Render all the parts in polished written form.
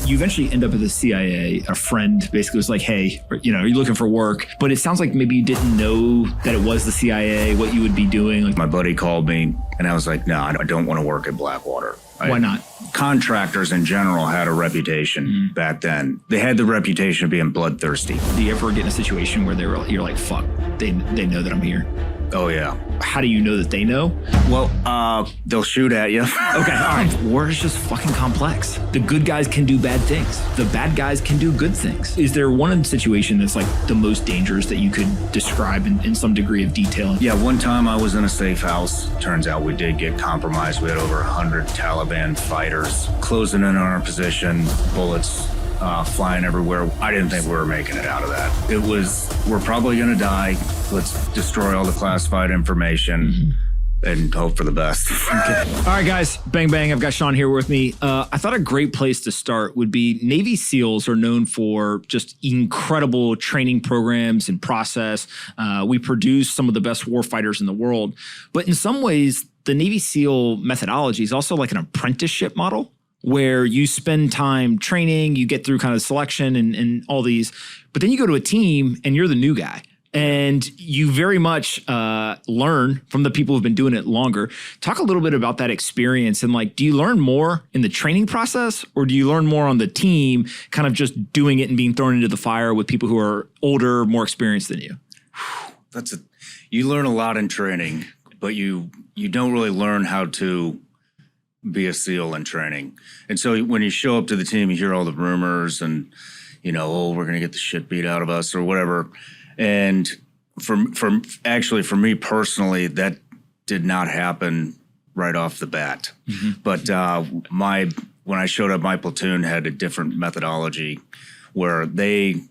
You eventually end up at the CIA. A friend basically was like, hey, you're looking for work. But it sounds like maybe you didn't know that it was the CIA, what you would be doing. Like, my buddy called me and I was like, no, I don't want to work at Blackwater. Why not? Contractors in general had a reputation back then. They had the reputation of being bloodthirsty. Do you ever get in a situation where you're like, fuck, they know that I'm here? Oh, yeah. How do you know that they know? Well, they'll shoot at you. Okay, all right. War is just fucking complex. The good guys can do bad things. The bad guys can do good things. Is there one situation that's like the most dangerous that you could describe in some degree of detail? Yeah, one time I was in a safe house. Turns out we did get compromised. We had over 100 Taliban fighters closing in on our position, bullets flying everywhere. I didn't think we were making it out of that. It was, we're probably going to die. Let's destroy all the classified information and hope for the best. Okay. All right, guys, bang, bang. I've got Shawn here with me. I thought a great place to start would be Navy SEALs are known for just incredible training programs and process. We produce some of the best war fighters in the world. But in some ways, the Navy SEAL methodology is also like an apprenticeship model, where you spend time training, you get through kind of selection and all these, but then you go to a team and you're the new guy. And you very much learn from the people who've been doing it longer. Talk a little bit about that experience and like, do you learn more in the training process or do you learn more on the team, kind of just doing it and being thrown into the fire with people who are older, more experienced than you? You learn a lot in training, but you don't really learn how to be a SEAL in training. And so when you show up to the team, you hear all the rumors and, oh, we're going to get the shit beat out of us or whatever. And for me personally, that did not happen right off the bat. But when I showed up, my platoon had a different methodology where they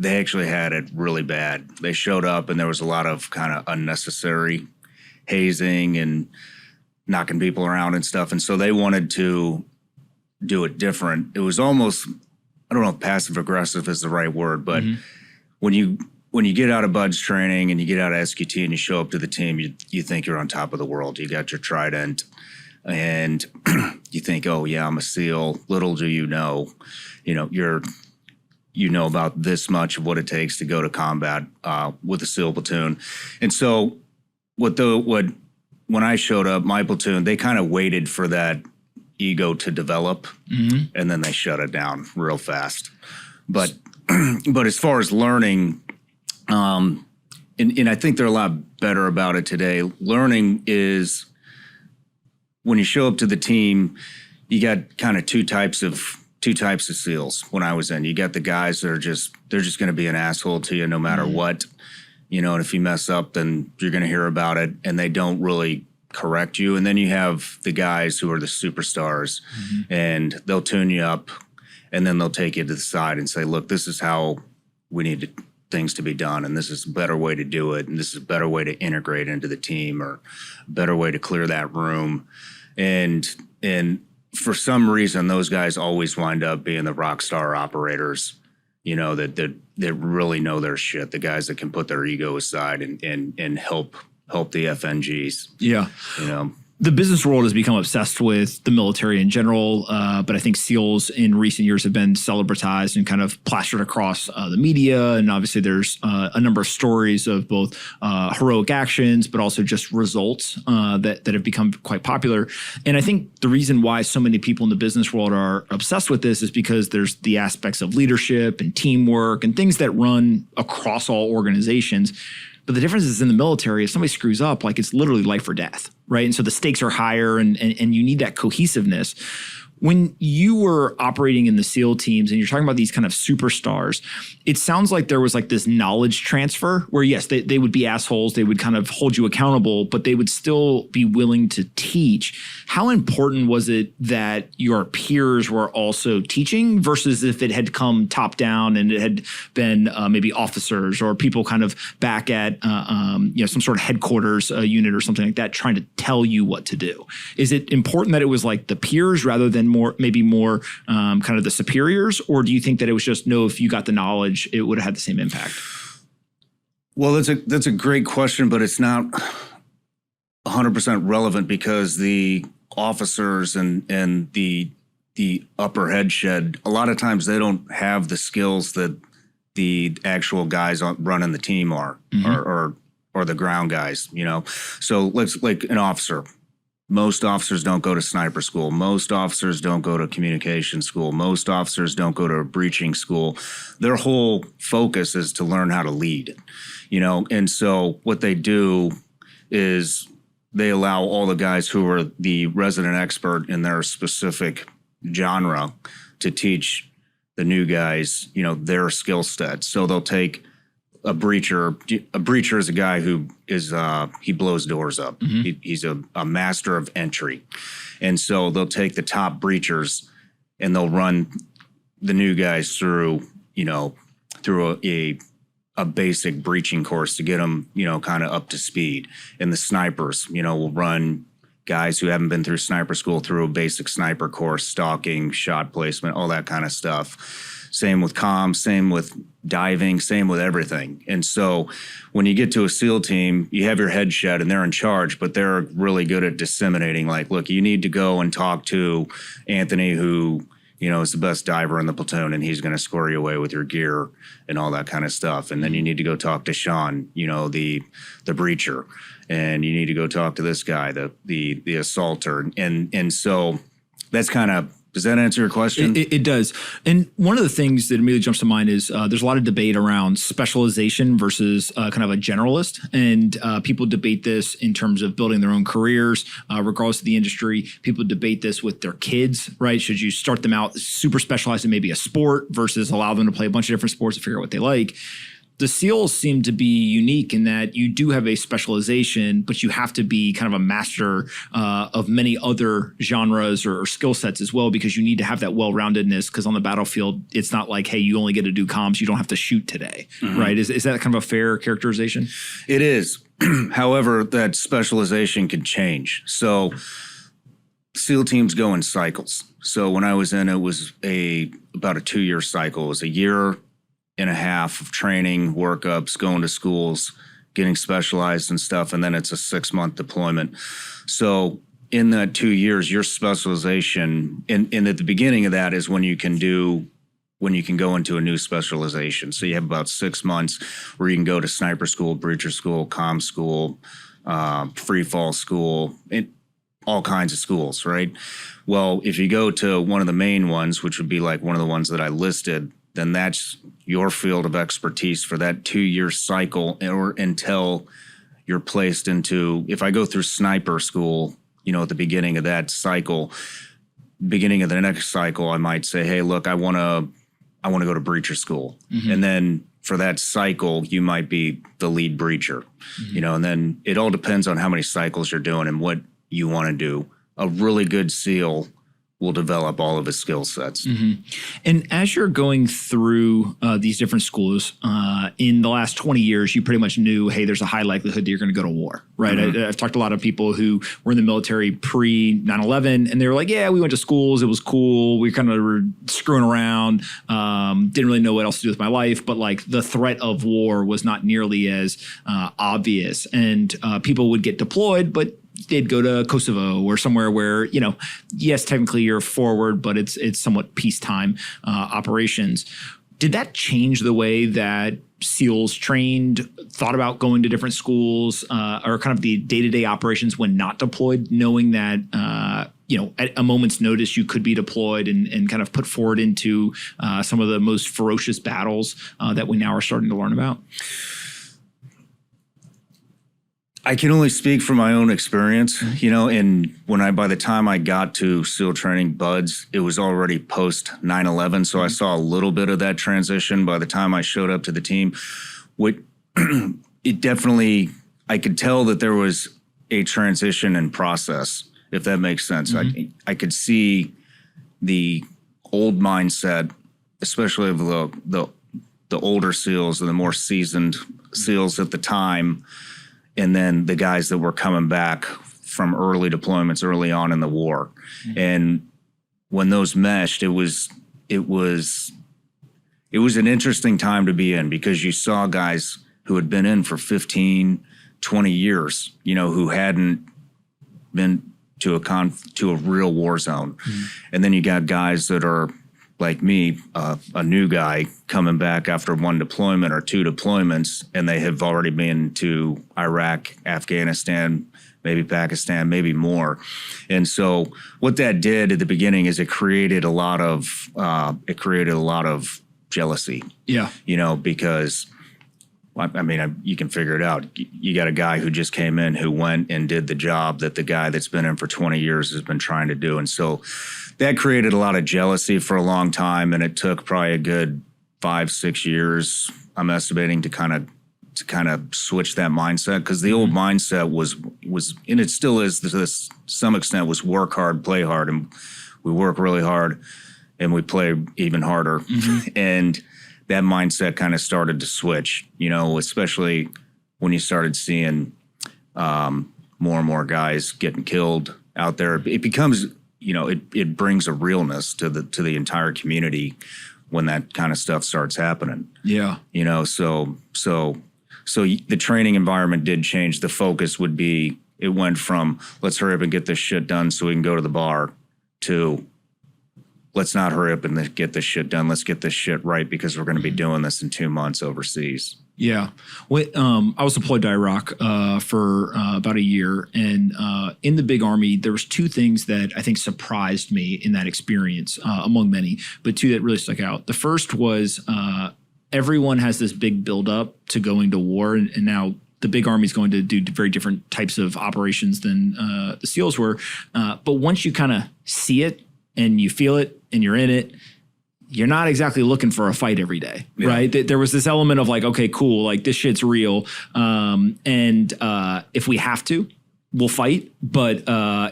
actually had it really bad. They showed up and there was a lot of kind of unnecessary hazing and knocking people around and stuff. And so they wanted to do it different. It was almost, I don't know if passive aggressive is the right word, but when you get out of BUD/S training and you get out of SQT and you show up to the team, you think you're on top of the world. You got your trident and you think, oh yeah, I'm a SEAL. Little do you know about this much of what it takes to go to combat with a SEAL platoon. And so when I showed up, my platoon, they kind of waited for that ego to develop and then they shut it down real fast. But as far as learning, and I think they're a lot better about it today. Learning is when you show up to the team, you got kind of two types of SEALs. When I was in, you got the guys that they're just going to be an asshole to you no matter what. And if you mess up, then you're going to hear about it, and they don't really correct you. And then you have the guys who are the superstars, and they'll tune you up, and then they'll take you to the side and say, look, this is how we need things to be done, and this is a better way to do it, and this is a better way to integrate into the team, or a better way to clear that room. And for some reason, those guys always wind up being the rock star operators, that really know their shit, the guys that can put their ego aside and help the FNGs. Yeah. The business world has become obsessed with the military in general, but I think SEALs in recent years have been celebratized and kind of plastered across the media. And obviously there's a number of stories of both heroic actions, but also just results that have become quite popular. And I think the reason why so many people in the business world are obsessed with this is because there's the aspects of leadership and teamwork and things that run across all organizations. But the difference is in the military, if somebody screws up, like it's literally life or death, right? And so the stakes are higher and you need that cohesiveness. When you were operating in the SEAL teams and you're talking about these kind of superstars, it sounds like there was like this knowledge transfer where, yes, they would be assholes. They would kind of hold you accountable, but they would still be willing to teach. How important was it that your peers were also teaching versus if it had come top down and it had been maybe officers or people kind of back at some sort of headquarters unit or something like that trying to tell you what to do? Is it important that it was like the peers rather than maybe more kind of the superiors? Or do you think that it was just, no, if you got the knowledge, it would have had the same impact? Well, that's a great question, but it's not 100% relevant because the officers and the the upper head shed, a lot of times they don't have the skills that the actual guys running the team are, or the ground guys, you know. So let's like an officer. Most officers don't go to sniper school. Most officers don't go to communication school. Most officers don't go to a breaching school. Their whole focus is to learn how to lead, you know. And so what they do is they allow all the guys who are the resident expert in their specific genre to teach the new guys, you know, their skill set. So they'll take a breacher. A breacher is a guy who is he blows doors up. He's a master of entry, and so they'll take the top breachers and they'll run the new guys through, you know, through a basic breaching course to get them, you know, kind of up to speed. And the snipers, you know, will run guys who haven't been through sniper school through a basic sniper course, stalking, shot placement, all that kind of stuff. Same with comms, same with diving, same with everything. And so when you get to a SEAL team, you have your head shed and they're in charge, but they're really good at disseminating. Like, look, you need to go and talk to Anthony, who, you know, is the best diver in the platoon, and he's going to score you away with your gear and all that kind of stuff. And then you need to go talk to Shawn, you know, the breacher, and you need to go talk to this guy, the assaulter. And so that's kind of, does that answer your question? It does. And one of the things that immediately jumps to mind is there's a lot of debate around specialization versus kind of a generalist. And people debate this in terms of building their own careers, regardless of the industry. People debate this with their kids, right? Should you start them out super specialized in maybe a sport versus allow them to play a bunch of different sports and figure out what they like? The SEALs seem to be unique in that you do have a specialization, but you have to be kind of a master of many other genres or skill sets as well, because you need to have that well-roundedness, because on the battlefield, it's not like, hey, you only get to do comms, you don't have to shoot today, right? Is that kind of a fair characterization? It is. However, that specialization can change. So SEAL teams go in cycles. So when I was in, it was about a 2-year cycle. It was a year and a half of training, workups, going to schools, getting specialized and stuff, and then it's a 6-month deployment. So in that 2 years, your specialization, and at the beginning of that is when you can go into a new specialization. So you have about 6 months where you can go to sniper school, breacher school, comm school, free fall school, all kinds of schools, right? Well, if you go to one of the main ones, which would be like one of the ones that I listed, then that's your field of expertise for that 2-year cycle, or until you're placed into, if I go through sniper school, you know, at the beginning of that cycle, beginning of the next cycle, I might say, hey, look, I want to go to breacher school. And then for that cycle, you might be the lead breacher, you know, and then it all depends on how many cycles you're doing and what you want to do. A really good SEAL will develop all of his skill sets. And as you're going through these different schools, in the last 20 years, you pretty much knew, hey, there's a high likelihood that you're going to go to war, right? I've talked to a lot of people who were in the military pre 9/11, and they were like, yeah, we went to schools. It was cool. We kind of were screwing around. Didn't really know what else to do with my life. But like the threat of war was not nearly as obvious. And people would get deployed, but they'd go to Kosovo or somewhere where, you know, yes, technically you're forward, but it's somewhat peacetime operations. Did that change the way that SEALs trained, thought about going to different schools, or kind of the day-to-day operations when not deployed, knowing that, you know, at a moment's notice you could be deployed and kind of put forward into some of the most ferocious battles that we now are starting to learn about? I can only speak from my own experience, you know, and by the time I got to SEAL training BUDS, it was already post 9/11. So I saw a little bit of that transition by the time I showed up to the team. It definitely, I could tell that there was a transition in process, if that makes sense. I could see the old mindset, especially of the older SEALs and the more seasoned SEALs at the time, and then the guys that were coming back from early deployments early on in the war. And when those meshed, it was an interesting time to be in, because you saw guys who had been in for 15, 20 years, you know, who hadn't been to a real war zone. And then you got guys that are like me, a new guy coming back after one deployment or two deployments, and they have already been to Iraq, Afghanistan, maybe Pakistan, maybe more. And so what that did at the beginning is it created a lot of jealousy. Yeah. You know, because I mean, you can figure it out. You got a guy who just came in who went and did the job that the guy that's been in for 20 years has been trying to do. And so that created a lot of jealousy for a long time. And it took probably a good 5-6 years, I'm estimating, to kind of switch that mindset. Because the old mindset was, and it still is to some extent, was work hard, play hard. And we work really hard and we play even harder. And that mindset kind of started to switch, you know, especially when you started seeing more and more guys getting killed out there. It becomes, you know, it brings a realness to the entire community when that kind of stuff starts happening. Yeah. You know, so the training environment did change. The focus would be, it went from let's hurry up and get this shit done so we can go to the bar to let's not hurry up and get this shit done. Let's get this shit right because we're going to be doing this in 2 months overseas. Yeah. I was deployed to Iraq for about a year. And in the big army, there was 2 things that I think surprised me in that experience, among many, but 2 that really stuck out. The first was everyone has this big buildup to going to war. And now the big army is going to do very different types of operations than the SEALs were. But once you kind of see it, and you feel it and you're in it, you're not exactly looking for a fight every day, right? There was this element of like, okay, cool, like this shit's real. And if we have to, we'll fight, but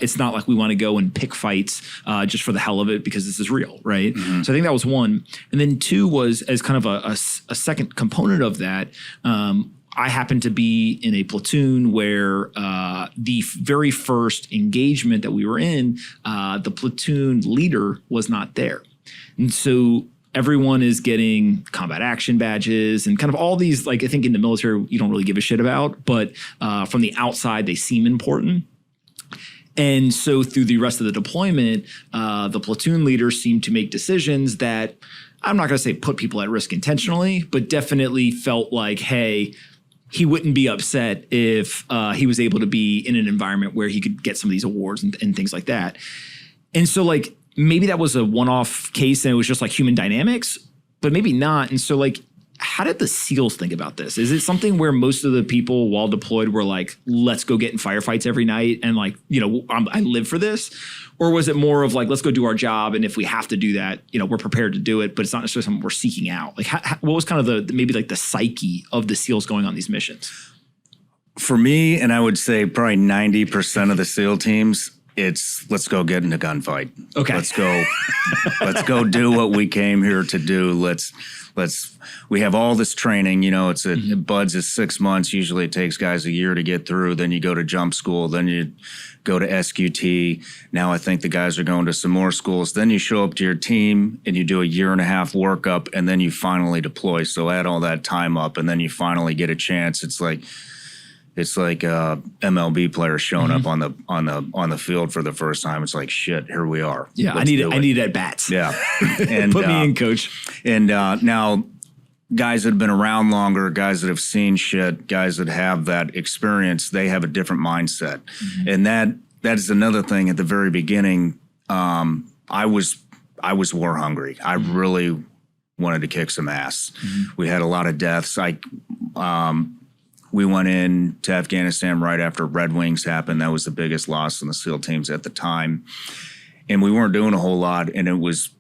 it's not like we want to go and pick fights just for the hell of it because this is real, right? So I think that was 1. And then 2 was as kind of a second component of that, I happened to be in a platoon where the very first engagement that we were in, the platoon leader was not there. And so everyone is getting combat action badges and kind of all these, like I think in the military, you don't really give a shit about, but from the outside, they seem important. And so through the rest of the deployment, the platoon leaders seemed to make decisions that I'm not going to say put people at risk intentionally, but definitely felt like, hey, he wouldn't be upset if he was able to be in an environment where he could get some of these awards and things like that. And so like maybe that was a one-off case and it was just like human dynamics, but maybe not. And so like, how did the SEALs think about this? Is it something where most of the people while deployed were like, let's go get in firefights every night and like, you know, I live for this? Or was it more of like, let's go do our job, and if we have to do that, you know, we're prepared to do it, but it's not necessarily something we're seeking out? Like, what was kind of maybe like the psyche of the SEALs going on these missions? For me, and I would say probably 90% of the SEAL teams, it's let's go get in a gunfight. Okay. Let's go do what we came here to do. We have all this training, you know, BUDS is 6 months. Usually it takes guys a year to get through. Then you go to jump school. Then you go to SQT. Now I think the guys are going to some more schools. Then you show up to your team and you do a 1.5 year workup, and then you finally deploy. So add all that time up, and then you finally get a chance. It's like a MLB player showing up on the field for the first time. It's like, shit, here we are. Yeah, I need at bats. Yeah, and put me in, coach. And now, guys that have been around longer, guys that have seen shit, guys that have that experience, they have a different mindset. And that is another thing. At the very beginning, I was war hungry. I really wanted to kick some ass. We had a lot of deaths. We went into Afghanistan right after Red Wings happened. That was the biggest loss in the SEAL teams at the time. And we weren't doing a whole lot, and it was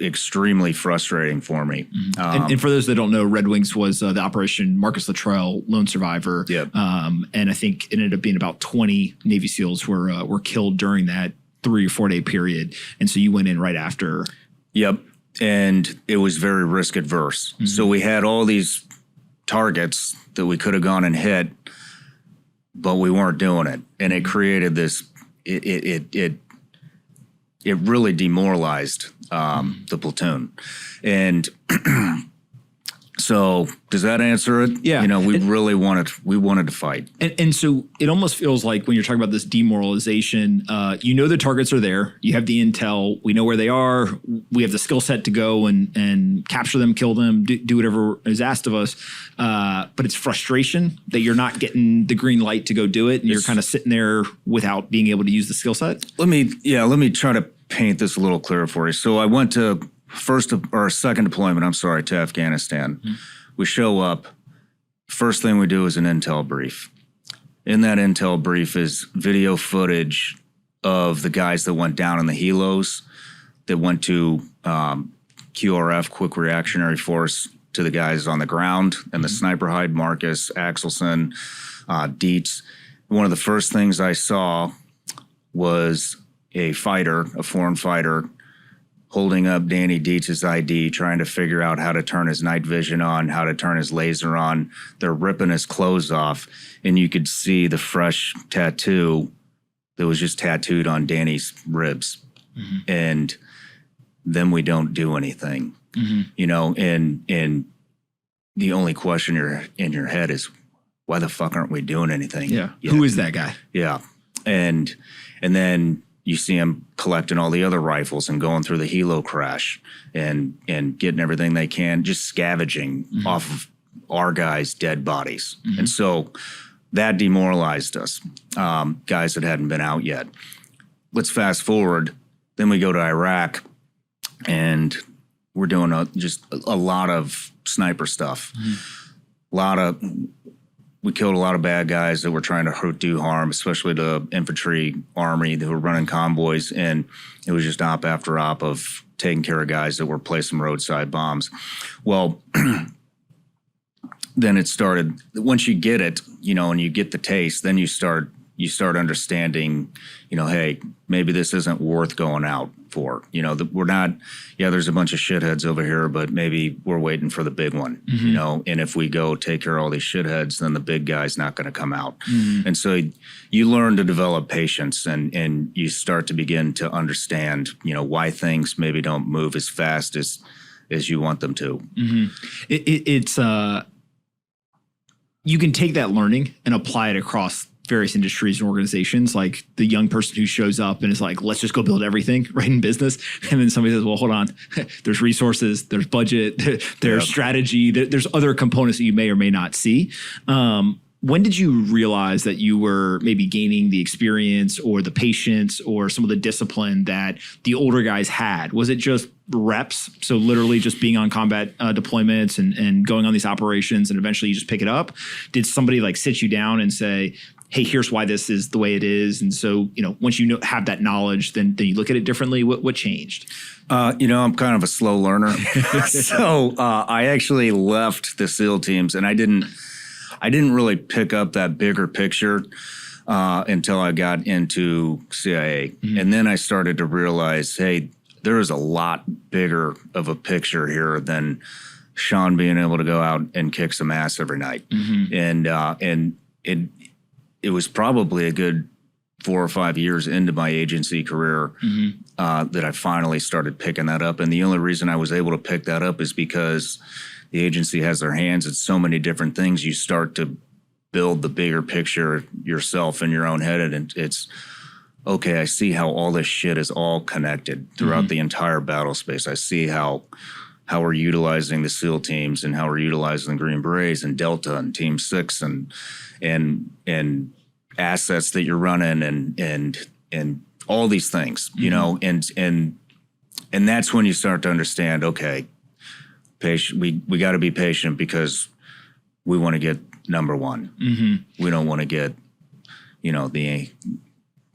extremely frustrating for me. And for those that don't know, Red Wings was the Operation Marcus Luttrell, lone survivor. Yep. And I think it ended up being about 20 Navy SEALs were killed during that 3 or 4 day period. And so you went in right after. Yep. And it was very risk adverse. So we had all these targets that we could have gone and hit, but we weren't doing it. And it created this, it really demoralized the platoon. And So does that answer it? Yeah. You know, we wanted to fight. And so it almost feels like when you're talking about this demoralization, you know the targets are there. You have the intel. We know where they are. We have the skill set to go and capture them, kill them, do whatever is asked of us. But it's frustration that you're not getting the green light to go do it, and you're kind of sitting there without being able to use the skill set. Let me try to paint this a little clearer for you. So I went to second deployment, to Afghanistan. Mm-hmm. We show up. First thing we do is an intel brief. In that intel brief is video footage of the guys that went down in the helos, that went to QRF, Quick Reactionary Force, to the guys on the ground, and the sniper hide, Marcus, Axelson, Dietz. One of the first things I saw was a foreign fighter, holding up Danny Dietz's ID, trying to figure out how to turn his night vision on, how to turn his laser on. They're ripping his clothes off, and you could see the fresh tattoo that was just tattooed on Danny's ribs. Mm-hmm. And then we don't do anything, you know, and the only question in your head is, why the fuck aren't we doing anything? Yeah. Who is that guy? Yeah. And then you see him collecting all the other rifles and going through the helo crash and getting everything they can, just scavenging off of our guys' dead bodies. Mm-hmm. And so that demoralized us, guys that hadn't been out yet. Let's fast forward. Then we go to Iraq, and we're doing a lot of sniper stuff. Mm-hmm. We killed a lot of bad guys that were trying to do harm, especially the infantry army that were running convoys. And it was just op after op of taking care of guys that were placing roadside bombs. Well, then it started. Once you get it, you know, and you get the taste, then you start understanding, you know, hey, maybe this isn't worth going out for. You know, we're not, there's a bunch of shitheads over here, but maybe we're waiting for the big one, you know, and if we go take care of all these shitheads, then the big guy's not going to come out. And so you learn to develop patience, and you start to begin to understand, you know, why things maybe don't move as fast as you want them to. It's you can take that learning and apply it across various industries and organizations, like the young person who shows up and is like, let's just go build everything right in business. And then somebody says, well, hold on, there's resources, there's budget, there's strategy, there's other components that you may or may not see. When did you realize that you were maybe gaining the experience or the patience or some of the discipline that the older guys had? Was it just reps? So literally just being on combat deployments and going on these operations, and eventually you just pick it up? Did somebody like sit you down and say, hey, here's why this is the way it is? And so, you know, once you have that knowledge, then you look at it differently. What changed? You know, I'm kind of a slow learner. So I actually left the SEAL teams, and I didn't really pick up that bigger picture until I got into CIA. And then I started to realize, hey, there is a lot bigger of a picture here than Shawn being able to go out and kick some ass every night. And it was probably a good 4 or 5 years into my agency career that I finally started picking that up. And the only reason I was able to pick that up is because the agency has their hands in so many different things. You start to build the bigger picture yourself in your own head, and it's, okay, I see how all this shit is all connected throughout the entire battle space. I see how we're utilizing the SEAL teams, and how we're utilizing the Green Berets and Delta and Team 6 and assets that you're running and all these things, you know, and that's when you start to understand, okay, patient, we got to be patient, because we want to get number one. We don't want to get, you know, the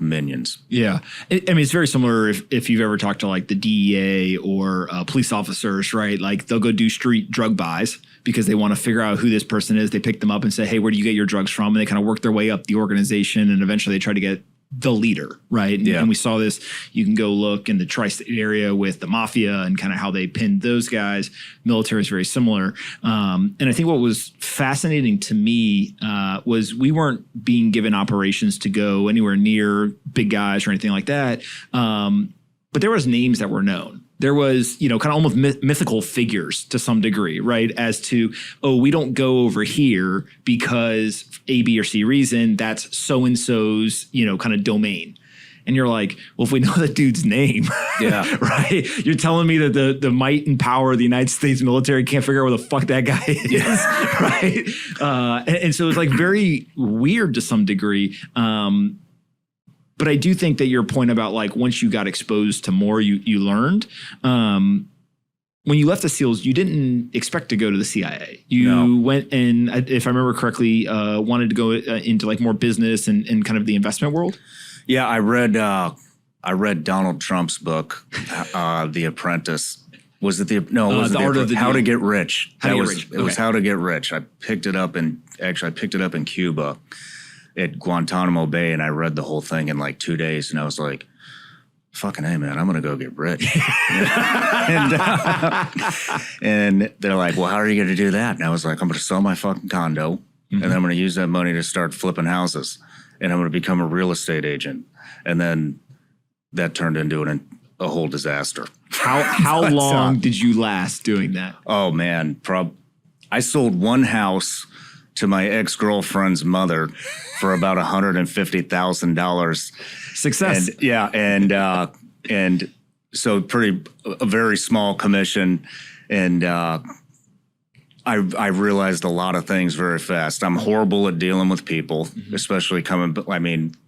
minions. Yeah. I mean, it's very similar if you've ever talked to like the DEA or police officers, right? Like they'll go do street drug buys because they want to figure out who this person is. They pick them up and say, hey, where do you get your drugs from? And they kind of work their way up the organization, and eventually they try to get the leader, right? And we saw this. You can go look in the tri-state area with the mafia and kind of how they pinned those guys. Military is very similar. And I think what was fascinating to me was we weren't being given operations to go anywhere near big guys or anything like that. But there was names that were known. there was, kind of almost mythical figures to some degree, right? As to, oh, we don't go over here because A, B, or C reason. That's so-and-so's, kind of domain. And you're like, well, if we know that dude's name, Yeah. right? You're telling me that the might and power of the United States military can't figure out where the fuck that guy is, right? And so it's like very weird to some degree. But I do think that your point about like once you got exposed to more, you learned. When you left the SEALs, you didn't expect to go to the CIA. You went and, if I remember correctly, wanted to go into like more business and kind of the investment world. Yeah, I read Donald Trump's book, The Apprentice. Was it The Art of the How to Deal. Get Rich? It was Okay. How to Get Rich. I picked it up in Cuba at Guantanamo Bay, and I read the whole thing in like 2 days, and I was like, fucking hey, man, I'm going to go get rich. and they're like, well, how are you going to do that? And I was like, I'm going to sell my fucking condo, and then I'm going to use that money to start flipping houses, and I'm going to become a real estate agent. And then that turned into a whole disaster. How long did you last doing that? Oh, man. I sold one house to my ex-girlfriend's mother for about $150,000. Success. And so a very small commission. And I realized a lot of things very fast. I'm horrible at dealing with people, especially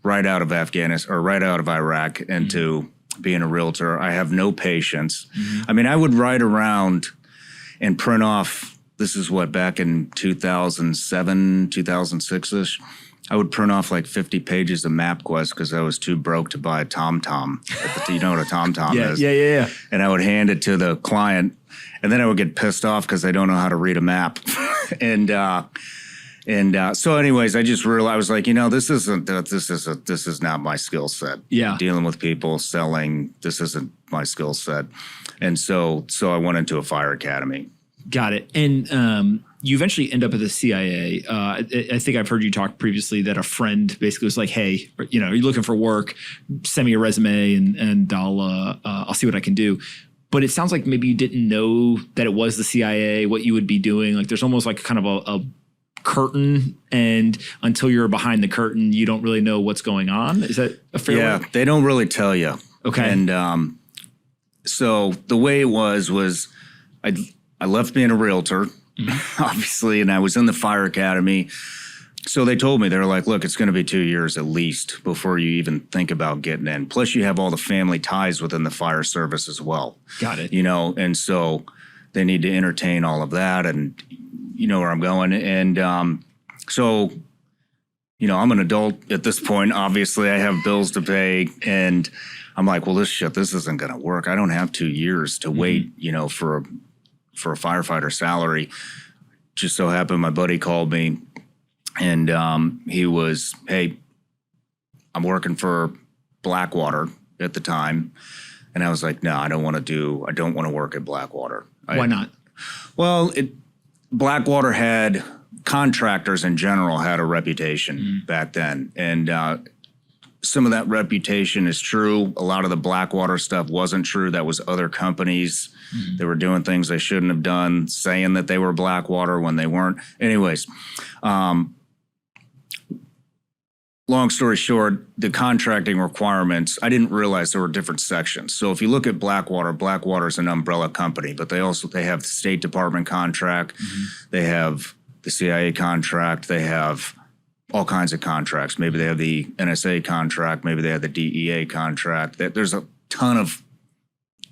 right out of Afghanistan or right out of Iraq into being a realtor. I have no patience. I mean, I would ride around and print off, this is back in 2007, 2006-ish. I would print off like 50 pages of MapQuest because I was too broke to buy a TomTom. You know what a TomTom is? Yeah. And I would hand it to the client, and then I would get pissed off because I don't know how to read a map. So anyways, I just realized, I was like, this is not my skill set. Yeah. Dealing with people, selling, this isn't my skill set. And so I went into a fire academy. Got it. And you eventually end up at the CIA. I think I've heard you talk previously that a friend basically was like, hey, you're looking for work, send me a resume and I'll see what I can do. But it sounds like maybe you didn't know that it was the CIA, what you would be doing. Like there's almost like kind of a curtain, and until you're behind the curtain, you don't really know what's going on. Is that a fair way? They don't really tell you. Okay. And so the way it was I left being a realtor, obviously, and I was in the fire academy. So they told me, they were like, look, it's going to be 2 years at least before you even think about getting in. Plus, you have all the family ties within the fire service as well. Got it. And so they need to entertain all of that, and you know where I'm going. And so, I'm an adult at this point. Obviously, I have bills to pay, and I'm like, well, this isn't going to work. I don't have 2 years to wait, for a firefighter salary. Just so happened my buddy called me, and he was, hey, I'm working for Blackwater at the time. And I was like, no, I don't want to work at Blackwater. Why not? Well, Blackwater had, contractors in general had a reputation back then. And some of that reputation is true. A lot of the Blackwater stuff wasn't true. That was other companies that were doing things they shouldn't have done, saying that they were Blackwater when they weren't. Anyways, long story short, the contracting requirements, I didn't realize there were different sections. So if you look at Blackwater, Blackwater is an umbrella company, but they have the State Department contract, they have the CIA contract, they have all kinds of contracts. Maybe they have the NSA contract, maybe they have the DEA contract. There's a ton of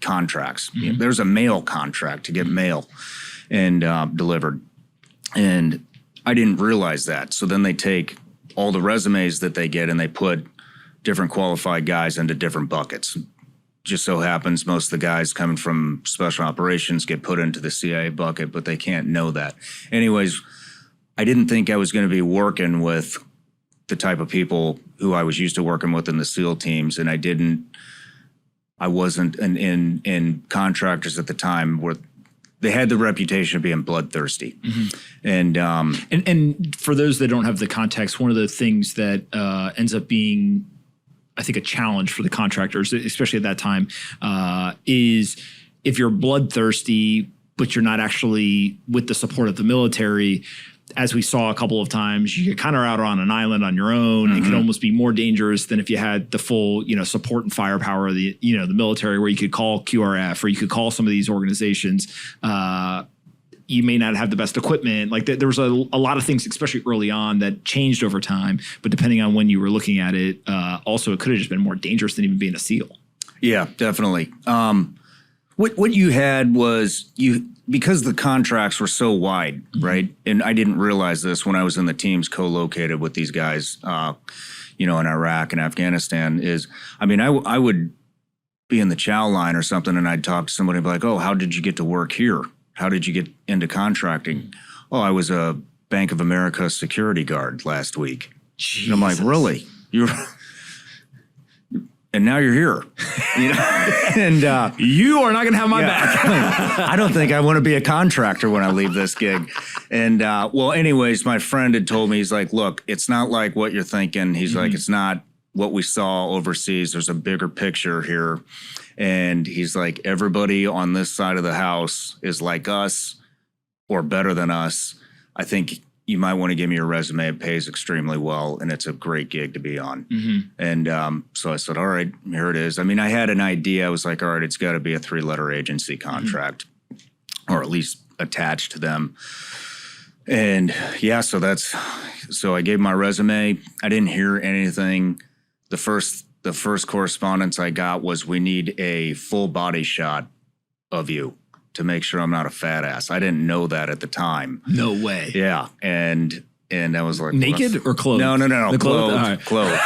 contracts. There's a mail contract to get mail and delivered. And I didn't realize that. So then they take all the resumes that they get and they put different qualified guys into different buckets. Just so happens most of the guys coming from special operations get put into the CIA bucket, but they can't know that. Anyways, I didn't think I was going to be working with the type of people who I was used to working with in the SEAL teams, and I wasn't in contractors at the time where they had the reputation of being bloodthirsty. And for those that don't have the context, one of the things that ends up being, I think, a challenge for the contractors, especially at that time, is if you're bloodthirsty, but you're not actually with the support of the military, as we saw a couple of times, you get kind of out on an island on your own. It could almost be more dangerous than if you had the full, support and firepower of the military, where you could call QRF or you could call some of these organizations. You may not have the best equipment. Like there was a lot of things, especially early on, that changed over time. But depending on when you were looking at it, also it could have just been more dangerous than even being a SEAL. Yeah, definitely. What you had was because the contracts were so wide, right? And I didn't realize this when I was in the teams co-located with these guys, in Iraq and Afghanistan. I would be in the chow line or something, and I'd talk to somebody and be like, "Oh, how did you get to work here? How did you get into contracting?" "Oh, I was a Bank of America security guard last week." Jesus. And I'm like, "Really? And now you're here." And you are not going to have my back. I don't think I want to be a contractor when I leave this gig. And anyways, my friend had told me, he's like, "Look, it's not like what you're thinking." He's like, "It's not what we saw overseas. There's a bigger picture here." And he's like, "Everybody on this side of the house is like us or better than us. I think you might want to give me your resume. It pays extremely well, and it's a great gig to be on." And so I said, "All right, here it is." I had an idea. I was like, all right, it's got to be a 3-letter agency contract, or at least attached to them. And so I gave my resume. I didn't hear anything. The first correspondence I got was, "We need a full body shot of you to make sure I'm not a fat ass." I didn't know that at the time. No way. Yeah. And I was like, naked or clothed? No. Clothed. Clothed.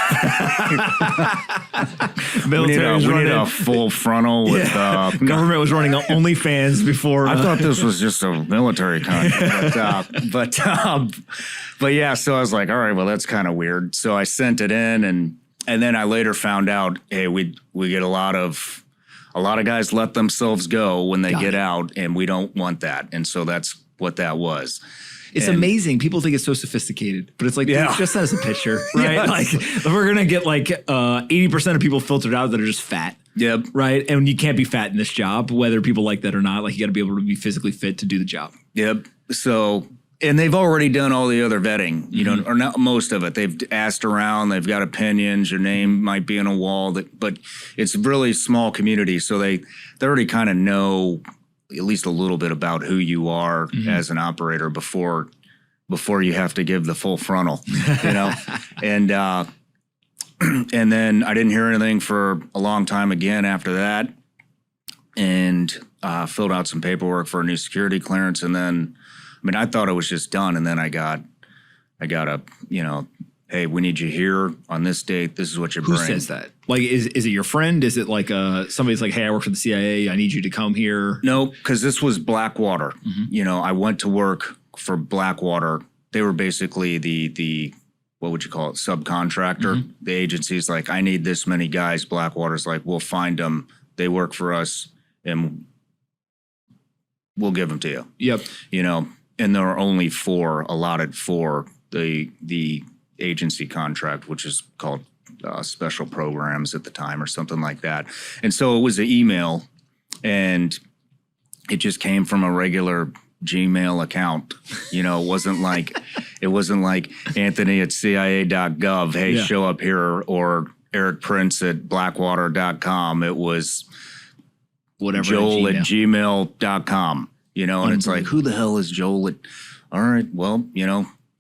we need a full frontal with government was running OnlyFans before. I thought this was just a military contract. But yeah, so I was like, all right, well, that's kind of weird. So I sent it in, and then I later found out, hey, we get a lot of guys let themselves go when they get out, and we don't want that. And so that's what that was. It's amazing. People think it's so sophisticated, but it's like, dude, just send us a picture, right? Yes. Like we're going to get 80% of people filtered out that are just fat. Yep. Right. And you can't be fat in this job, whether people like that or not. Like you got to be able to be physically fit to do the job. Yep. So, and they've already done all the other vetting, or not most of it. They've asked around, they've got opinions, your name might be on a wall, but it's a really small community. So they already kind of know at least a little bit about who you are as an operator before you have to give the full frontal, and then I didn't hear anything for a long time again after that, and filled out some paperwork for a new security clearance. And then, I thought it was just done. And then I got a, hey, we need you here on this date. This is what you bring. Who says that? Like, is it your friend? Is it like somebody's like, hey, I work for the CIA. I need you to come here? No, because this was Blackwater. I went to work for Blackwater. They were basically the what would you call it, subcontractor. The agency's like, I need this many guys. Blackwater's like, we'll find them. They work for us, and we'll give them to you. Yep. And there are only 4 allotted for the agency contract, which is called special programs at the time or something like that. And so it was an email, and it just came from a regular Gmail account. It wasn't like Anthony@CIA.gov, hey, show up here, or Eric Prince at Blackwater.com. It was whatever, Joel@gmail.com, and it's like, who the hell is Joel? All right, well,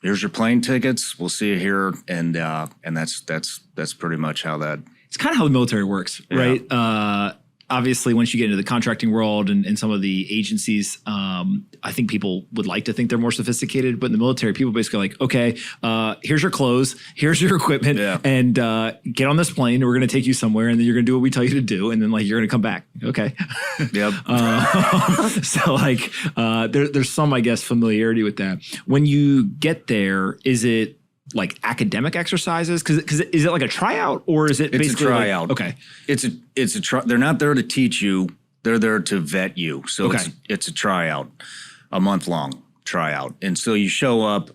here's your plane tickets. We'll see you here, and that's pretty much how that. It's kind of how the military works, right? Obviously, once you get into the contracting world and some of the agencies, I think people would like to think they're more sophisticated. But in the military, people basically are like, okay, here's your clothes, here's your equipment, and get on this plane. We're going to take you somewhere, and then you're going to do what we tell you to do, and then you're going to come back. Okay. Yep. So there's some, I guess, familiarity with that. When you get there, is it like academic exercises? Because is it like a tryout, or is it basically a tryout? Okay. It's a they're not there to teach you. They're there to vet you. So it's a tryout, a month-long tryout. And so you show up,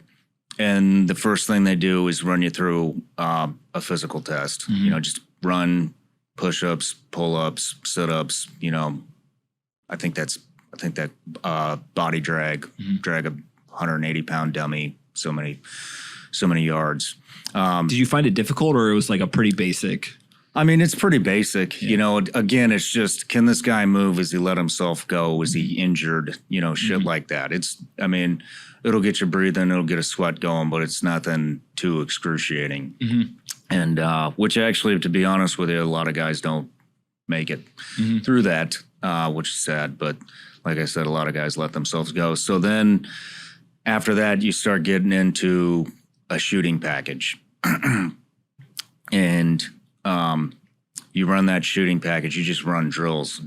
and the first thing they do is run you through a physical test. Just run push-ups, pull-ups, sit-ups, I think that body drag a 180-pound dummy so many yards. Did you find it difficult, or it was like a pretty basic? I mean, it's pretty basic. You know, again, it's just, can this guy move? Has he let himself go? Is he injured? You know, shit like that. I mean, it'll get you breathing, it'll get a sweat going, but it's nothing too excruciating. And which actually, to be honest with you, a lot of guys don't make it through that, which is sad. But like I said, a lot of guys let themselves go. So then after that, you start getting into a shooting package. And you run that shooting package, you just run drills.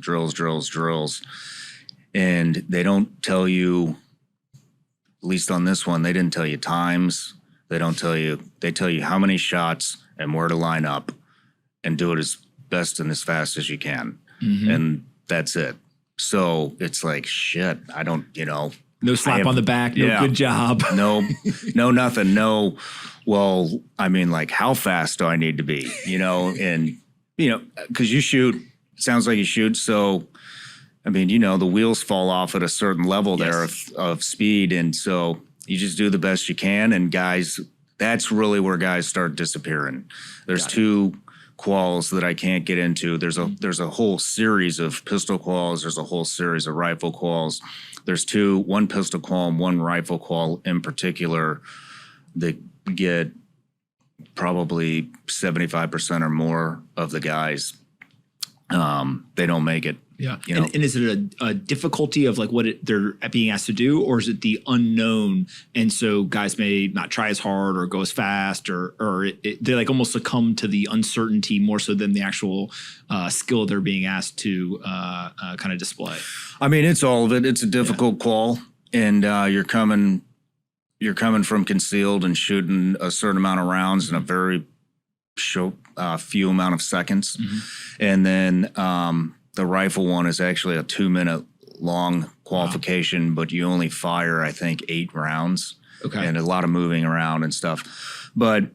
And they don't tell you, at least on this one, they didn't tell you times. They tell you how many shots and where to line up and do it as best and as fast as you can. And that's it. So it's like, shit, I don't, you know. No slap on the back, no good job. No, nothing. No, well, I mean, like, how fast do I need to be? You know, and, you know, because you shoot, it sounds like you shoot. So, I mean, you know, the wheels fall off at a certain level there of speed. And so you just do the best you can. And guys, that's really where guys start disappearing. There's two quals that I can't get into. There's a whole series of pistol quals. There's a whole series of rifle quals. There's one pistol qual and one rifle qual in particular that get probably 75% or more of the guys. They don't make it. Yeah. You know? And is it a difficulty of like what they're being asked to do, or is it the unknown? And so guys may not try as hard or go as fast, or they like almost succumb to the uncertainty more so than the actual skill they're being asked to kind of display. I mean, it's all of it. It's a difficult qual, and you're coming from concealed and shooting a certain amount of rounds in a very short, few amount of seconds. And then the rifle one is actually a 2-minute long qualification, but you only fire, I think, 8 rounds. Okay. And a lot of moving around and stuff. But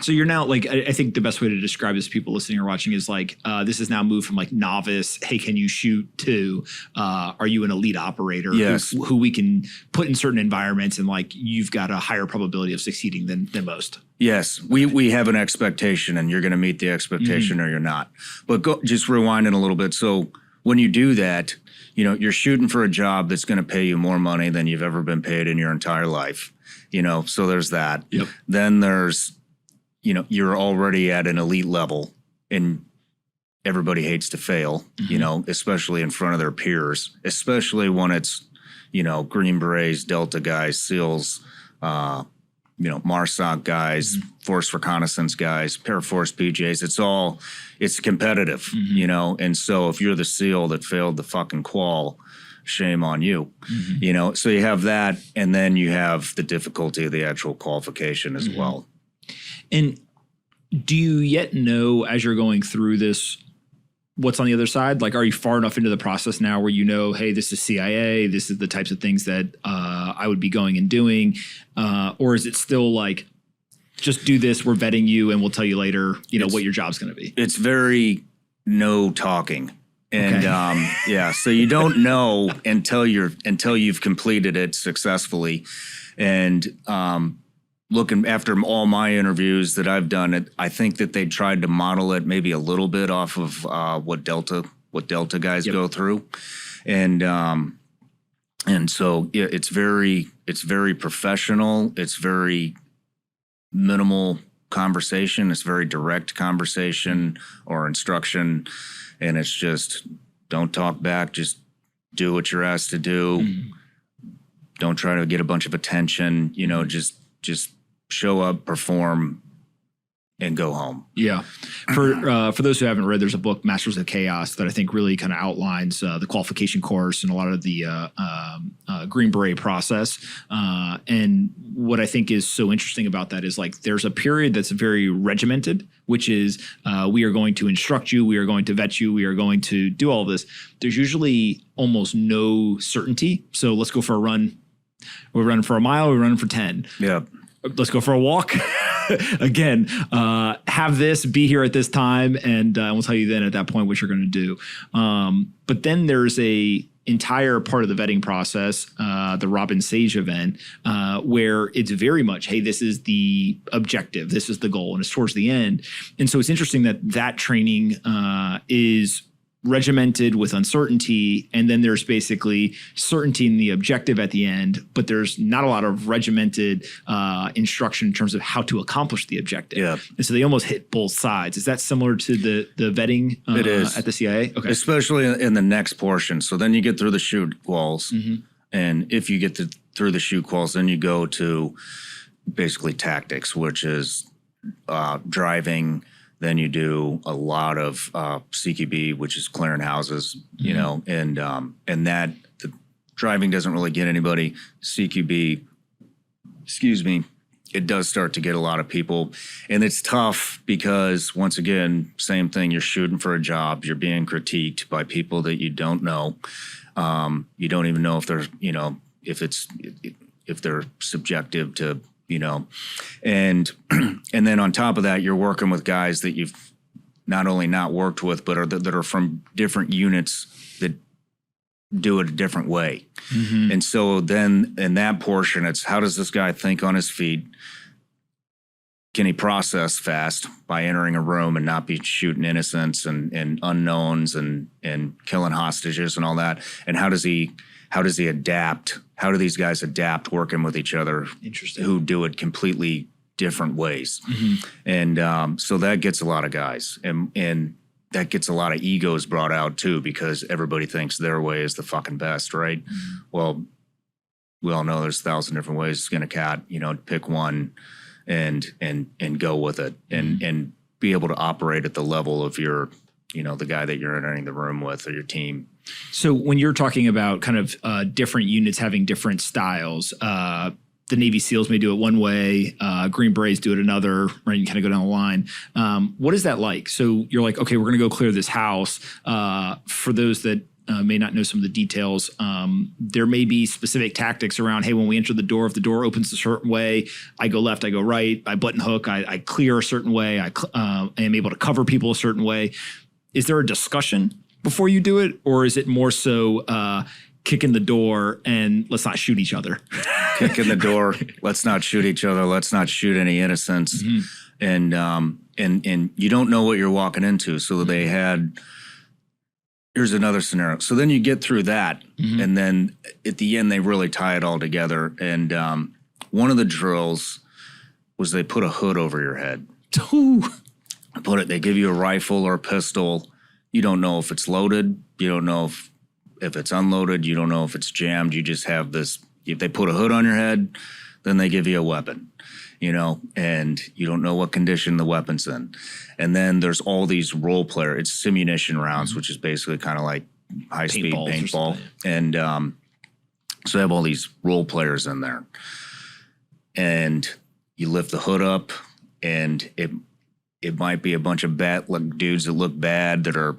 so you're now like, I think the best way to describe this to people listening or watching is like, this has now moved from like novice, hey, can you shoot, to are you an elite operator who we can put in certain environments and like you've got a higher probability of succeeding than most? Yes, we have an expectation, and you're going to meet the expectation or you're not. But just rewinding a little bit. So when you do that, you know, you're shooting for a job that's going to pay you more money than you've ever been paid in your entire life. You know, so there's that. Yep. Then there's, you know, you're already at an elite level, and everybody hates to fail, you know, especially in front of their peers, especially when it's, you know, Green Berets, Delta guys, SEALs, you know, MARSOC guys, Force Reconnaissance guys, Paraforce PJs. It's competitive, you know. And so if you're the SEAL that failed the fucking qual, shame on you, you know. So you have that, and then you have the difficulty of the actual qualification as well. And do you yet know, as you're going through this, what's on the other side? Like, are you far enough into the process now where you know, hey, this is CIA, this is the types of things that I would be going and doing, or is it still like, just do this, we're vetting you, and we'll tell you later, you know, what your job's going to be? It's very no talking. And so you don't know until you've completed it successfully. And looking after all my interviews that I've done, I think that they tried to model it maybe a little bit off of what Delta guys go through, and so it's very professional. It's very minimal conversation. It's very direct conversation or instruction. And it's just, don't talk back, just do what you're asked to do. Don't try to get a bunch of attention, you know, just show up, perform, and go home. Yeah. For those who haven't read, there's a book, Masters of Chaos, that I think really kind of outlines the qualification course and a lot of the Green Beret process. And what I think is so interesting about that is like there's a period that's very regimented, which is we are going to instruct you, we are going to vet you, we are going to do all of this. There's usually almost no certainty. So let's go for a run. We're running for a mile, we're running for 10. Yeah. Let's go for a walk. Again, have this, be here at this time, and we'll tell you then at that point what you're going to do. But then there's a entire part of the vetting process, the Robin Sage event, where it's very much, hey, this is the objective, this is the goal, and it's towards the end. And so it's interesting that training is regimented with uncertainty, and then there's basically certainty in the objective at the end, but there's not a lot of regimented instruction in terms of how to accomplish the objective. Yeah. And so they almost hit both sides. Is that similar to the vetting It is. at the CIA? Okay. Especially in the next portion. So then you get through the shoot walls, and if you get through the shoot walls, then you go to basically tactics, which is driving. Then you do a lot of CQB, which is clearing houses, you know, and that the driving doesn't really get anybody. CQB, excuse me, it does start to get a lot of people, and it's tough because once again, same thing. You're shooting for a job. You're being critiqued by people that you don't know. You don't even know if they're, you know, if they're subjective to. You know, and then on top of that, you're working with guys that you've not only not worked with, but that are from different units that do it a different way. And so then in that portion, it's how does this guy think on his feet? Can he process fast by entering a room and not be shooting innocents and unknowns and killing hostages and all that? And how does he adapt? How do these guys adapt working with each other? Interesting. Who do it completely different ways. And so that gets a lot of guys. And that gets a lot of egos brought out too, because everybody thinks their way is the fucking best, right? Well, we all know there's 1,000 different ways to skin a cat, you know, pick one and go with it and be able to operate at the level of your, you know, the guy that you're entering the room with or your team. So when you're talking about kind of different units having different styles, the Navy SEALs may do it one way, Green Berets do it another, right? You kind of go down the line. What is that like? So you're like, okay, we're going to go clear this house. For those that may not know some of the details, there may be specific tactics around, hey, when we enter the door, if the door opens a certain way, I go left, I go right, I button hook, I clear a certain way, I am able to cover people a certain way. Is there a discussion before you do it? Or is it more so kick in the door and let's not shoot each other? Kick in the door, let's not shoot each other, let's not shoot any innocents. And you don't know what you're walking into. So they had, here's another scenario. So then you get through that, and then at the end, they really tie it all together. And one of the drills was they put a hood over your head. They give you a rifle or a pistol. You don't know if it's loaded. You don't know if it's unloaded. You don't know if it's jammed. You just have this. If they put a hood on your head, then they give you a weapon, you know, and you don't know what condition the weapon's in. And then there's all these role player. It's simunition rounds, which is basically kind of like high-speed paintball. And so they have all these role players in there. And you lift the hood up, and it might be a bunch of dudes that look bad that are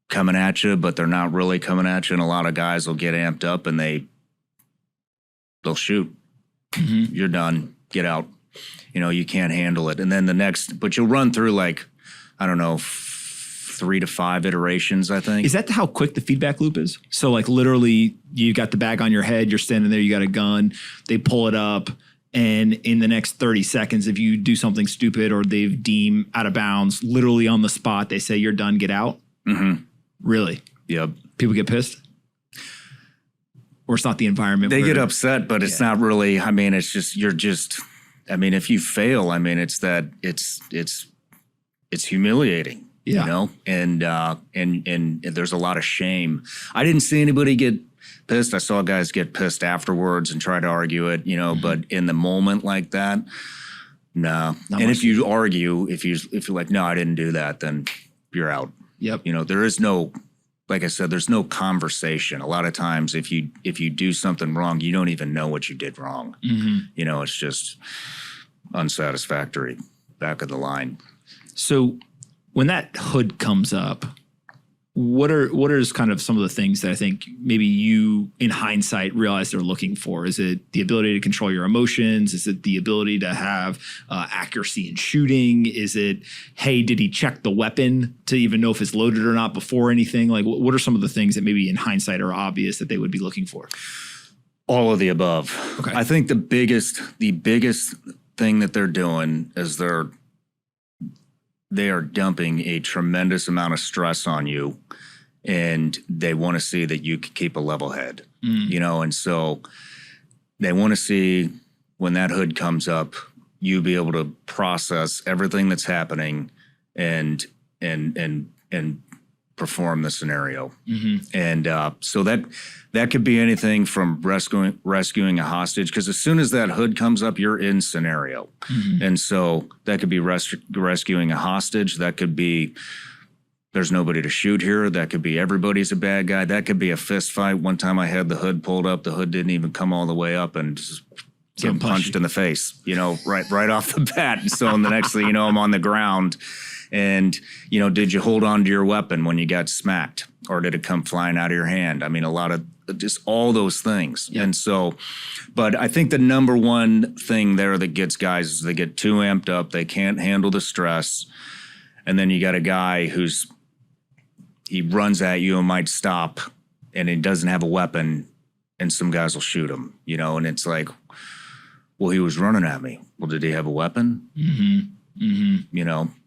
coming at you, but they're not really coming at you. And a lot of guys will get amped up and they'll shoot. You're done. Get out. You know, you can't handle it. And then but you'll run through like, I don't know, 3 to 5 iterations, I think. Is that how quick the feedback loop is? So like literally you got the bag on your head, you're standing there, you got a gun, they pull it up. And in the next 30 seconds, if you do something stupid or they deem out of bounds, literally on the spot, they say, you're done, get out? Really? Yep. People get pissed? Or it's not the environment? They get upset, but it's not really, I mean, it's just, if you fail, I mean, it's humiliating, you know? And there's a lot of shame. I didn't see anybody get pissed. I saw guys get pissed afterwards and try to argue it, you know, but in the moment like that, no. And if you argue, if you're like, no, I didn't do that, then you're out. Yep. You know, there is no, like I said, there's no conversation. A lot of times if you do something wrong, you don't even know what you did wrong. You know, it's just unsatisfactory, back of the line. So when that hood comes up, What are kind of some of the things that I think maybe you, in hindsight, realize they're looking for? Is it the ability to control your emotions? Is it the ability to have accuracy in shooting? Is it, hey, did he check the weapon to even know if it's loaded or not before anything? Like, what are some of the things that maybe in hindsight are obvious that they would be looking for? All of the above. Okay. I think the biggest thing that they're doing is they are dumping a tremendous amount of stress on you, and they want to see that you can keep a level head, and so they want to see when that hood comes up, you be able to process everything that's happening and perform the scenario. And so that could be anything from rescuing a hostage, because as soon as that hood comes up, you're in scenario. And so that could be rescuing a hostage. That could be there's nobody to shoot here. That could be everybody's a bad guy. That could be a fist fight. One time I had the hood pulled up. The hood didn't even come all the way up, and just getting punched in the face, right off the bat. And so the next thing you know, I'm on the ground. And, did you hold on to your weapon when you got smacked, or did it come flying out of your hand? I mean, a lot of just all those things. Yeah. And so, but I think the number one thing there that gets guys is they get too amped up. They can't handle the stress. And then you got a guy he runs at you and might stop, and he doesn't have a weapon, and some guys will shoot him, and it's like, well, he was running at me. Well, did he have a weapon?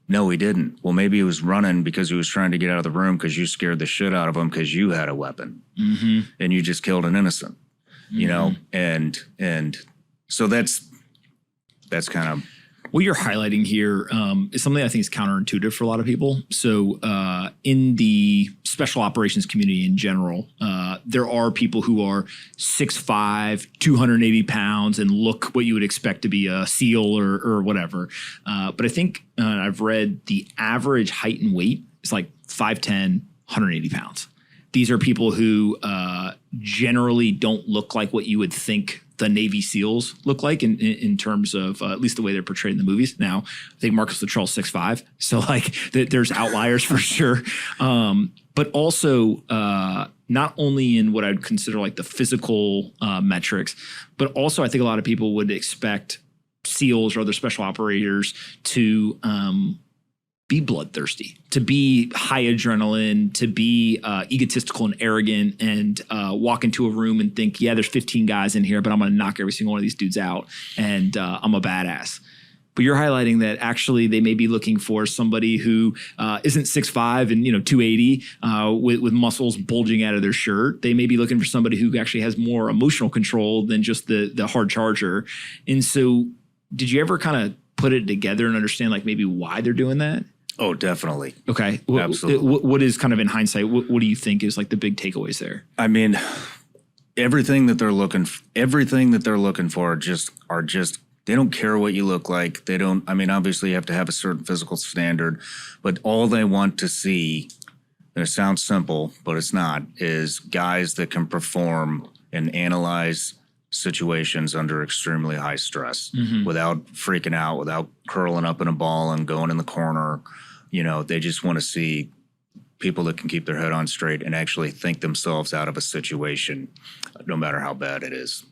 No, he didn't. Well, maybe he was running because he was trying to get out of the room because you scared the shit out of him because you had a weapon, and you just killed an innocent, and so that's kind of what you're highlighting here is something I think is counterintuitive for a lot of people. So in the special operations community in general, there are people who are 6'5", 280 pounds and look what you would expect to be a SEAL or whatever. But I think I've read the average height and weight is like 5'10", 180 pounds. These are people who generally don't look like what you would think the Navy SEALs look like in terms of at least the way they're portrayed in the movies. Now, I think Marcus Luttrell's 6'5", so like there's outliers for sure. But also not only in what I'd consider like the physical metrics, but also I think a lot of people would expect SEALs or other special operators to be bloodthirsty, to be high adrenaline, to be egotistical and arrogant, and walk into a room and think, yeah, there's 15 guys in here, but I'm going to knock every single one of these dudes out, and I'm a badass. But you're highlighting that actually they may be looking for somebody who isn't 6'5" and 280 with muscles bulging out of their shirt. They may be looking for somebody who actually has more emotional control than just the hard charger. And so did you ever kind of put it together and understand like maybe why they're doing that? Oh, definitely. Okay. Absolutely. What is kind of in hindsight, what do you think is like the big takeaways there? I mean, everything that they're looking for are just they don't care what you look like. They don't, I mean, obviously you have to have a certain physical standard, but all they want to see, and it sounds simple, but it's not, is guys that can perform and analyze situations under extremely high stress without freaking out, without curling up in a ball and going in the corner. They just want to see people that can keep their head on straight and actually think themselves out of a situation, no matter how bad it is.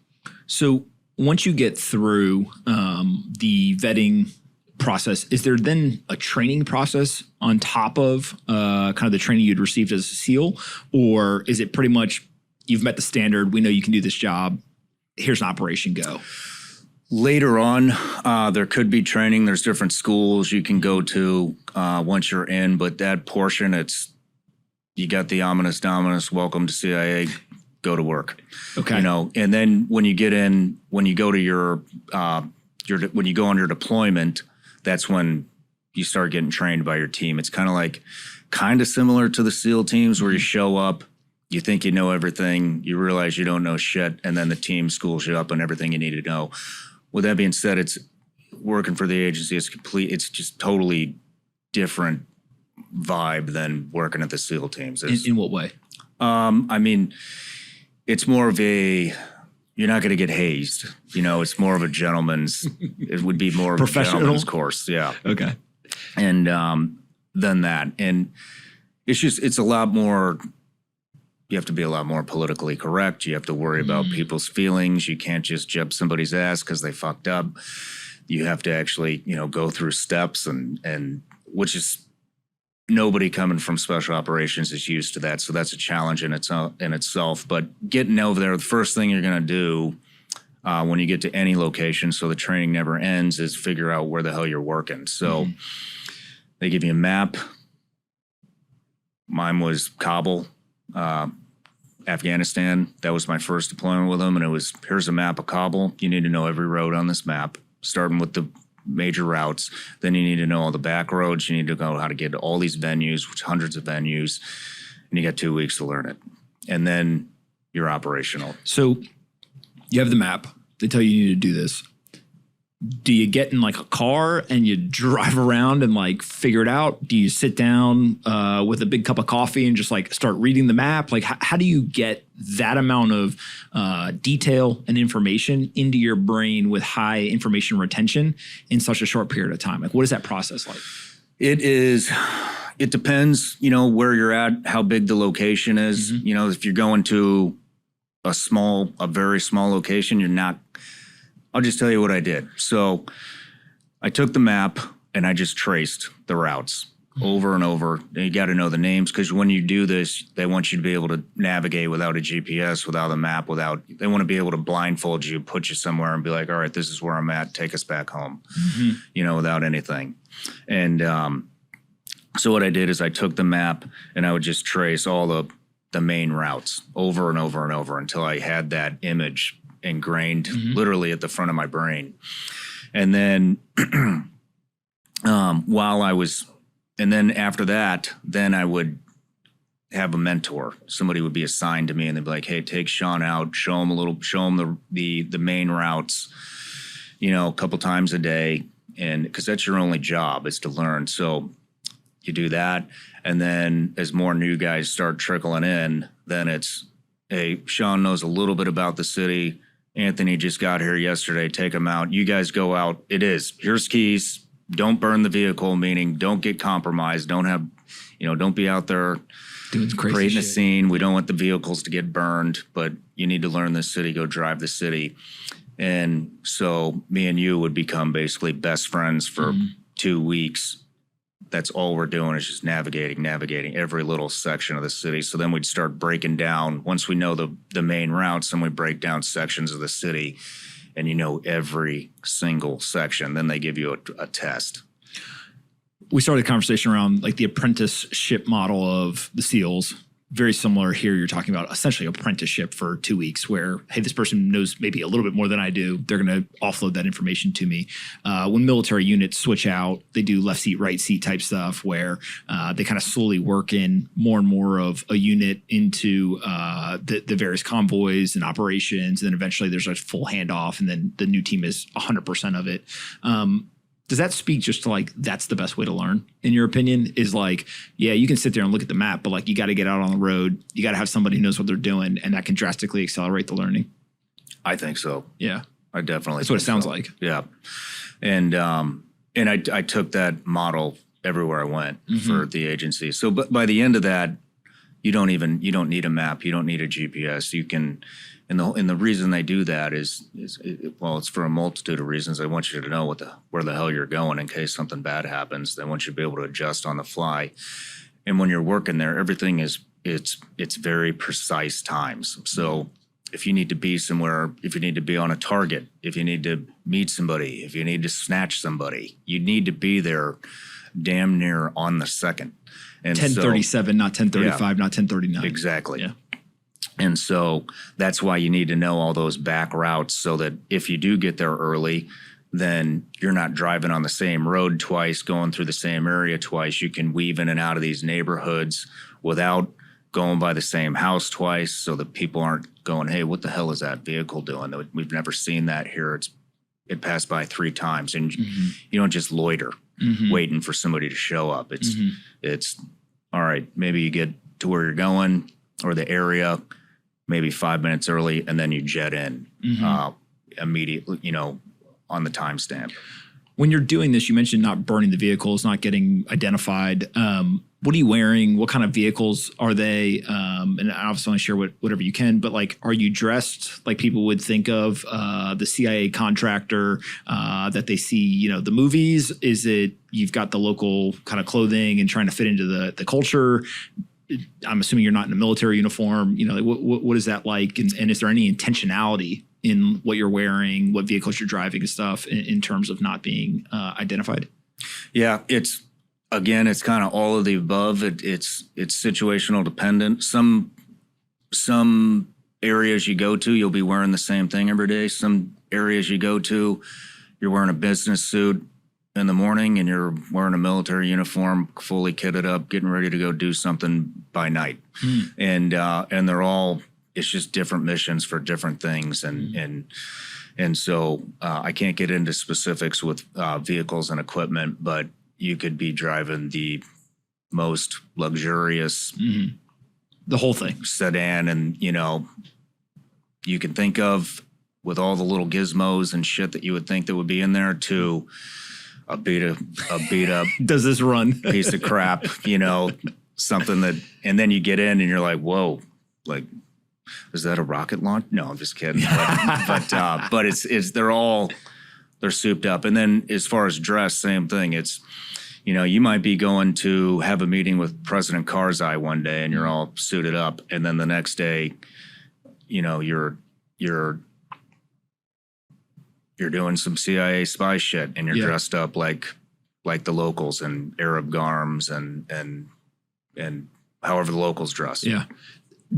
So once you get through the vetting process, is there then a training process on top of kind of the training you'd received as a SEAL? Or is it pretty much you've met the standard, we know you can do this job, here's an operation, go? Later on, there could be training. There's different schools you can go to once you're in, but that portion, you got the ominous dominus, welcome to CIA, go to work. Okay. And then when you get in, when you go to when you go on your deployment, that's when you start getting trained by your team. It's kind of similar to the SEAL teams where you show up, you think you know everything, you realize you don't know shit, and then the team schools you up on everything you need to know. With that being said, it's working for the agency. It's just totally different vibe than working at the SEAL teams. In what way? I mean, it's more of you're not going to get hazed. It's more of a gentleman's, it would be more of a gentleman's course. Yeah. Okay. And then that. And it's a lot more. You have to be a lot more politically correct. You have to worry about people's feelings. You can't just jump somebody's ass because they fucked up. You have to actually, go through steps and which is nobody coming from special operations is used to that. So that's a challenge in itself. But getting over there, the first thing you're going to do when you get to any location, so the training never ends, is figure out where the hell you're working. So they give you a map. Mine was Kabul. Afghanistan. That was my first deployment with them, and it was, here's a map of Kabul. You need to know every road on this map, starting with the major routes. Then you need to know all the back roads. You need to know how to get to all these venues, which hundreds of venues, and you got 2 weeks to learn it. And then you're operational. So you have the map. They tell you you need to do this. Do you get in like a car and you drive around and like figure it out? Do you sit down with a big cup of coffee and just like start reading the map? Like how do you get that amount of detail and information into your brain with high information retention in such a short period of time? Like what is that process like? It depends, where you're at, how big the location is. If you're going to a very small location, you're not. I'll just tell you what I did. So I took the map and I just traced the routes over and over. And you got to know the names, because when you do this, they want you to be able to navigate without a GPS, without a map, they want to be able to blindfold you, put you somewhere and be like, all right, this is where I'm at. Take us back home, without anything. And so what I did is I took the map and I would just trace all the main routes over and over and over until I had that image ingrained literally at the front of my brain. And then and then after that, then I would have a mentor. Somebody would be assigned to me and they'd be like, hey, take Shawn out, show him the main routes, a couple times a day. And because that's your only job, is to learn. So you do that. And then as more new guys start trickling in, then it's, hey, Shawn knows a little bit about the city. Anthony just got here yesterday. Take him out. You guys go out. Here's keys. Don't burn the vehicle, meaning don't get compromised. Don't be out there doing crazy creating shit. a scene. We don't want the vehicles to get burned, but you need to learn this city. Go drive the city. And so me and you would become basically best friends for 2 weeks. That's all we're doing is just navigating every little section of the city. So then we'd start breaking down. Once we know the main routes, then we break down sections of the city, and every single section. Then they give you a test. We started the conversation around like the apprenticeship model of the SEALs. Very similar here. You're talking about essentially apprenticeship for 2 weeks where, hey, this person knows maybe a little bit more than I do. They're going to offload that information to me. When military units switch out, they do left seat, right seat type stuff where they kind of slowly work in more and more of a unit into the various convoys and operations. And then eventually there's a full handoff and then the new team is 100% of it. Does that speak just to like, that's the best way to learn, in your opinion? Is like, yeah, you can sit there and look at the map, but like you got to get out on the road. You got to have somebody who knows what they're doing, and that can drastically accelerate the learning. I think so. Yeah. I definitely That's what it sounds like. Yeah. And I took that model everywhere I went for the agency. So but by the end of that, you don't need a map. You don't need a GPS. You can, and the reason they do that is it's for a multitude of reasons. They want you to know where the hell you're going in case something bad happens. They want you to be able to adjust on the fly. And when you're working there, everything it's very precise times. So if you need to be somewhere, if you need to be on a target, if you need to meet somebody, if you need to snatch somebody, you need to be there damn near on the second. And 10:37, not 10:35, not 10:39. Exactly. Yeah. And so that's why you need to know all those back routes so that if you do get there early, then you're not driving on the same road twice, going through the same area twice. You can weave in and out of these neighborhoods without going by the same house twice, so that people aren't going, hey, what the hell is that vehicle doing? We've never seen that here. It passed by 3 times. And you don't just loiter waiting for somebody to show up. It's all right, maybe you get to where you're going or the area maybe 5 minutes early, and then you jet in immediately, on the timestamp. When you're doing this, you mentioned not burning the vehicles, not getting identified. What are you wearing? What kind of vehicles are they? And I obviously want to share whatever you can, but like, are you dressed like people would think of the CIA contractor that they see, the movies? Is it you've got the local kind of clothing and trying to fit into the culture? I'm assuming you're not in a military uniform. Like what is that like? And is there any intentionality in what you're wearing, what vehicles you're driving and stuff in terms of not being identified? Yeah, it's kind of all of the above. It's situational dependent. Some areas you go to, you'll be wearing the same thing every day. Some areas you go to, you're wearing a business suit in the morning and you're wearing a military uniform, fully kitted up, getting ready to go do something by night. And they're all, it's just different missions for different things. And so I can't get into specifics with vehicles and equipment, but you could be driving the most luxurious the whole thing sedan, and you can think of, with all the little gizmos and shit that you would think that would be in there, to a beat up does this run piece of crap, something that, and then you get in and you're like, whoa, like, is that a rocket launch? No, I'm just kidding. But they're souped up. And then as far as dress, same thing. It's, you might be going to have a meeting with President Karzai one day and you're all suited up. And then the next day, you're doing some CIA spy shit and you're dressed up like the locals in Arab garms and however the locals dress. Yeah.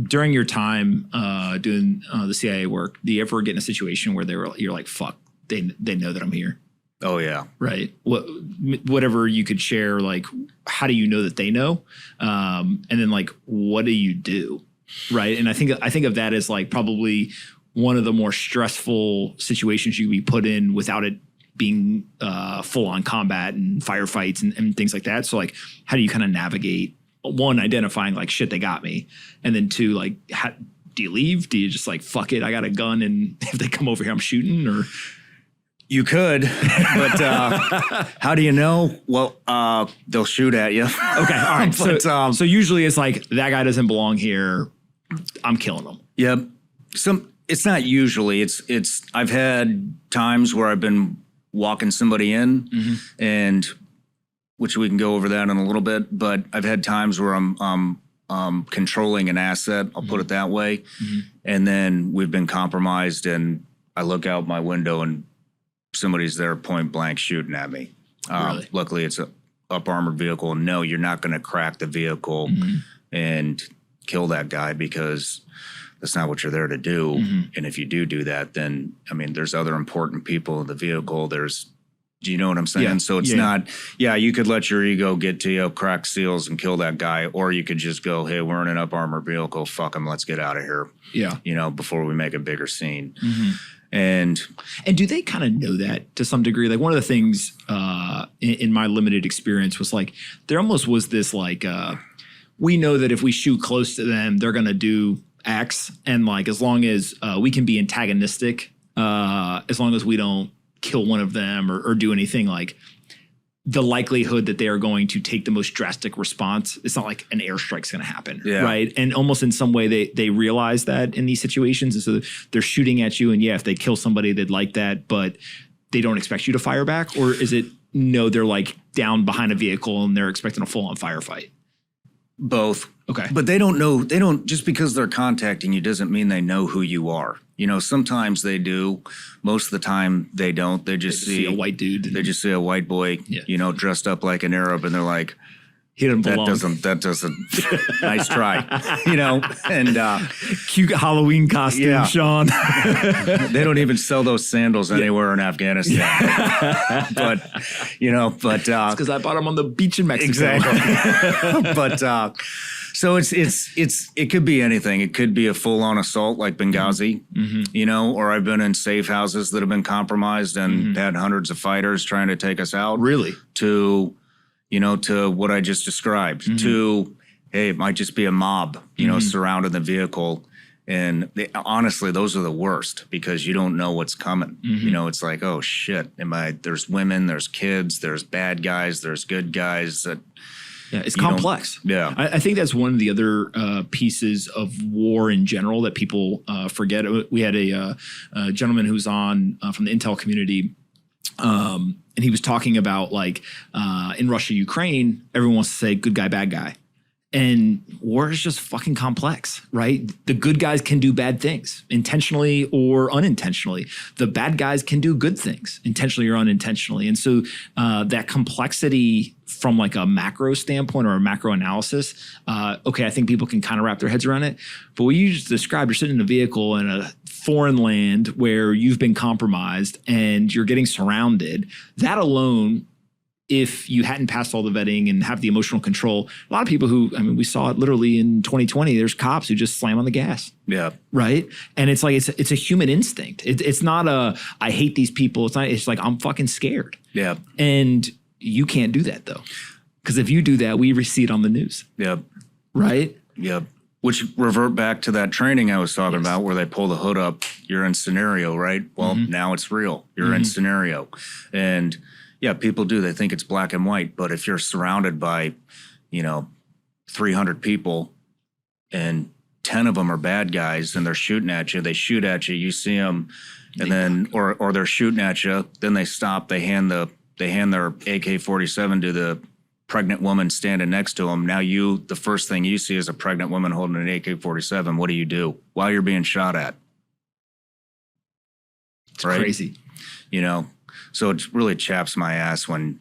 During your time doing the CIA work, do you ever get in a situation where you're like, fuck, they know that I'm here? Oh yeah. Right. Whatever you could share, like, how do you know that they know? And then like, what do you do? Right. And I think of that as like probably one of the more stressful situations you could be put in without it being full on combat and firefights and things like that. So like, how do you kind of navigate, one, identifying like, shit, they got me. And then two, like, do you leave? Do you just like, fuck it, I got a gun and if they come over here, I'm shooting? Or you could, but how do you know? Well, they'll shoot at you. Okay, all right. So usually it's like, that guy doesn't belong here, I'm killing him. Yep. It's not usually. It's. I've had times where I've been walking somebody in, and which we can go over that in a little bit. But I've had times where I'm controlling an asset. I'll put it that way, and then we've been compromised, and I look out my window and somebody's there point blank shooting at me. Really? Luckily, it's a up armored vehicle. And no, you're not going to crack the vehicle and kill that guy, because that's not what you're there to do. And if you do that, then, I mean, there's other important people in the vehicle. Do you know what I'm saying? Yeah. So it's not, you could let your ego get to you, crack seals and kill that guy. Or you could just go, hey, we're in an up armored vehicle. Fuck them. Let's get out of here. Yeah. Before we make a bigger scene. And do they kind of know that to some degree? Like, one of the things in my limited experience was like, there almost was this like, we know that if we shoot close to them, they're going to do X. And like, as long as we can be antagonistic, as long as we don't kill one of them or do anything, like, the likelihood that they are going to take the most drastic response, it's not like an airstrike's going to happen, right? And almost in some way they realize that in these situations. And so they're shooting at you, and if they kill somebody, they'd like that, but they don't expect you to fire back? Or is it, no, they're like down behind a vehicle and they're expecting a full-on firefight? Both. Okay. But they don't just because they're contacting you doesn't mean they know who you are. Sometimes they do. Most of the time they don't. They just see a white dude. They just see a white boy, dressed up like an Arab, and they're like, he doesn't belong. That doesn't, nice try, and cute Halloween costume, Shawn. They don't even sell those sandals anywhere in Afghanistan. But it's because I bought them on the beach in Mexico. Exactly. But so it could be anything. It could be a full-on assault like Benghazi, or I've been in safe houses that have been compromised and had hundreds of fighters trying to take us out. Really? To what I just described, to, hey, it might just be a mob, surrounding the vehicle. And honestly, those are the worst, because you don't know what's coming. It's like, oh shit, there's women, there's kids, there's bad guys, there's good guys that, Yeah, it's complex. Yeah. I think that's one of the other pieces of war in general that people forget. We had a gentleman who's on from the Intel community, and he was talking about like in Russia, Ukraine, everyone wants to say good guy, bad guy. And war is just fucking complex, right? The good guys can do bad things intentionally or unintentionally. The bad guys can do good things intentionally or unintentionally. And so that complexity from like a macro standpoint or a macro analysis, okay, I think people can kind of wrap their heads around it. But what you just described, you're sitting in a vehicle in a foreign land where you've been compromised and you're getting surrounded. That alone, if you hadn't passed all the vetting and have the emotional control, a lot of people who, I mean, we saw it literally in 2020, there's cops who just slam on the gas. Yeah. Right. And it's like, it's a human instinct. It's not I hate these people. It's like, I'm fucking scared. Yeah. And you can't do that though. Because if you do that, we see it on the news. Yeah. Right. Yeah. Which revert back to that training I was talking about where they pull the hood up, you're in scenario, right? Well, now it's real. You're in scenario. And yeah, people do. They think it's black and white. But if you're surrounded by, 300 people and 10 of them are bad guys and they're shooting at you, they shoot at you, you see them, and then or they're shooting at you, then they stop, they hand their AK-47 to the pregnant woman standing next to them. Now the first thing you see is a pregnant woman holding an AK-47. What do you do while you're being shot at? It's crazy. So it really chaps my ass when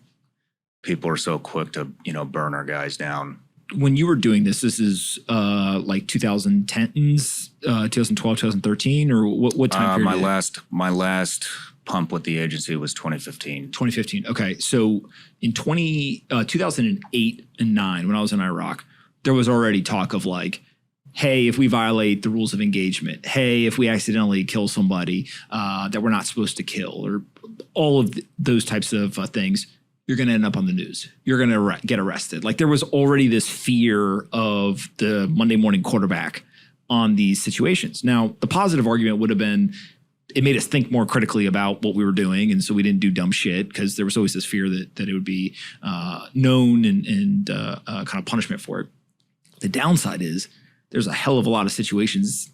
people are so quick to, burn our guys down. When you were doing this is like 2010s, 2012, 2013, or what time period? My last pump with the agency was 2015. 2015. Okay. So in 2008 and 9, when I was in Iraq, there was already talk of like, hey, if we violate the rules of engagement, hey, if we accidentally kill somebody that we're not supposed to kill, or all of those types of things, you're going to end up on the news. You're going to get arrested. Like there was already this fear of the Monday morning quarterback on these situations. Now, the positive argument would have been it made us think more critically about what we were doing. And so we didn't do dumb shit because there was always this fear that it would be known and kind of punishment for it. The downside is there's a hell of a lot of situations.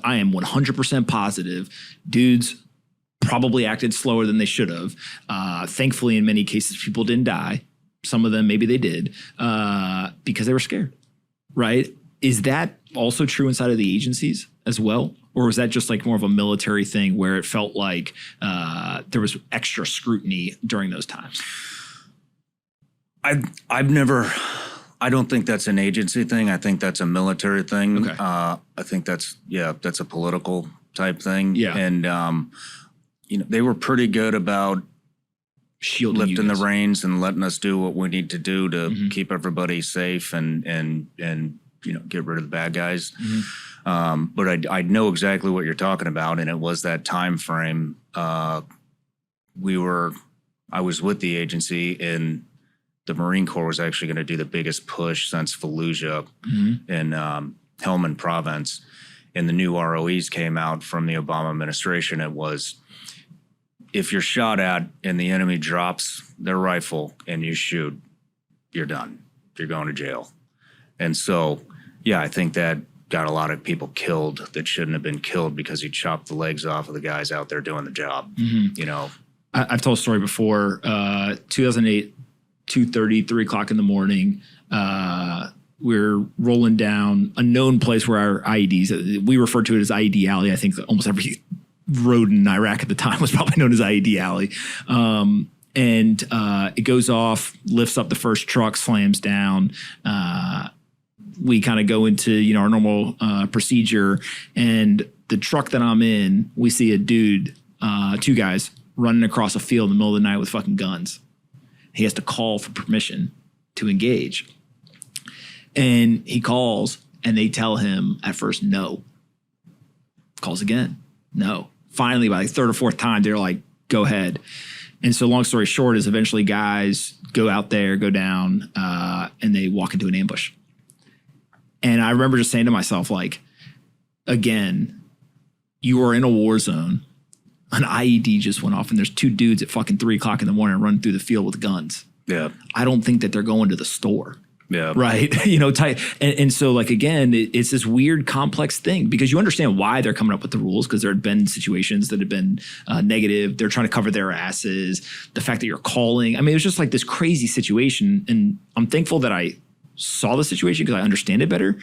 I am 100% positive dudes probably acted slower than they should have. Thankfully, in many cases, people didn't die. Some of them, maybe they did because they were scared, right? Is that also true inside of the agencies as well? Or was that just like more of a military thing where it felt like there was extra scrutiny during those times? I don't think that's an agency thing. I think that's a military thing. Okay. I think that's a political type thing. Yeah. And, they were pretty good about Shielding lifting the reins and letting us do what we need to do to keep everybody safe and get rid of the bad guys. But I know exactly what you're talking about, and it was that time frame. I was with the agency, and the Marine Corps was actually going to do the biggest push since Fallujah in Helmand Province, and the new ROEs came out from the Obama administration. It was, if you're shot at and the enemy drops their rifle and you shoot, you're done. You're going to jail. And so, I think that got a lot of people killed that shouldn't have been killed because he chopped the legs off of the guys out there doing the job. I've told a story before. 2008, 2:30, 3 o'clock in the morning. We're rolling down a known place where our IEDs, we refer to it as IED Alley. I think almost every road in Iraq at the time was probably known as IED Alley. And it goes off, lifts up the first truck, slams down. We kind of go into, our normal procedure, and the truck that I'm in, we see a dude, two guys running across a field in the middle of the night with fucking guns. He has to call for permission to engage. And he calls, and they tell him at first, no. Calls again, no. Finally, by the third or fourth time, they're like, go ahead. And so long story short is eventually guys go out there, go down, and they walk into an ambush. And I remember just saying to myself, like, again, you are in a war zone. An IED just went off, and there's two dudes at fucking 3 o'clock in the morning running through the field with guns. Yeah. I don't think that they're going to the store. Yeah. Right. Tight. And so like, again, it's this weird complex thing because you understand why they're coming up with the rules because there had been situations that have been negative. They're trying to cover their asses. The fact that you're calling. I mean, it was just like this crazy situation. And I'm thankful that I saw the situation because I understand it better.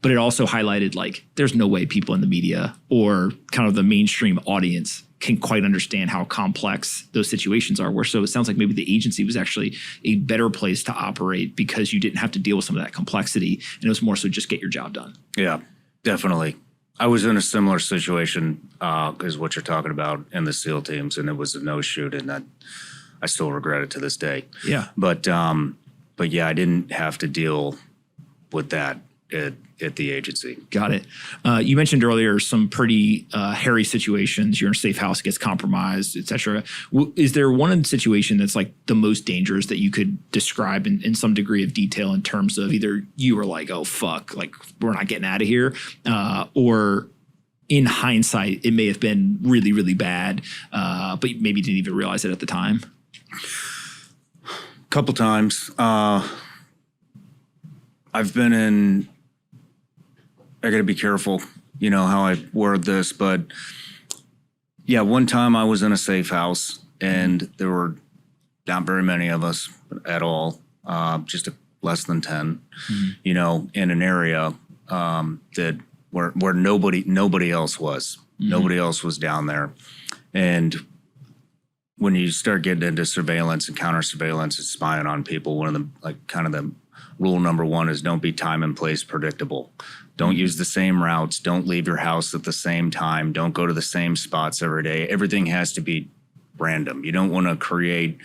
But it also highlighted like there's no way people in the media or kind of the mainstream audience can quite understand how complex those situations are. So it sounds like maybe the agency was actually a better place to operate because you didn't have to deal with some of that complexity. And it was more so just get your job done. Yeah, definitely. I was in a similar situation as what you're talking about in the SEAL teams, and it was a no-shoot, and that I still regret it to this day. Yeah. But yeah, I didn't have to deal with that at the agency. Got it. You mentioned earlier some pretty hairy situations. You're in a safe house, gets compromised, et cetera. Is there one situation that's like the most dangerous that you could describe in some degree of detail in terms of either you were like, oh, fuck, like we're not getting out of here, or in hindsight, it may have been really, really bad, but maybe you didn't even realize it at the time? Couple times. I've been in... I got to be careful, how I word this, but yeah, one time I was in a safe house and there were not very many of us at all, just less than 10, in an area that where nobody else was. Mm-hmm. Nobody else was down there. And when you start getting into surveillance and counter surveillance and spying on people, one of the rule number one is don't be time and place predictable. Don't use the same routes. Don't leave your house at the same time. Don't go to the same spots every day. Everything has to be random. You don't want to create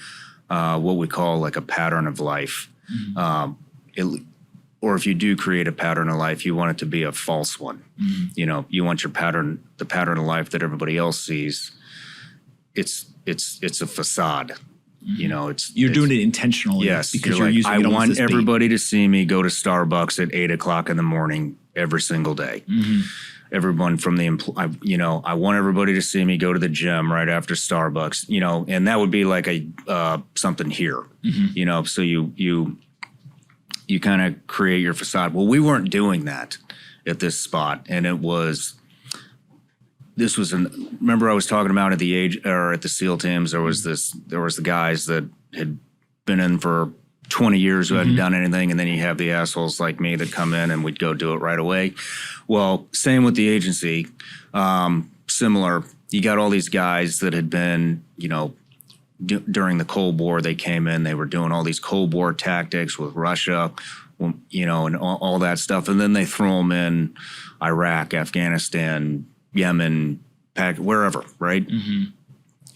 what we call like a pattern of life. Mm-hmm. Or if you do create a pattern of life, you want it to be a false one. Mm-hmm. You want the pattern of life that everybody else sees. It's a facade. You're doing it intentionally. Yes, because you're using I want everybody to see me go to Starbucks at 8:00 in the morning every single day. Mm-hmm. Everyone from I want everybody to see me go to the gym right after Starbucks. And that would be like a something here. Mm-hmm. So you kind of create your facade. Well, we weren't doing that at this spot, and it was. Remember I was talking about at the SEAL teams, there was the guys that had been in for 20 years who hadn't done anything. And then you have the assholes like me that come in and we'd go do it right away. Well, same with the agency, similar. You got all these guys that had been, during the Cold War, they came in, they were doing all these Cold War tactics with Russia, and all that stuff. And then they throw them in Iraq, Afghanistan, Yemen, wherever, right? Mm-hmm.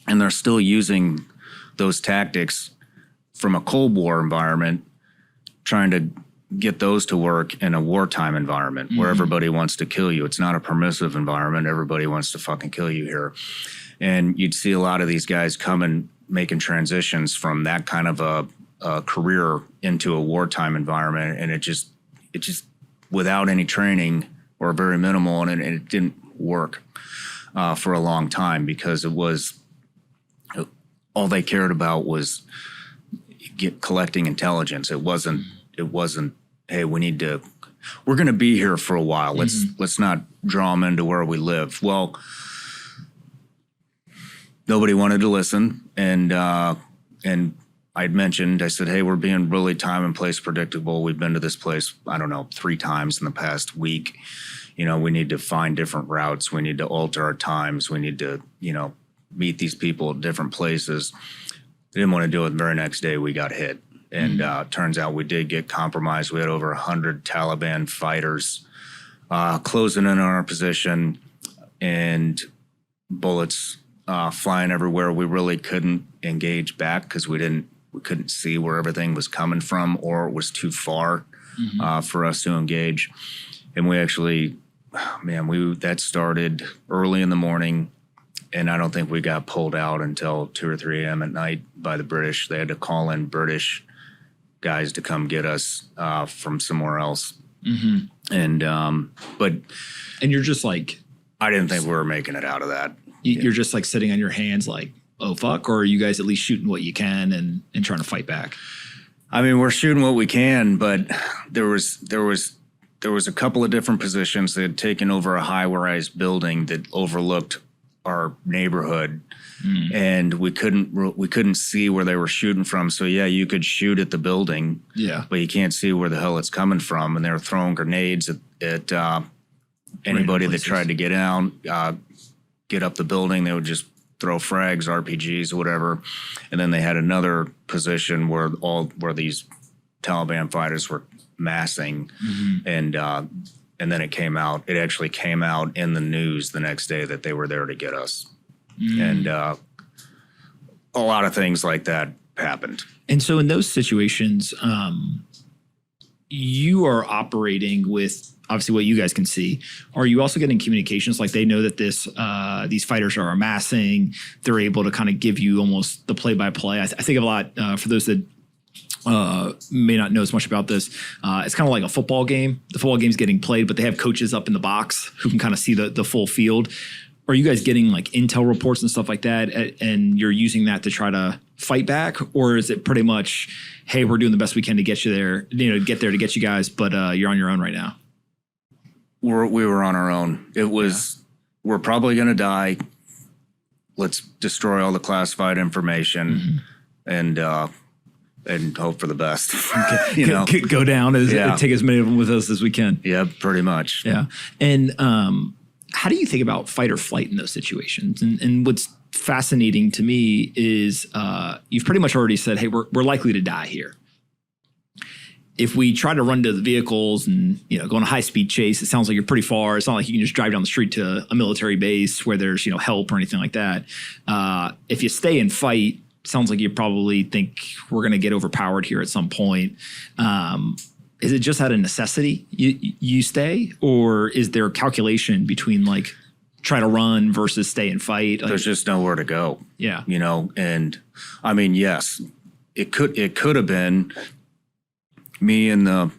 And they're still using those tactics from a Cold War environment, trying to get those to work in a wartime environment where everybody wants to kill you. It's not a permissive environment. Everybody wants to fucking kill you here. And you'd see a lot of these guys coming, making transitions from that kind of a career into a wartime environment. And it just without any training or very minimal, and it didn't work for a long time because it was all they cared about was collecting intelligence. It wasn't. Hey, we're going to be here for a while. Let's not draw them into where we live. Well, nobody wanted to listen, and I'd mentioned. I said, hey, we're being really time and place predictable. We've been to this place, I don't know, 3 times in the past week. We need to find different routes. We need to alter our times. We need to, meet these people at different places. They didn't want to do it. The very next day, we got hit. And turns out we did get compromised. We had over 100 Taliban fighters closing in on our position and bullets flying everywhere. We really couldn't engage back because we couldn't see where everything was coming from, or it was too far for us to engage. And we actually... that started early in the morning, and I don't think we got pulled out until 2 or 3 a.m. at night by the British. They had to call in British guys to come get us from somewhere else. Mm-hmm. And you're just like... I didn't think we were making it out of that. You're just like sitting on your hands like, oh, fuck? Or are you guys at least shooting what you can and trying to fight back? I mean, we're shooting what we can, but there was a couple of different positions that had taken over a high-rise building that overlooked our neighborhood, and we couldn't see where they were shooting from. So yeah, you could shoot at the building, but you can't see where the hell it's coming from. And they were throwing grenades at anybody that tried to get up the building. They would just throw frags, RPGs, or whatever. And then they had another position where these Taliban fighters were massing, and then it actually came out in the news the next day that they were there to get us. And a lot of things like that happened. And so in those situations, you are operating with obviously what you guys can see. Are you also getting communications like they know that these fighters are amassing? They're able to kind of give you almost the play-by-play. I think of a lot for those that may not know as much about this. It's kind of like a football game. The football game's getting played, but they have coaches up in the box who can kind of see the full field. Are you guys getting like intel reports and stuff like that, and you're using that to try to fight back? Or is it pretty much, hey, we're doing the best we can to get you there, get there to get you guys, but you're on your own right now? We were on our own. It was, we're probably going to die. Let's destroy all the classified information and hope for the best. Go down take as many of them with us as we can. Yeah, pretty much. Yeah. And how do you think about fight or flight in those situations? And what's fascinating to me is you've pretty much already said, hey, we're likely to die here. If we try to run to the vehicles and go on a high-speed chase, it sounds like you're pretty far. It's not like you can just drive down the street to a military base where there's help or anything like that. If you stay and fight, it sounds like you probably think we're going to get overpowered here at some point. Is it just out of necessity you stay, or is there a calculation between like try to run versus stay and fight? There's just nowhere to go. Yeah, and I mean, yes, it could have been me and the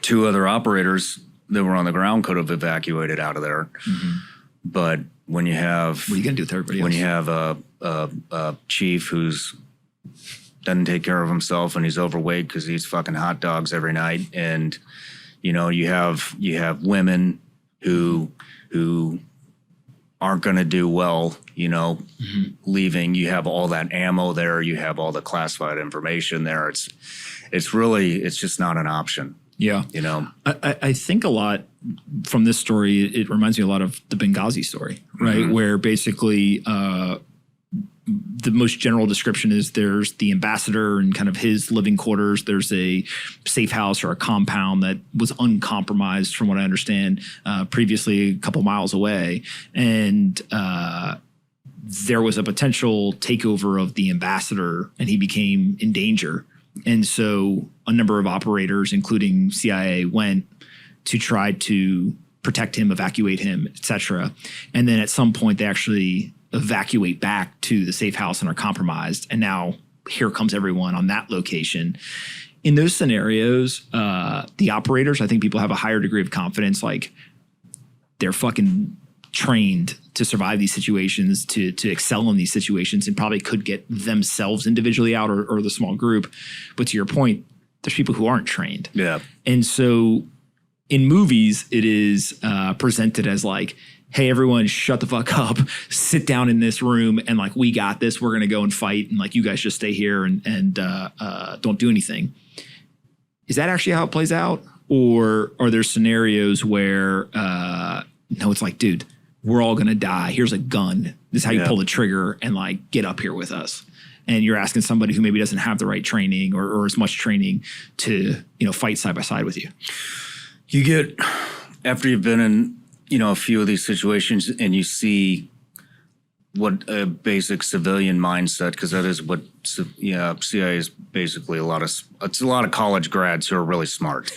two other operators that were on the ground could have evacuated out of there. But when you have, what are you gonna do with everybody else? When you have a chief who's doesn't take care of himself and he's overweight because he eats fucking hot dogs every night, and you have women who aren't going to do well, leaving. You have all that ammo there. You have all the classified information there. It's just not an option. Yeah. I think a lot from this story, it reminds me a lot of the Benghazi story, right? Where basically the most general description is there's the ambassador and kind of his living quarters. There's a safe house or a compound that was uncompromised, from what I understand, previously a couple miles away. And there was a potential takeover of the ambassador, and he became in danger. And so a number of operators, including CIA, went to try to protect him, evacuate him, et cetera. And then at some point they actually evacuate back to the safe house and are compromised. And now here comes everyone on that location. In those scenarios, the operators, I think people have a higher degree of confidence, like they're fucking trained to survive these situations, to excel in these situations, and probably could get themselves individually out or the small group. But to your point, there's people who aren't trained. Yeah. And so in movies, it is presented as like, hey, everyone, shut the fuck up, sit down in this room, and like, we got this, we're going to go and fight, and like, you guys just stay here and don't do anything. Is that actually how it plays out? Or are there scenarios where, no, it's like, dude, we're all going to die. Here's a gun. This is how you pull the trigger and like, get up here with us. And you're asking somebody who maybe doesn't have the right training or as much training to, fight side by side with you. You get, after you've been in, a few of these situations and you see what a basic civilian mindset, because that is what, CIA is basically it's a lot of college grads who are really smart,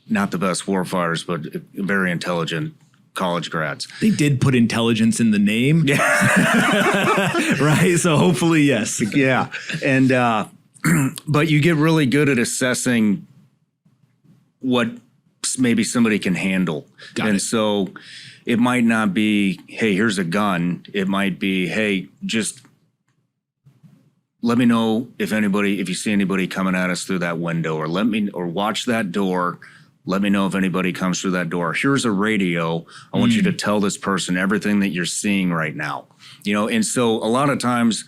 not the best war fighters, but very intelligent college grads. They did put intelligence in the name. Yeah. Right. So hopefully, yes. Yeah. And, but you get really good at assessing what maybe somebody can handle. Got it. So it might not be, hey, here's a gun. It might be, hey, just let me know if you see anybody coming at us through that window, or watch that door. Let me know if anybody comes through that door. Here's a radio. I want you to tell this person everything that you're seeing right now. And so a lot of times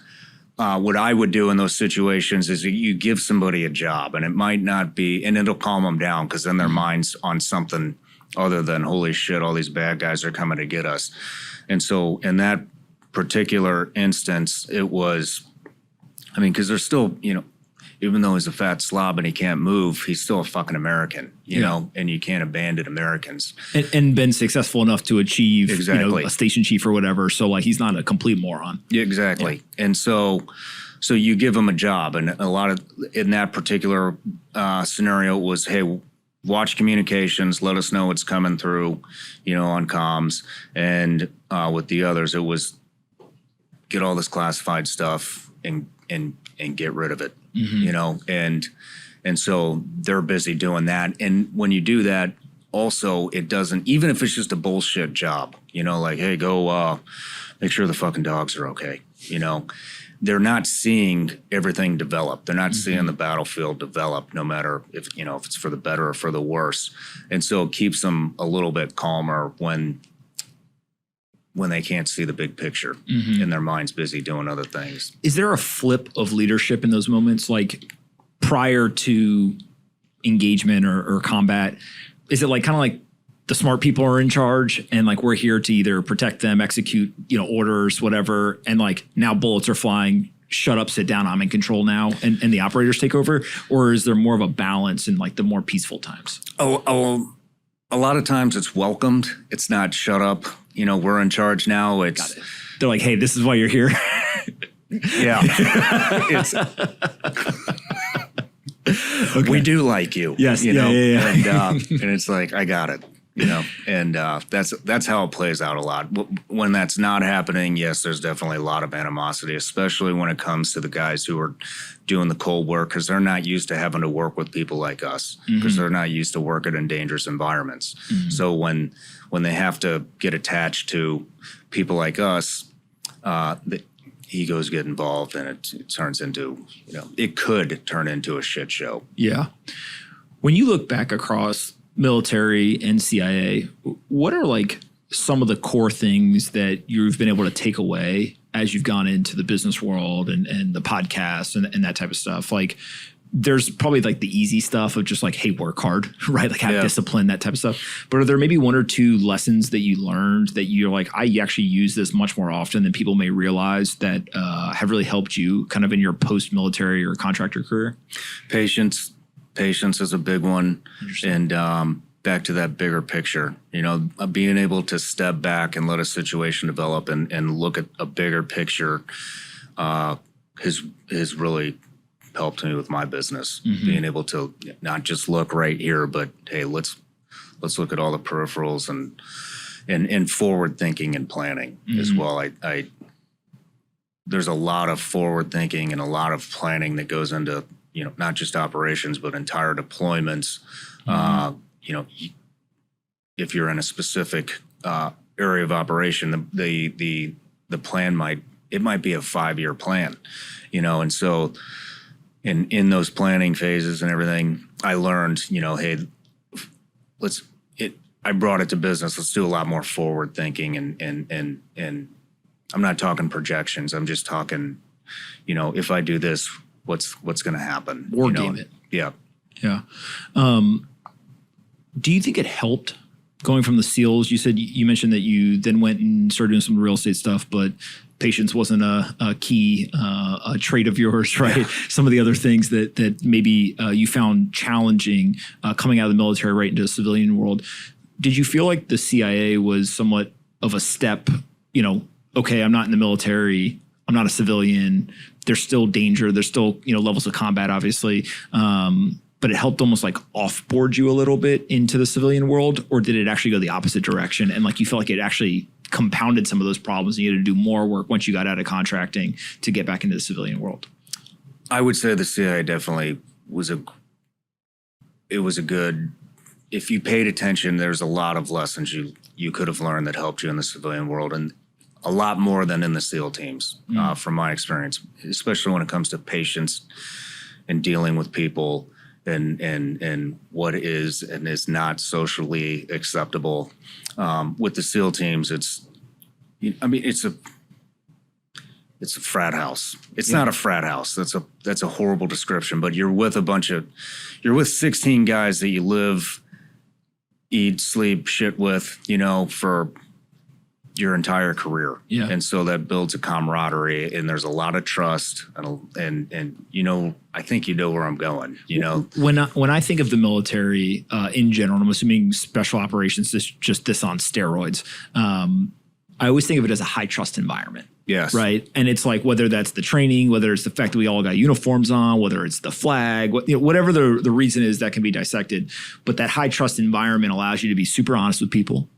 what I would do in those situations is you give somebody a job, and it might not be, and it'll calm them down, because then their mind's on something other than, holy shit, all these bad guys are coming to get us. And so in that particular instance, it was, because they're still, even though he's a fat slob and he can't move, he's still a fucking American, you know, and you can't abandon Americans. And been successful enough to achieve exactly. A station chief or whatever. So like, he's not a complete moron. Yeah, exactly. Yeah. And so you give him a job, and a lot of, in that particular scenario was, hey, watch communications, let us know what's coming through, on comms. And with the others, it was get all this classified stuff and get rid of it, and so they're busy doing that. And when you do that, also, it doesn't, even if it's just a bullshit job, like, hey, go make sure the fucking dogs are okay, they're not seeing everything develop. They're not seeing the battlefield develop, no matter if it's for the better or for the worse. And so it keeps them a little bit calmer when they can't see the big picture and their mind's busy doing other things. Is there a flip of leadership in those moments? Like prior to engagement or combat, is it like kind of like the smart people are in charge and like we're here to either protect them, execute, orders, whatever, and like now bullets are flying, shut up, sit down, I'm in control now, and the operators take over? Or is there more of a balance in like the more peaceful times? Oh, a lot of times it's welcomed. It's not shut up. We're in charge now. It's They're like, hey, this is why you're here. Yeah. It's okay. We do like you. Yes. Yeah. And it's like, I got it. And that's how it plays out a lot. When that's not happening, yes, there's definitely a lot of animosity, especially when it comes to the guys who are doing the cold work, because they're not used to having to work with people like us, because they're not used to working in dangerous environments. So when they have to get attached to people like us, the egos get involved, and it turns into, it could turn into a shit show. Yeah. When you look back across military and CIA, what are like some of the core things that you've been able to take away as you've gone into the business world and the podcast and that type of stuff? Like there's probably like the easy stuff of just like, hey, work hard, right? Like have discipline, that type of stuff. But are there maybe one or two lessons that you learned that you're like, I actually use this much more often than people may realize that have really helped you kind of in your post-military or contractor career? Patience is a big one. And back to that bigger picture, being able to step back and let a situation develop and look at a bigger picture has really helped me with my business. Being able to not just look right here, but hey, let's look at all the peripherals and forward thinking and planning as well. There's a lot of forward thinking and a lot of planning that goes into not just operations, but entire deployments. If you're in a specific area of operation, the plan might be a 5-year plan, and so in those planning phases and everything, I learned, hey, I brought it to business. Let's do a lot more forward thinking and I'm not talking projections. I'm just talking, if I do this, what's going to happen? War game it. Yeah. Yeah. Do you think it helped going from the SEALs? You mentioned that you then went and started doing some real estate stuff, but patience wasn't a key a trait of yours, right? Yeah. Some of the other things that maybe you found challenging coming out of the military right into the civilian world. Did you feel like the CIA was somewhat of a step, okay, I'm not in the military, I'm not a civilian, there's still danger, there's still, levels of combat, obviously, but it helped almost like offboard you a little bit into the civilian world? Or did it actually go the opposite direction? And like you felt like it actually compounded some of those problems and you had to do more work once you got out of contracting to get back into the civilian world? I would say the CIA definitely was a good, if you paid attention, there's a lot of lessons you could have learned that helped you in the civilian world. And a lot more than in the SEAL teams, from my experience, especially when it comes to patience and dealing with people and what is and is not socially acceptable. With the SEAL teams, it's a frat house. It's not a frat house. That's a horrible description, but you're with 16 guys that you live, eat, sleep, shit with, for your entire career. Yeah. And so that builds a camaraderie, and there's a lot of trust, and I think you know where I'm going. When I think of the military in general, and I'm assuming special operations is just this on steroids. I always think of it as a high trust environment. Yes. Right. And it's like, whether that's the training, whether it's the fact that we all got uniforms on, whether it's the flag, whatever the reason is, that can be dissected. But that high trust environment allows you to be super honest with people.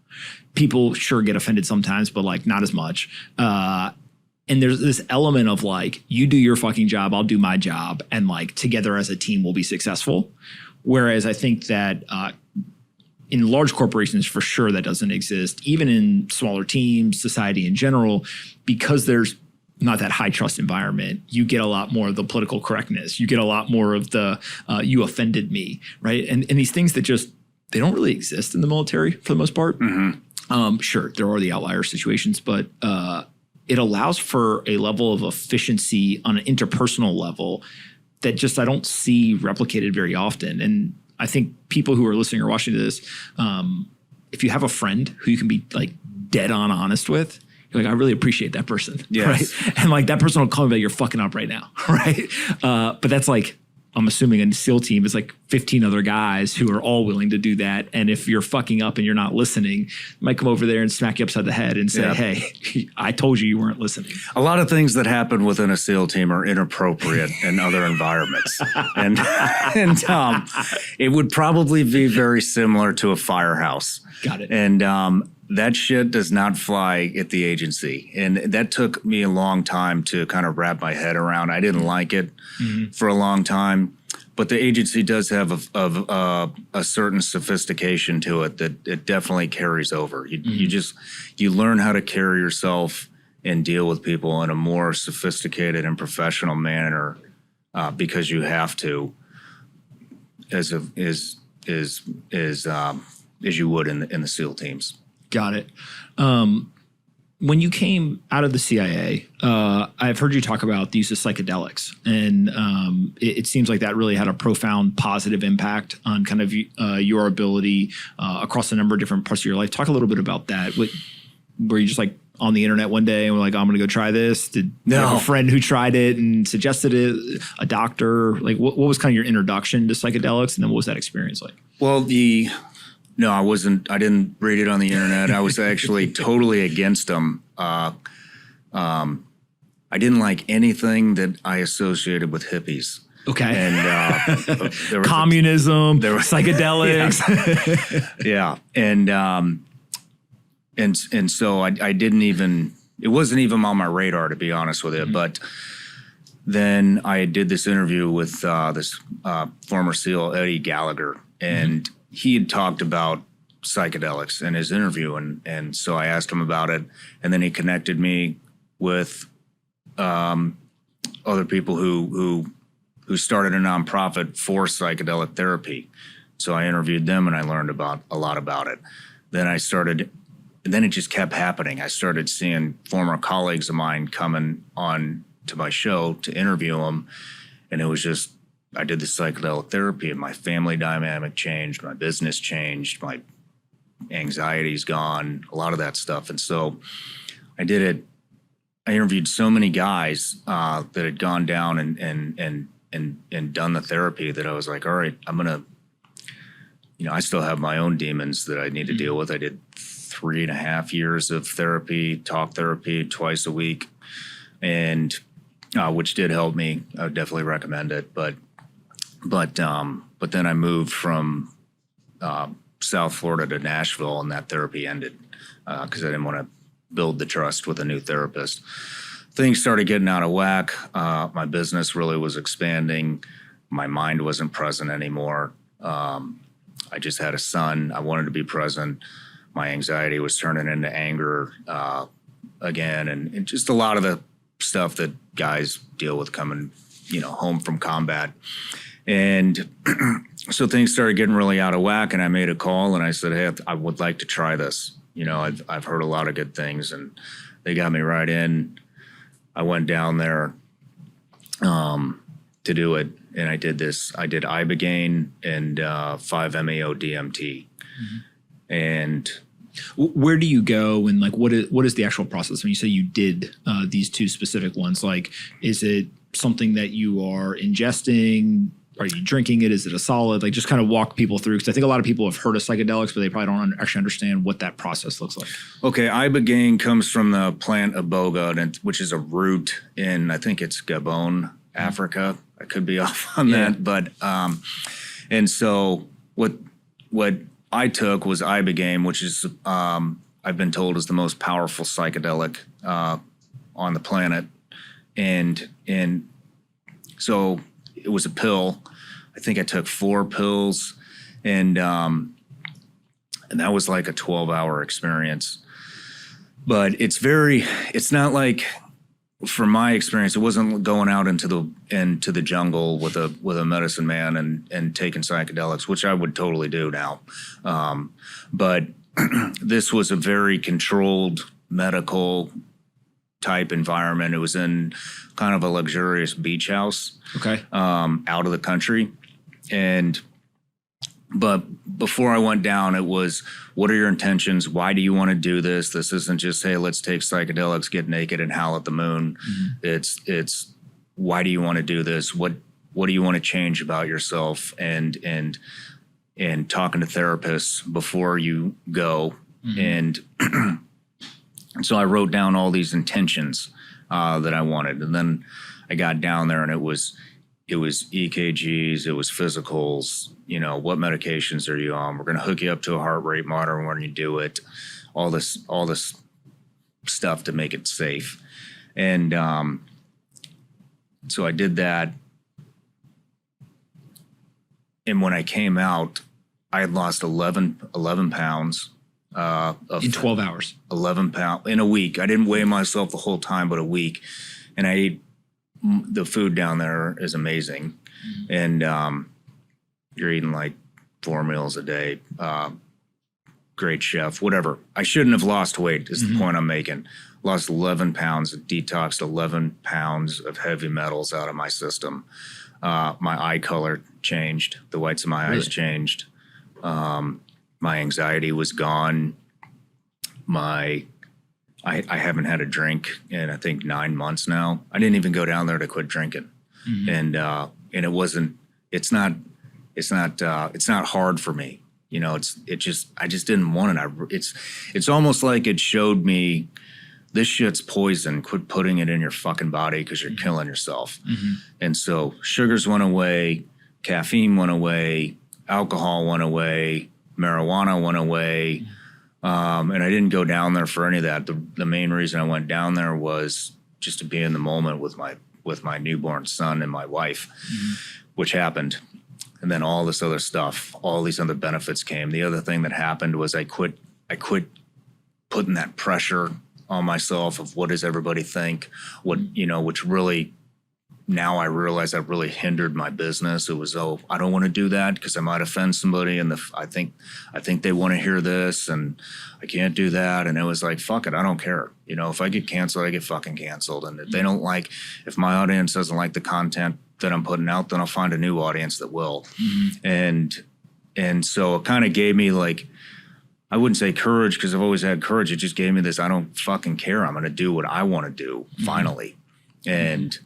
People sure get offended sometimes, but like not as much. And there's this element of like, you do your fucking job, I'll do my job. And like together as a team, we'll be successful. Whereas I think that in large corporations, for sure, that doesn't exist. Even in smaller teams, society in general, because there's not that high trust environment, you get a lot more of the political correctness. You get a lot more of the you offended me, right? And these things that they don't really exist in the military for the most part. Mm-hmm. Sure, there are the outlier situations, but it allows for a level of efficiency on an interpersonal level that just I don't see replicated very often. And I think people who are listening or watching this, if you have a friend who you can be like dead on honest with, you're like, I really appreciate that person. Yes. Right? And like that person will call me, like, you're fucking up right now. Right. But that's like, I'm assuming a SEAL team is like 15 other guys who are all willing to do that. And if you're fucking up and you're not listening, they might come over there and smack you upside the head and say, hey, I told you weren't listening. A lot of things that happen within a SEAL team are inappropriate in other environments. And it would probably be very similar to a firehouse. Got it. And that shit does not fly at the agency. And that took me a long time to kind of wrap my head around. I didn't like it for a long time. But the agency does have a certain sophistication to it that it definitely carries over. You learn how to carry yourself and deal with people in a more sophisticated and professional manner because you have to, as you would in the SEAL teams. Got it. When you came out of the CIA, I've heard you talk about the use of psychedelics, and it seems like that really had a profound positive impact on kind of your ability across a number of different parts of your life. Talk a little bit about that. Were you just like on the internet one day and were like, I'm going to go try this? Did you have a friend who tried it and suggested it? A doctor? Like, what was kind of your introduction to psychedelics, and then what was that experience like? Well, No, I wasn't. I didn't read it on the internet. I was actually totally against them. I didn't like anything that I associated with hippies. Okay. And there was communism, there were psychedelics. Yeah. And so I didn't even. It wasn't even on my radar, to be honest with you. Mm-hmm. But then I did this interview with this former SEAL, Eddie Gallagher, and he had talked about psychedelics in his interview, and so I asked him about it, and then he connected me with other people who started a nonprofit for psychedelic therapy. So I interviewed them, and I learned a lot about it. Then it just kept happening. I started seeing former colleagues of mine coming on to my show to interview them, and it was just, I did the psychedelic therapy and my family dynamic changed, my business changed, my anxiety's gone, a lot of that stuff. And so I did it. I interviewed so many guys that had gone down and done the therapy that I was like, all right, I'm going to, I still have my own demons that I need to deal with. I did 3.5 years of therapy, talk therapy twice a week, and which did help me. I would definitely recommend it. But then I moved from South Florida to Nashville, and that therapy ended because I didn't want to build the trust with a new therapist. Things started getting out of whack. My business really was expanding. My mind wasn't present anymore. I just had a son. I wanted to be present. My anxiety was turning into anger. again, and just a lot of the stuff that guys deal with coming, home from combat. And so things started getting really out of whack, and I made a call and I said, hey, I would like to try this. I've heard a lot of good things, and they got me right in. I went down there to do it, and I did this. I did Ibogaine and 5-MeO DMT. And where do you go, and like what is the actual process when you say you did these two specific ones? Like, is it something that you are ingesting? Are you drinking it? Is it a solid? Like, just kind of walk people through, because I think a lot of people have heard of psychedelics, but they probably don't actually understand what that process looks like. Okay, Ibogaine comes from the plant iboga, which is a root in, I think it's Gabon, Africa. I could be off on that, but and so what I took was Ibogaine, which is I've been told is the most powerful psychedelic on the planet, and so it was a pill. I think I took 4 pills, and that was like a 12-hour experience. But it's not like, from my experience, it wasn't going out into the jungle with a medicine man and taking psychedelics, which I would totally do now. But this was a very controlled medical type environment. It was in kind of a luxurious beach house, out of the country. But before I went down, it was, what are your intentions? Why do you want to do this? This isn't just, hey, let's take psychedelics, get naked, and howl at the moon. It's why do you want to do this? What do you want to change about yourself? And talking to therapists before you go. And so I wrote down all these intentions that I wanted, and then I got down there, and it was EKGs, it was physicals. What medications are you on? We're going to hook you up to a heart rate monitor when you do it. All this stuff to make it safe, and so I did that. And when I came out, I had lost 11 pounds. In 12 hours. 11 pounds in a week. I didn't weigh myself the whole time, but a week. And I ate, the food down there is amazing. And you're eating like 4 meals a day. Great chef, whatever. I shouldn't have lost weight is the point I'm making. Lost 11 pounds, detoxed 11 pounds of heavy metals out of my system. My eye color changed. The whites of my eyes changed. My anxiety was gone. I haven't had a drink in, I think, 9 months now. I didn't even go down there to quit drinking. And it's not hard for me. I just didn't want it. It's almost like it showed me, this shit's poison. Quit putting it in your fucking body, because you're killing yourself. And so sugars went away, caffeine went away, alcohol went away, marijuana went away. And I didn't go down there for any of that. The main reason I went down there was just to be in the moment with my newborn son and my wife, which happened. And then all this other stuff, all these other benefits came. The other thing that happened was I quit putting that pressure on myself of what does everybody think, which really, now I realize that really hindered my business. It was, I don't want to do that because I might offend somebody, and I think they want to hear this, and I can't do that. And it was like, fuck it, I don't care. If I get canceled, I get fucking canceled. And if they don't if my audience doesn't like the content that I'm putting out, then I'll find a new audience that will. And so it kind of gave me, like, I wouldn't say courage, because I've always had courage. It just gave me this, I don't fucking care. I'm going to do what I want to do finally. And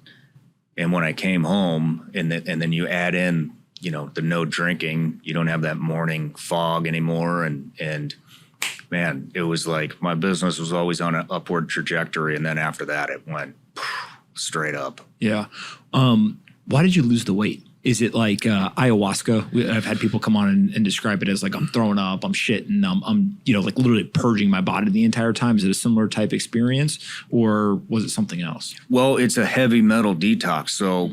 when I came home, and then you add in, the no drinking, you don't have that morning fog anymore. And man, it was like my business was always on an upward trajectory. And then after that, it went straight up. Yeah. Why did you lose the weight? Is it like ayahuasca? I've had people come on and describe it as like, I'm throwing up, I'm shitting, I'm like literally purging my body the entire time. Is it a similar type experience, or was it something else? Well, it's a heavy metal detox. So,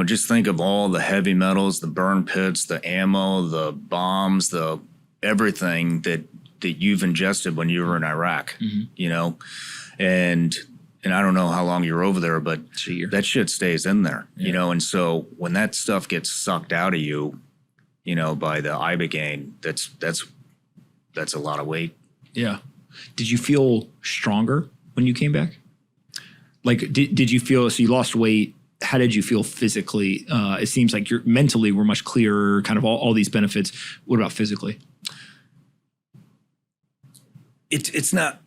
just think of all the heavy metals, the burn pits, the ammo, the bombs, the everything that you've ingested when you were in Iraq, And I don't know how long you're over there, but It's a year. that shit stays in there, you know? And so when that stuff gets sucked out of you, you know, by the ibogaine, that's a lot of weight. Yeah. Did you feel stronger when you came back? Like, did you feel, so you lost weight, how did you feel physically? It seems like you're mentally were much clearer, kind of all these benefits. What about physically? It's not,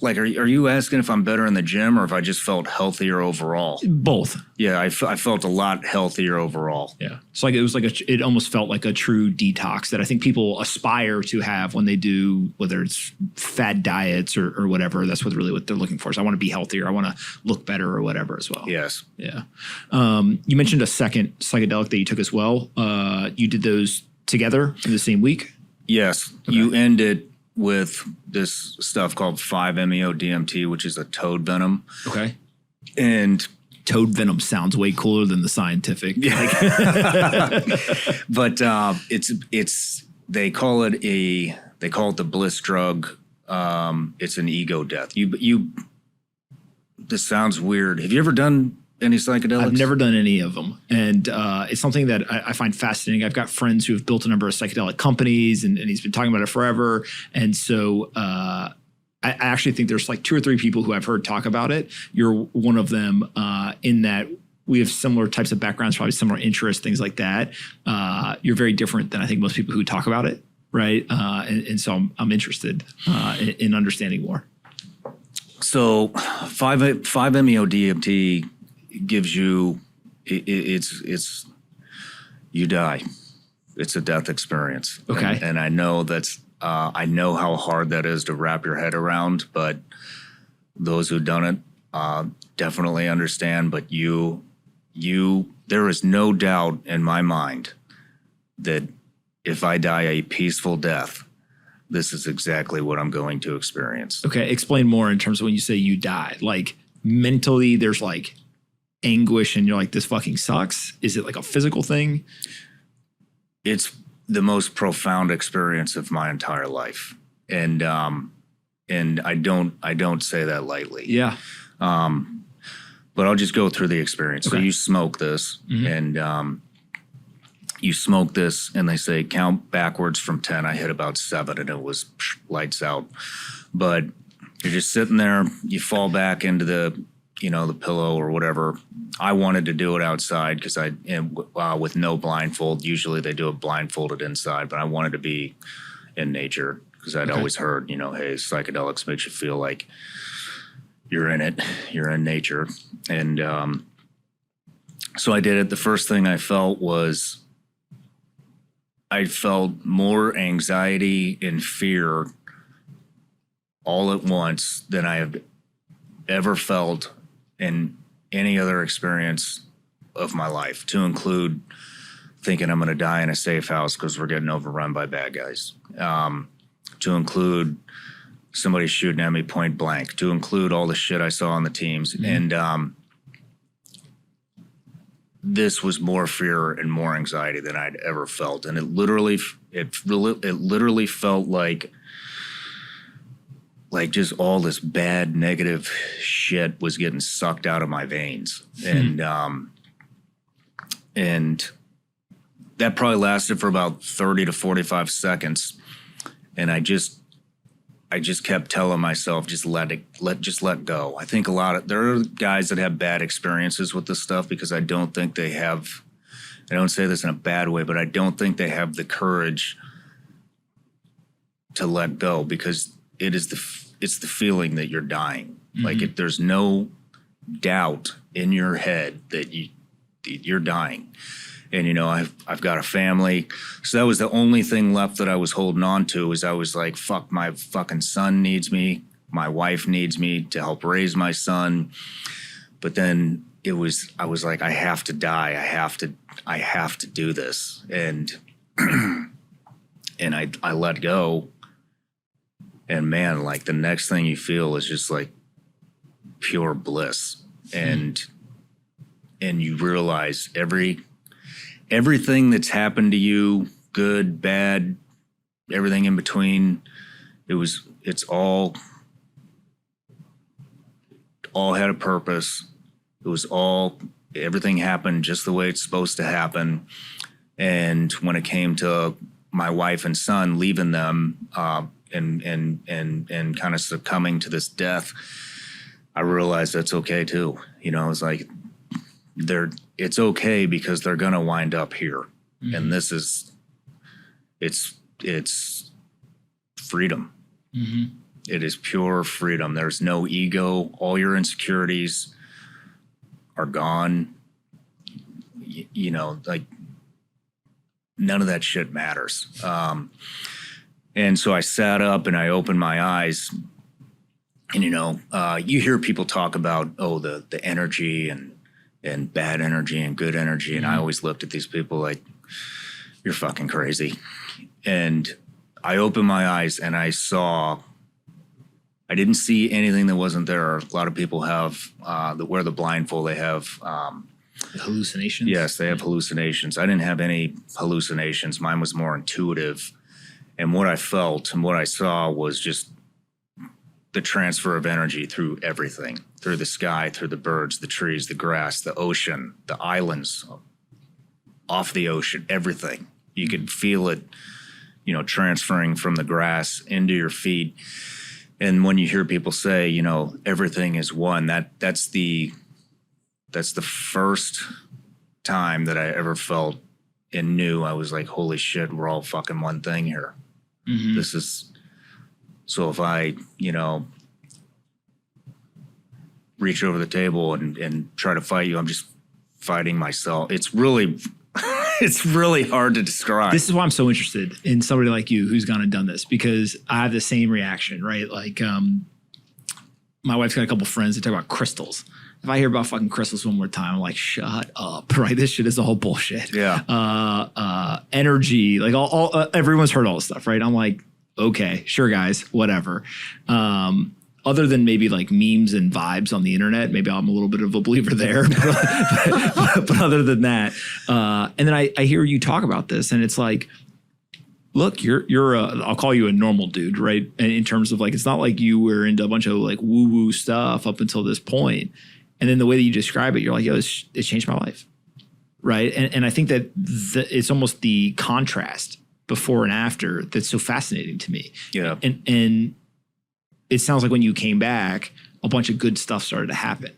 like, are you asking if I'm better in the gym or if I just felt healthier overall? Both. Yeah, I felt a lot healthier overall. Yeah. So like it was like it almost felt like a true detox that I think people aspire to have when they do, whether it's fad diets or whatever. That's what they're looking for. So I want to be healthier. I want to look better or whatever as well. Yes. Yeah. You mentioned a second psychedelic that you took as well. You did those together in the same week? Yes. Okay. You end it with this stuff called 5-MeO-DMT, which is a toad venom. Okay. And toad venom sounds way cooler than the scientific. Yeah. But it's they call it the bliss drug. It's an ego death. This sounds weird. Have you ever done any psychedelics? I've never done any of them. And it's something that I find fascinating. I've got friends who have built a number of psychedelic companies and he's been talking about it forever. And so I actually think there's like 2 or 3 people who I've heard talk about it. You're one of them in that we have similar types of backgrounds, probably similar interests, things like that. You're very different than I think most people who talk about it, right? And so I'm interested in understanding more. So 5-MeO-DMT gives you, it's you die. It's a death experience. Okay. And I know I know how hard that is to wrap your head around, but those who've done it definitely understand. But there is no doubt in my mind that if I die a peaceful death, this is exactly what I'm going to experience. Okay. Explain more in terms of when you say you die. Like mentally, there's like anguish and you're like, this fucking sucks. Is it like a physical thing? It's the most profound experience of my entire life. And I don't say that lightly. Yeah. But I'll just go through the experience. Okay. So you smoke this and you smoke this and they say count backwards from 10. I hit about 7 and it was lights out. But you're just sitting there, you fall back into the pillow or whatever. I wanted to do it outside because with no blindfold. Usually they do it blindfolded inside, but I wanted to be in nature because I'd always heard, hey, psychedelics makes you feel like you're in it, you're in nature. And so I did it. The first thing I felt was I felt more anxiety and fear all at once than I have ever felt in any other experience of my life, to include thinking I'm going to die in a safe house because we're getting overrun by bad guys, to include somebody shooting at me point blank, to include all the shit I saw on the teams. And this was more fear and more anxiety than I'd ever felt. And it literally felt like just all this bad, negative shit was getting sucked out of my veins. And that probably lasted for about 30 to 45 seconds. And I just kept telling myself, just let go. I think there are guys that have bad experiences with this stuff because I don't think they have, I don't say this in a bad way, but I don't think they have the courage to let go because it's the feeling that you're dying. Like there's no doubt in your head that you're dying. And, I've got a family. So that was the only thing left that I was holding on to is I was like, fuck, my fucking son needs me. My wife needs me to help raise my son. But then I was like, I have to die. I have to do this. And, and I let go. And man, like the next thing you feel is just like pure bliss. And you realize everything that's happened to you, good, bad, everything in between, it's all all had a purpose. It was all, everything happened just the way it's supposed to happen. And when it came to my wife and son, leaving them and kind of succumbing to this death, I realized that's okay too. You know, it's like it's okay because they're gonna wind up here, and this is it's freedom. It is pure freedom. There's no ego. All your insecurities are gone. You know, like none of that shit matters. And so I sat up and I opened my eyes, and, you know, you hear people talk about, the energy and bad energy and good energy. And I always looked at these people like, you're fucking crazy. And I opened my eyes and I didn't see anything that wasn't there. A lot of people have, that wear the blindfold, they have, hallucinations. Yes, they have hallucinations. I didn't have any hallucinations. Mine was more intuitive. And what I felt and what I saw was just the transfer of energy through everything, through the sky, through the birds, the trees, the grass, the ocean, the islands, off the ocean, everything. You could feel it, you know, transferring from the grass into your feet. And when you hear people say, you know, everything is one, that's the first time that I ever felt and knew I was like, holy shit, we're all fucking one thing here. This is, so if I, you know, reach over the table and try to fight you, I'm just fighting myself. It's really, it's really hard to describe. This is why I'm so interested in somebody like you who's gone and done this, because I have the same reaction, right? Like, my wife's got a couple friends that talk about crystals. If I hear about fucking crystals one more time, I'm like, shut up, right? This shit is all bullshit. Yeah. Energy, like all everyone's heard all this stuff, right? I'm like, okay, sure, guys, whatever. Other than maybe like memes and vibes on the internet, maybe I'm a little bit of a believer there. But other than that, and then I hear you talk about this, and it's like, look, you're I'll call you a normal dude, right? And in terms of like, it's not like you were into a bunch of like woo woo stuff up until this point. And then the way that you describe it, you're like, yo, it changed my life, right? And I think that it's almost the contrast before and after that's so fascinating to me. Yeah. And it sounds like when you came back, a bunch of good stuff started to happen.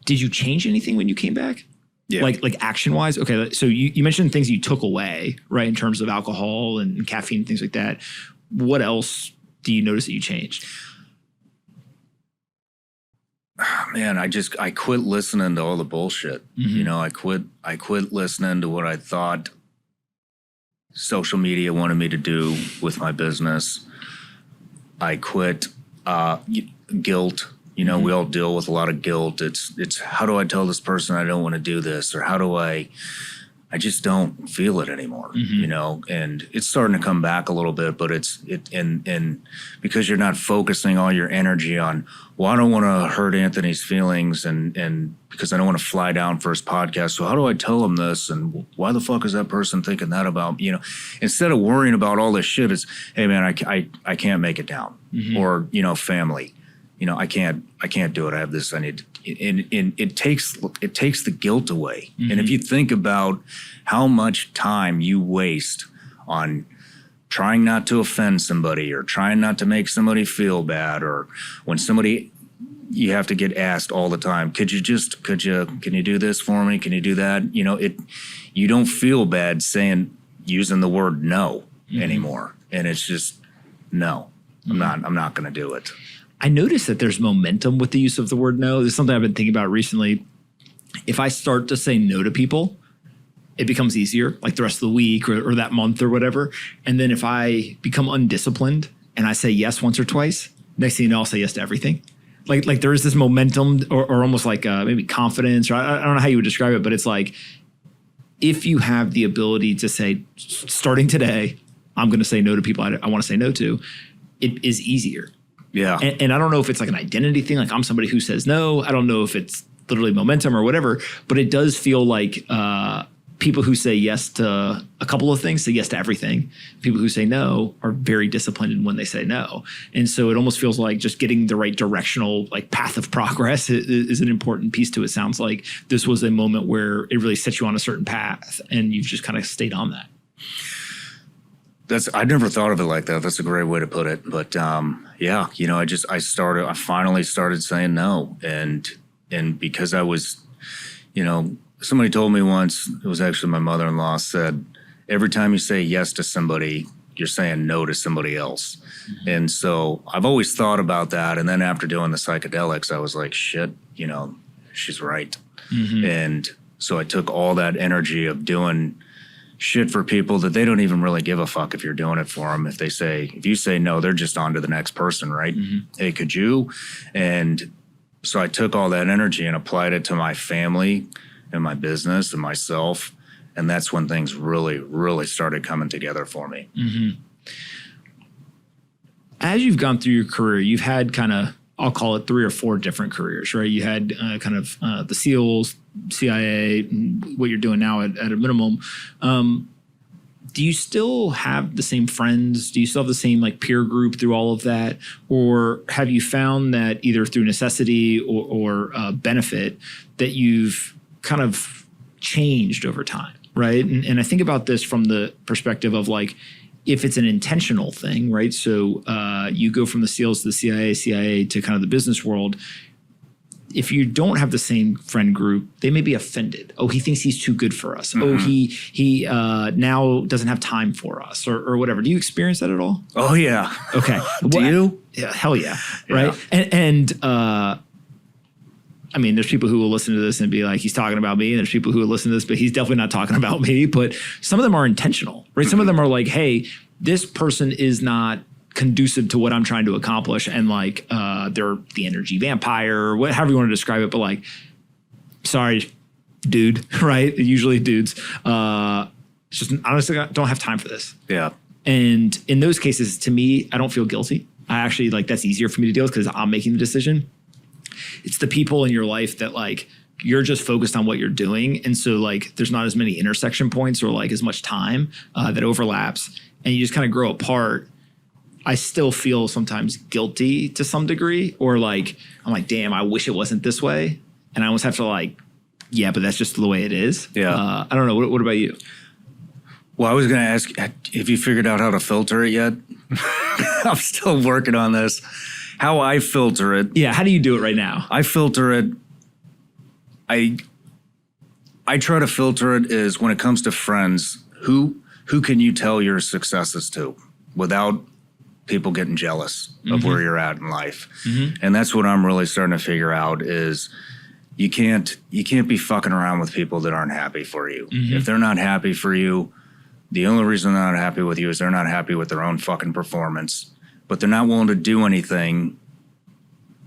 Did you change anything when you came back? Yeah. Like action wise? Okay. So you mentioned things you took away, right? In terms of alcohol and caffeine and things like that. What else do you notice that you changed? Man, I quit listening to all the bullshit. You know, I quit listening to what I thought social media wanted me to do with my business. I quit guilt. You know, we all deal with a lot of guilt. It's how do I tell this person I don't want to do this, or how do I just don't feel it anymore, you know, and it's starting to come back a little bit, but and because you're not focusing all your energy on, well, I don't want to hurt Anthony's feelings and because I don't want to fly down for his podcast. So how do I tell him this? And why the fuck is that person thinking that about, you know, instead of worrying about all this shit, it's, hey man, I can't make it down, or, you know, family, you know, I can't do it. I have this, I need to, and it takes the guilt away. And if you think about how much time you waste on trying not to offend somebody or trying not to make somebody feel bad, or when somebody, you have to get asked all the time, can you do this for me? Can you do that? You know, you don't feel bad using the word no anymore. And it's just, no, I'm not going to do it. I noticed that there's momentum with the use of the word no. This is something I've been thinking about recently. If I start to say no to people, it becomes easier, like the rest of the week or that month or whatever. And then if I become undisciplined and I say yes once or twice, next thing you know, I'll say yes to everything. Like there is this momentum or almost like maybe confidence, or I don't know how you would describe it, but it's like, if you have the ability to say, starting today, I'm going to say no to people I want to say no to, it is easier. Yeah. And I don't know if it's like an identity thing, like I'm somebody who says no. I don't know if it's literally momentum or whatever, but it does feel like people who say yes to a couple of things say yes to everything. People who say no are very disciplined in when they say no. And so it almost feels like just getting the right directional like path of progress is an important piece to it. Sounds like this was a moment where it really set you on a certain path and you've just kind of stayed on that. I never thought of it like that. That's a great way to put it. But yeah, you know, I finally started saying no. And because I was, you know, somebody told me once, it was actually my mother-in-law, said, every time you say yes to somebody, you're saying no to somebody else. Mm-hmm. And so I've always thought about that. And then after doing the psychedelics, I was like, shit, you know, she's right. Mm-hmm. And so I took all that energy of doing shit for people that they don't even really give a fuck if you're doing it for them. If you say no, they're just on to the next person, right? Mm-hmm. Hey, could you? And so I took all that energy and applied it to my family and my business and myself. And that's when things really, really started coming together for me. Mm-hmm. As you've gone through your career, you've had kind of, I'll call it 3 or 4 different careers, right? You had kind of the SEALs, CIA, what you're doing now at a minimum. Do you still have the same friends? Do you still have the same like peer group through all of that? Or have you found that either through necessity or benefit that you've kind of changed over time, right? And I think about this from the perspective of like, if it's an intentional thing, right? So you go from the SEALs to the CIA to kind of the business world. If you don't have the same friend group, they may be offended. Oh, he thinks he's too good for us. Mm-hmm. Oh, he now doesn't have time for us or whatever. Do you experience that at all? Oh, yeah. Okay. Do you? Yeah, hell yeah. Right. Yeah. And I mean, there's people who will listen to this and be like, he's talking about me. And there's people who will listen to this, but he's definitely not talking about me. But some of them are intentional, right? Some of them are like, hey, this person is not conducive to what I'm trying to accomplish. And like, they're the energy vampire, or however you want to describe it. But like, sorry, dude, right? Usually dudes. It's just, honestly, I don't have time for this. Yeah. And in those cases, to me, I don't feel guilty. I actually like, that's easier for me to deal with because I'm making the decision. It's the people in your life that like you're just focused on what you're doing. And so like there's not as many intersection points or like as much time that overlaps and you just kind of grow apart. I still feel sometimes guilty to some degree or like, I'm like, damn, I wish it wasn't this way. And I almost have to like, yeah, but that's just the way it is. Yeah. I don't know. What about you? Well, I was going to ask, have you figured out how to filter it yet? I'm still working on this. How I filter it. Yeah, how do you do it right now? I filter it. I try to filter it is when it comes to friends, who can you tell your successes to without people getting jealous of where you're at in life? Mm-hmm. And that's what I'm really starting to figure out is you can't be fucking around with people that aren't happy for you. Mm-hmm. If they're not happy for you, the only reason they're not happy with you is they're not happy with their own fucking performance. But they're not willing to do anything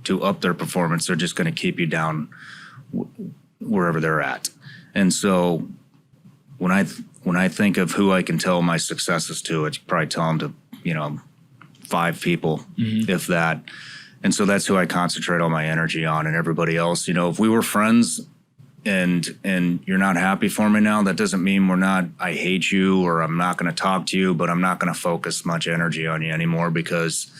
to up their performance. They're just going to keep you down wherever they're at. And so when I think of who I can tell my successes to, it's probably tell them to, 5 people, if that. And so that's who I concentrate all my energy on. And everybody else, if we were friends and you're not happy for me now, that doesn't mean I hate you or I'm not going to talk to you, but I'm not going to focus much energy on you anymore because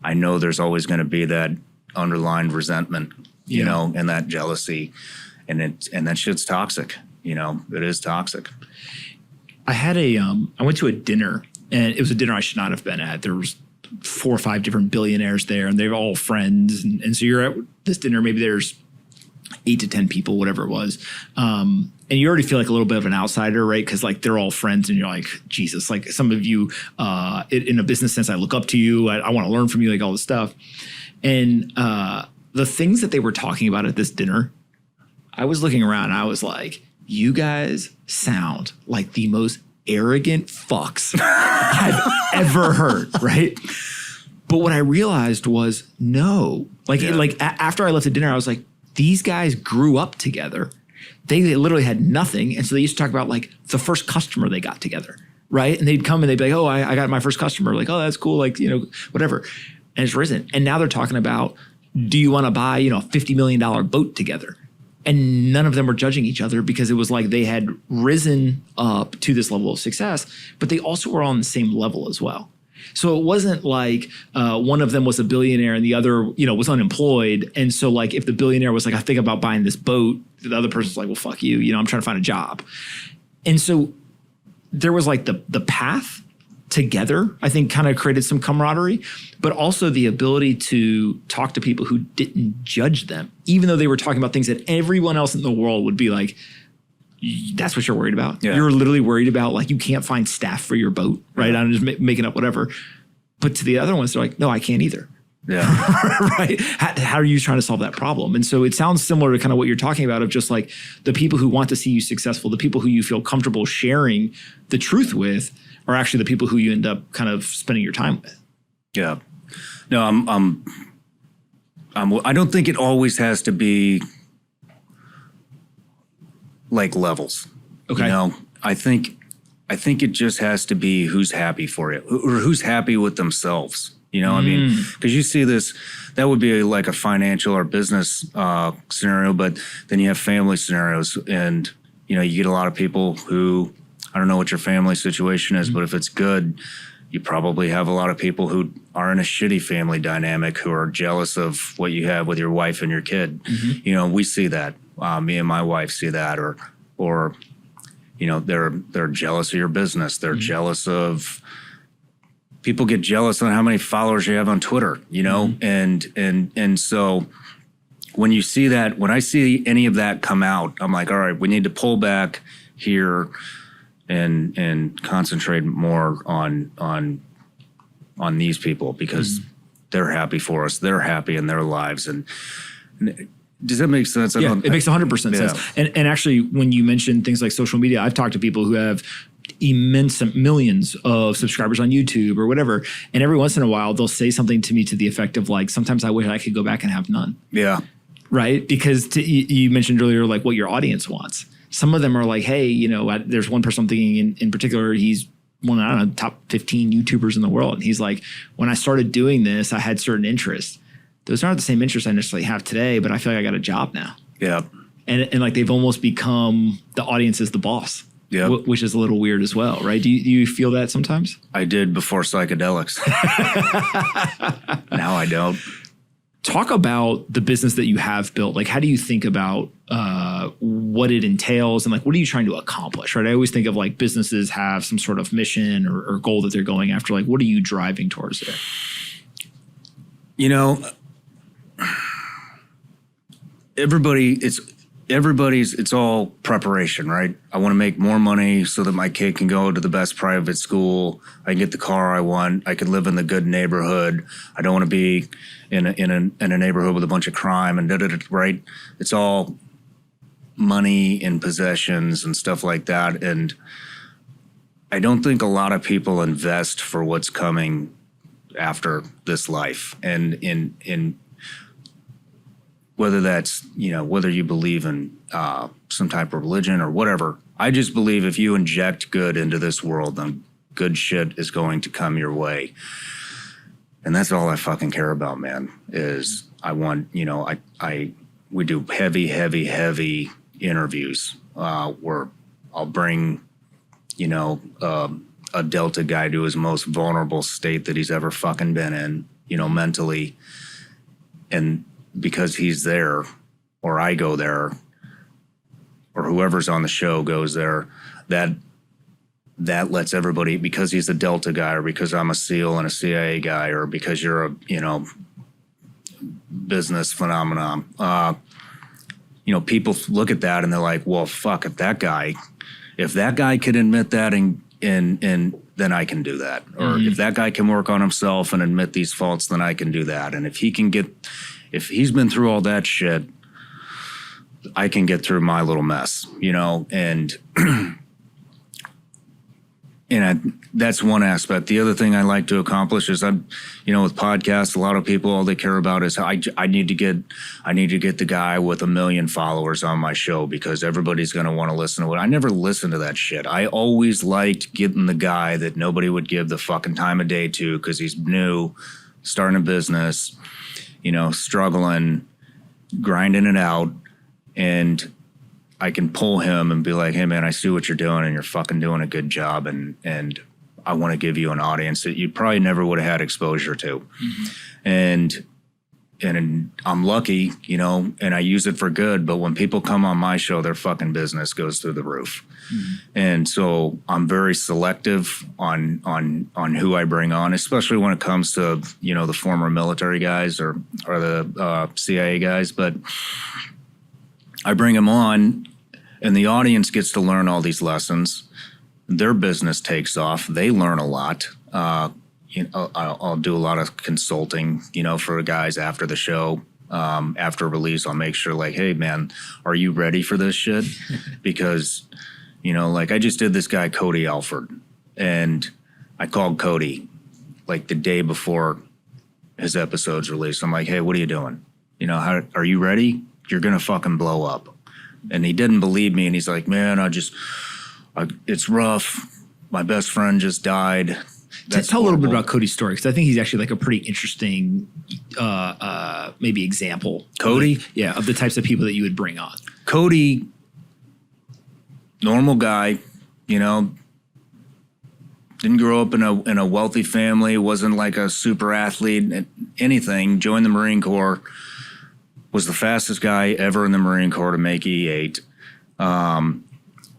I know there's always going to be that underlined resentment, and that jealousy and that shit's toxic. It is toxic. I had I went to a dinner and it was a dinner I should not have been at. There was 4 or 5 different billionaires there and they're all friends. And so you're at this dinner, maybe there's 8 to 10 people, whatever it was. And you already feel like a little bit of an outsider, right? Because like they're all friends and you're like, Jesus, like some of you in a business sense, I look up to you. I want to learn from you, like all this stuff. And the things that they were talking about at this dinner, I was looking around and I was like, you guys sound like the most arrogant fucks I've ever heard, right? But what I realized was no. After I left the dinner, I was like, these guys grew up together. They literally had nothing. And so they used to talk about like the first customer they got together, right? And they'd come and they'd be like, oh, I got my first customer. Like, oh, that's cool. Like, whatever. And it's risen. And now they're talking about, do you want to buy, a $50 million boat together? And none of them were judging each other because it was like they had risen up to this level of success, but they also were on the same level as well. So it wasn't like one of them was a billionaire and the other, was unemployed. And so like if the billionaire was like, I think about buying this boat, the other person's like, well, fuck you, I'm trying to find a job. And so there was like the path together, I think kind of created some camaraderie, but also the ability to talk to people who didn't judge them, even though they were talking about things that everyone else in the world would be like, that's what you're worried about. Yeah. You're literally worried about like you can't find staff for your boat, right? I'm just making up whatever. But to the other ones, they're like, no, I can't either. Yeah. Right. How are you trying to solve that problem? And so it sounds similar to kind of what you're talking about of just like the people who want to see you successful, the people who you feel comfortable sharing the truth with are actually the people who you end up kind of spending your time with. Yeah. No, I don't think it always has to be like levels. Okay. I think it just has to be who's happy for you or who's happy with themselves. I mean, because you see this, that would be like a financial or business scenario, but then you have family scenarios and, you get a lot of people who, I don't know what your family situation is, but if it's good, you probably have a lot of people who are in a shitty family dynamic who are jealous of what you have with your wife and your kid. We see that. Me and my wife see that, or they're jealous of your business. They're jealous of. People get jealous on how many followers you have on Twitter. And so when you see that, when I see any of that come out, I'm like, all right, we need to pull back here and concentrate more on these people because they're happy for us. They're happy in their lives. And does that make sense? Yeah, it makes 100% sense. And actually, when you mention things like social media, I've talked to people who have immense millions of subscribers on YouTube or whatever. And every once in a while, they'll say something to me to the effect of like, sometimes I wish I could go back and have none. Yeah. Right? Because you mentioned earlier, like what your audience wants. Some of them are like, hey, there's one person I'm thinking in particular, he's one of the top 15 YouTubers in the world. And he's like, when I started doing this, I had certain interests. Those aren't the same interests I necessarily have today, but I feel like I got a job now. Yeah. And like they've almost become, the audience is the boss. Yeah, which is a little weird as well, right? Do you feel that sometimes? I did before psychedelics. Now I don't. Talk about the business that you have built. Like, how do you think about what it entails and like, what are you trying to accomplish, right? I always think of like businesses have some sort of mission or goal that they're going after. Like, what are you driving towards there? It's all preparation, right? I want to make more money so that my kid can go to the best private school. I can get the car I want. I can live in the good neighborhood. I don't want to be in a neighborhood with a bunch of crime and right? It's all money and possessions and stuff like that. And I don't think a lot of people invest for what's coming after this life. And in whether that's, whether you believe in some type of religion or whatever, I just believe if you inject good into this world, then good shit is going to come your way. And that's all I fucking care about, man, is I want, we do heavy interviews where I'll bring, a Delta guy to his most vulnerable state that he's ever fucking been in, mentally. And because he's there, or I go there, or whoever's on the show goes there, that lets everybody, because he's a Delta guy, or because I'm a SEAL and a CIA guy, or because you're a, business phenomenon, people look at that and they're like, well, fuck, if that guy could admit that and then I can do that. Or if that guy can work on himself and admit these faults, then I can do that. And if he's been through all that shit, I can get through my little mess, and that's one aspect. The other thing I like to accomplish is with podcasts, a lot of people, all they care about is I need to get the guy with 1 million followers on my show because everybody's going to want to listen to it. I never listen to that shit. I always liked getting the guy that nobody would give the fucking time of day to because he's new, starting a business, struggling, grinding it out. and I can pull him and be like, hey man, I see what you're doing and you're fucking doing a good job. And I want to give you an audience that you probably never would have had exposure to. And I'm lucky, you know, and I use it for good. But when people come on my show, their fucking business goes through the roof. And so I'm very selective on who I bring on, especially when it comes to, you know, the former military guys or the CIA guys. But I bring them on, and the audience gets to learn all these lessons. Their business takes off. They learn a lot. You know, I'll do a lot of consulting, you know, for guys after the show. After release, I'll make sure, like, hey, man, are you ready for this shit? Because, you know, like I just did this guy, Cody Alford, and I called Cody like the day before his episode's released. I'm like, hey, what are you doing? You know, how are you ready? You're going to fucking blow up. And he didn't believe me. And he's like, man, it's rough. My best friend just died. Tell a little bit about Cody's story, because I think he's actually like a pretty interesting maybe example. Cody? Of the types of people that you would bring on. Cody, normal guy, you know, didn't grow up in a wealthy family, wasn't like a super athlete, anything, joined the Marine Corps, was the fastest guy ever in the Marine Corps to make E8.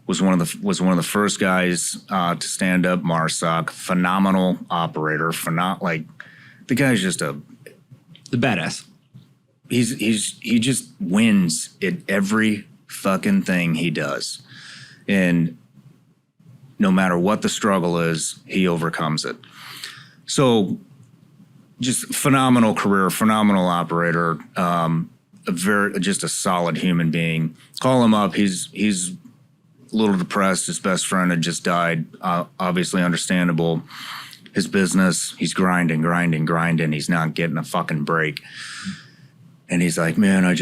Was one of the first guys to stand up MARSOC. Phenomenal operator. Like the guy's just the badass. He just wins at every fucking thing he does, and no matter what the struggle is, he overcomes it. So, just phenomenal career, phenomenal operator. Just a solid human being. Call him up. He's a little depressed. His best friend had just died. Obviously understandable. His business, he's grinding. He's not getting a fucking break. And he's like, man, I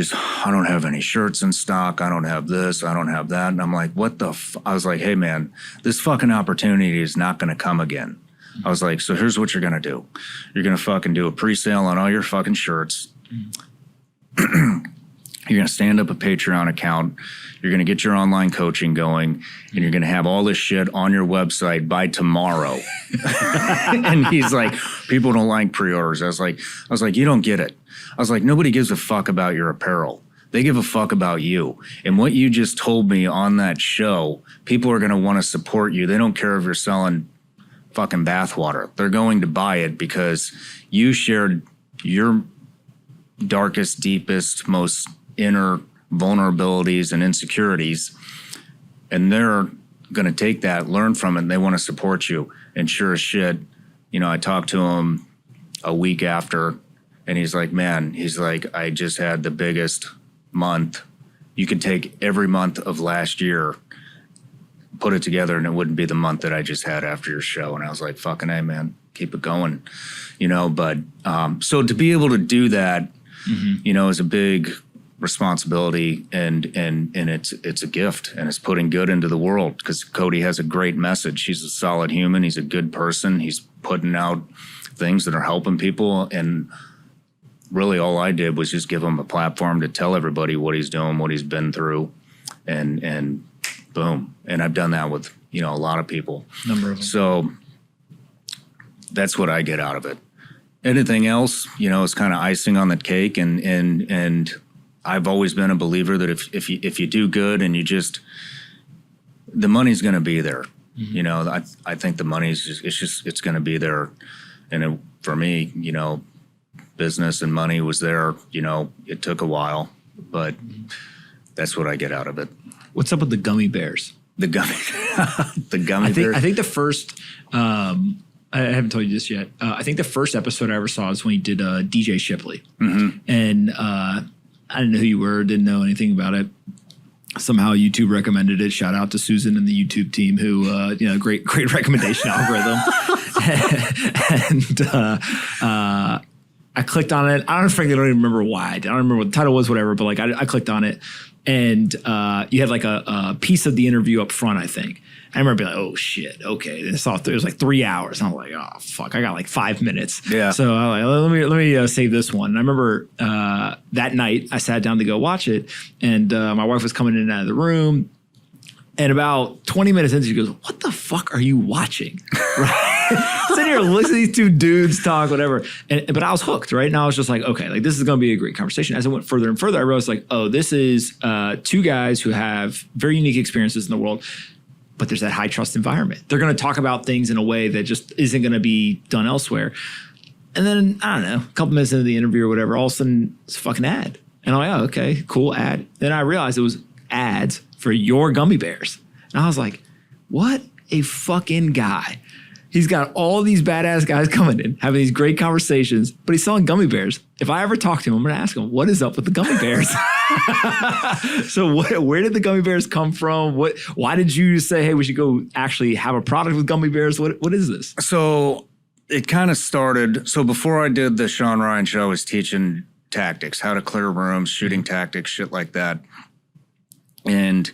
don't have any shirts in stock. I don't have this. I don't have that. And I'm like, what the I was like, hey man, this fucking opportunity is not going to come again. I was like, so here's what you're going to do. You're going to fucking do a pre-sale on all your fucking shirts. You're going to stand up a Patreon account. You're going to get your online coaching going, and you're going to have all this shit on your website by tomorrow. And he's like, people don't like pre-orders. I was like, you don't get it. I was like, nobody gives a fuck about your apparel. They give a fuck about you. And what you just told me on that show, people are going to want to support you. They don't care if you're selling fucking bathwater. They're going to buy it because you shared your darkest, deepest, most inner vulnerabilities and insecurities, and they're going to take that, learn from it, and they want to support you. And sure as shit, you know, I talked to him a week after, and he's like, man, I just had the biggest month. You could take every month of last year, put it together, and it wouldn't be the month that I just had after your show. And I was like, fucking A, man, keep it going, you know. But so to be able to do that, you know, is a big responsibility, and it's a gift, and it's putting good into the world, because Cody has a great message. He's a solid human. He's a good person. He's putting out things that are helping people, and really all I did was just give him a platform to tell everybody what he's doing, what he's been through, and boom. And I've done that with, you know, a lot of people. Number of them. So that's what I get out of it. Anything else, you know, is kind of icing on the cake, and I've always been a believer that if you do good and you just, the money's going to be there. You know, I think the money's it's going to be there. And for me, you know, business and money was there. You know, it took a while, but that's what I get out of it. What's up with the gummy bears? The gummy bears. I think the first, I haven't told you this yet. I think the first episode I ever saw was when you did DJ Shipley. And I didn't know who you were, didn't know anything about it. Somehow YouTube recommended it. Shout out to Susan and the YouTube team who, you know, great recommendation algorithm. And I clicked on it. I don't even remember why. I don't remember what the title was, whatever, but like I clicked on it, And you had like a piece of the interview up front, I think. I remember being like, oh shit, okay. And it was like 3 hours. And I'm like, oh fuck, I got like 5 minutes. Yeah. So I'm like, let me save this one. And I remember that night I sat down to go watch it, and my wife was coming in and out of the room. And about 20 minutes into, she goes, what the fuck are you watching? Right? Sitting here listening to these two dudes talk, whatever. But I was hooked, right? And I was just like, okay, like this is going to be a great conversation. As I went further and further, I realized like, oh, this is two guys who have very unique experiences in the world, but there's that high trust environment. They're going to talk about things in a way that just isn't going to be done elsewhere. And then, I don't know, a couple minutes into the interview or whatever, all of a sudden it's a fucking ad. And I'm like, oh, okay, cool ad. Then I realized it was ads for your gummy bears. And I was like, what a fucking guy. He's got all these badass guys coming in, having these great conversations, but he's selling gummy bears. If I ever talk to him, I'm going to ask him, what is up with the gummy bears? So where did the gummy bears come from? Why did you say, hey, we should go actually have a product with gummy bears? What is this? So it kind of started. So before I did the Shawn Ryan Show, I was teaching tactics, how to clear rooms, shooting tactics, shit like that. And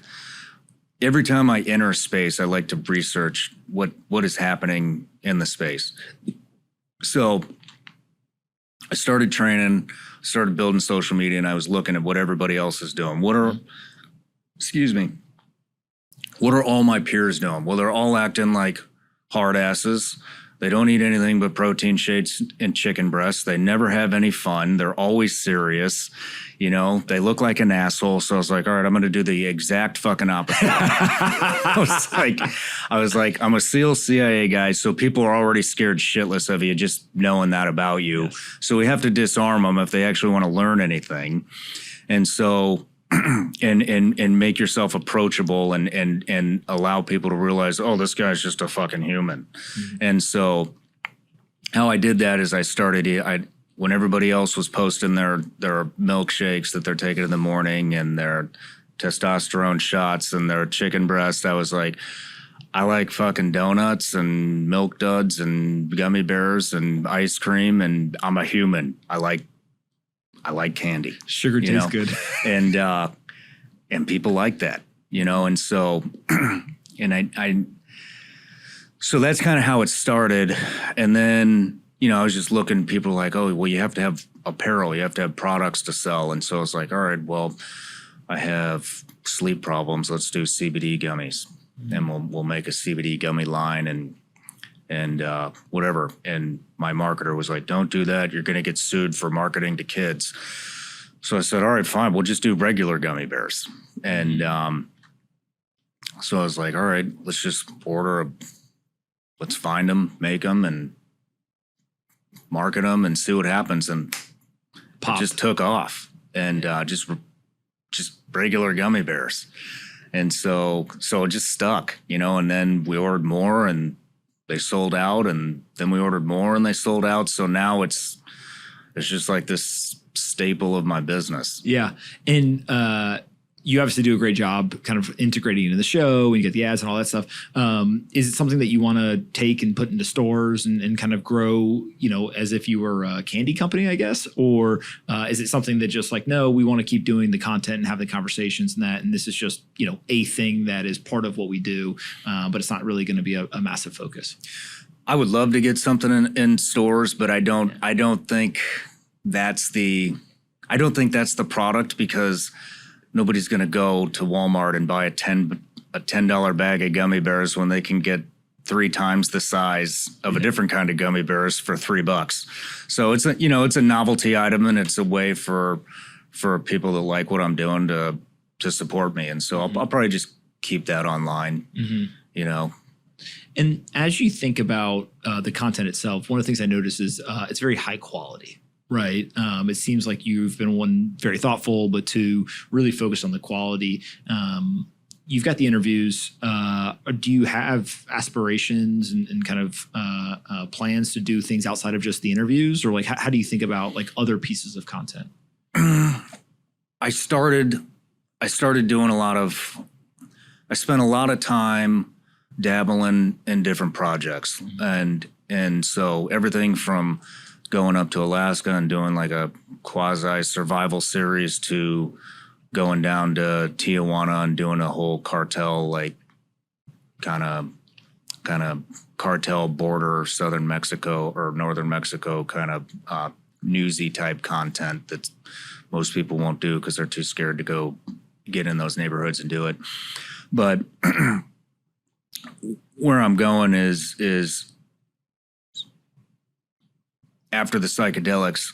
every time I enter a space, I like to research what is happening in the space. So I started training, started building social media, and I was looking at what everybody else is doing. What are all my peers doing? Well, they're all acting like hard asses. They don't eat anything but protein shakes and chicken breasts. They never have any fun. They're always serious. You know, they look like an asshole. So I was like, all right, I'm going to do the exact fucking opposite. I was like, I'm a SEAL CIA guy. So people are already scared shitless of you just knowing that about you. Yes. So we have to disarm them if they actually want to learn anything. And so, and make yourself approachable and allow people to realize, oh, this guy's just a fucking human. Mm-hmm. And so how I did that is I started, when everybody else was posting their milkshakes that they're taking in the morning and their testosterone shots and their chicken breast, I was like, I like fucking donuts and milk duds and gummy bears and ice cream, and I'm a human. I like candy. Sugar tastes good. And people like that, you know, and so and so that's kind of how it started. And then, you know, I was just looking, people were like, oh, well, you have to have apparel, you have to have products to sell. And so I was like, all right, well, I have sleep problems. Let's do CBD gummies. Mm-hmm. And we'll make a CBD gummy line and whatever. And my marketer was like, don't do that. You're going to get sued for marketing to kids. So I said, all right, fine. We'll just do regular gummy bears. And so I was like, all right, let's just let's find them, make them, and market them and see what happens. And it just took off, and just regular gummy bears. And so it just stuck, you know, and then we ordered more and they sold out, and then we ordered more and they sold out. So now it's just like this staple of my business. Yeah. And you obviously do a great job kind of integrating into the show and you get the ads and all that stuff. Is it something that you want to take and put into stores and kind of grow, you know, as if you were a candy company, I guess? Or is it something that just like, no, we want to keep doing the content and have the conversations and that, and this is just, you know, a thing that is part of what we do, but it's not really going to be a massive focus? I would love to get something in stores, but I don't think that's the product, because nobody's going to go to Walmart and buy a $10 bag of gummy bears when they can get 3 times the size of a different kind of gummy bears for $3. So it's a novelty item, and it's a way for people that like what I'm doing to support me. And so I'll probably just keep that online, you know. And as you think about the content itself, one of the things I notice is it's very high quality. Right. It seems like you've been, one, very thoughtful, but two, really focused on the quality. You've got the interviews. Do you have aspirations and kind of plans to do things outside of just the interviews? Or like, how do you think about like other pieces of content? I started doing I spent a lot of time dabbling in different projects. Mm-hmm. And so everything from going up to Alaska and doing like a quasi survival series to going down to Tijuana and doing a whole cartel, like kind of cartel border, southern Mexico or northern Mexico kind of newsy type content that most people won't do because they're too scared to go get in those neighborhoods and do it. But where I'm going is after the psychedelics,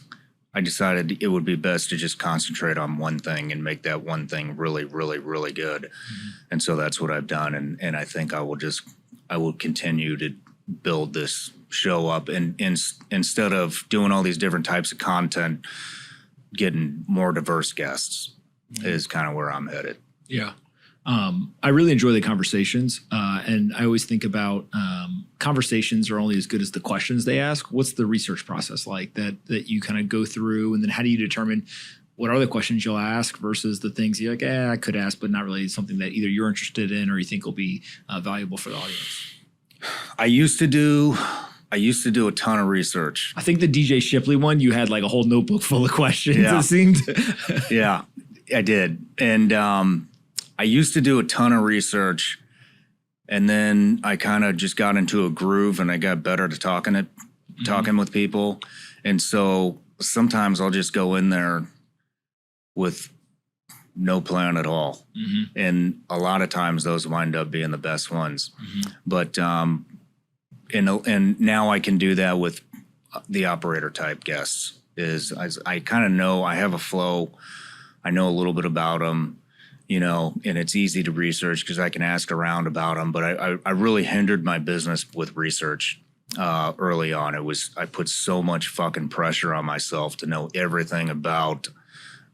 I decided it would be best to just concentrate on one thing and make that one thing really, really, really good. Mm-hmm. And so that's what I've done. And I think I will continue to build this show up. And instead of doing all these different types of content, getting more diverse guests is kind of where I'm headed. Yeah. I really enjoy the conversations. And I always think about conversations are only as good as the questions they ask. What's the research process like that you kind of go through? And then how do you determine what are the questions you'll ask versus the things you're like, I could ask, but not really something that either you're interested in or you think will be valuable for the audience? I used to do a ton of research. I think the DJ Shipley one, you had like a whole notebook full of questions, yeah. It seemed. Yeah, I did. And I used to do a ton of research, and then I kind of just got into a groove and I got better at talking with people. And so sometimes I'll just go in there with no plan at all. Mm-hmm. And a lot of times those wind up being the best ones. Mm-hmm. But and now I can do that with the operator type guests. I kind of know, I have a flow. I know a little bit about them, and it's easy to research because I can ask around about them. But I really hindered my business with research early on. I put so much fucking pressure on myself to know everything about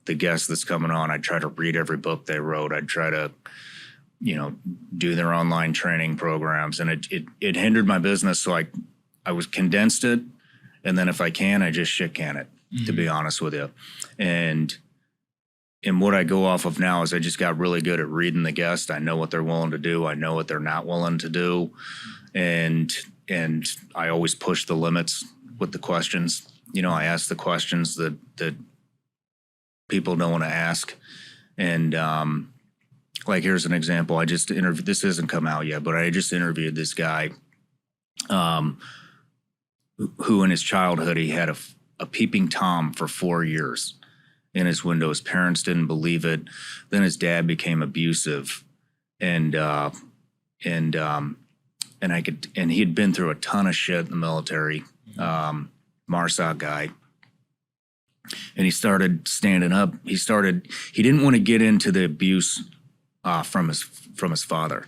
the guest that's coming on. I'd try to read every book they wrote. I'd try to, do their online training programs, and it hindered my business. So I was condensed it, and then if I can, I just shit can it. Mm-hmm. To be honest with you, and what I go off of now is I just got really good at reading the guest. I know what they're willing to do. I know what they're not willing to do, and I always push the limits with the questions. I ask the questions that people don't want to ask, and like, here's an example. I just interviewed, this hasn't come out yet, but I just interviewed this guy who in his childhood, he had a peeping Tom for 4 years in his window. His parents didn't believe it. Then his dad became abusive, and he had been through a ton of shit in the military, MARSOC guy. And he started standing up. He didn't want to get into the abuse from his father.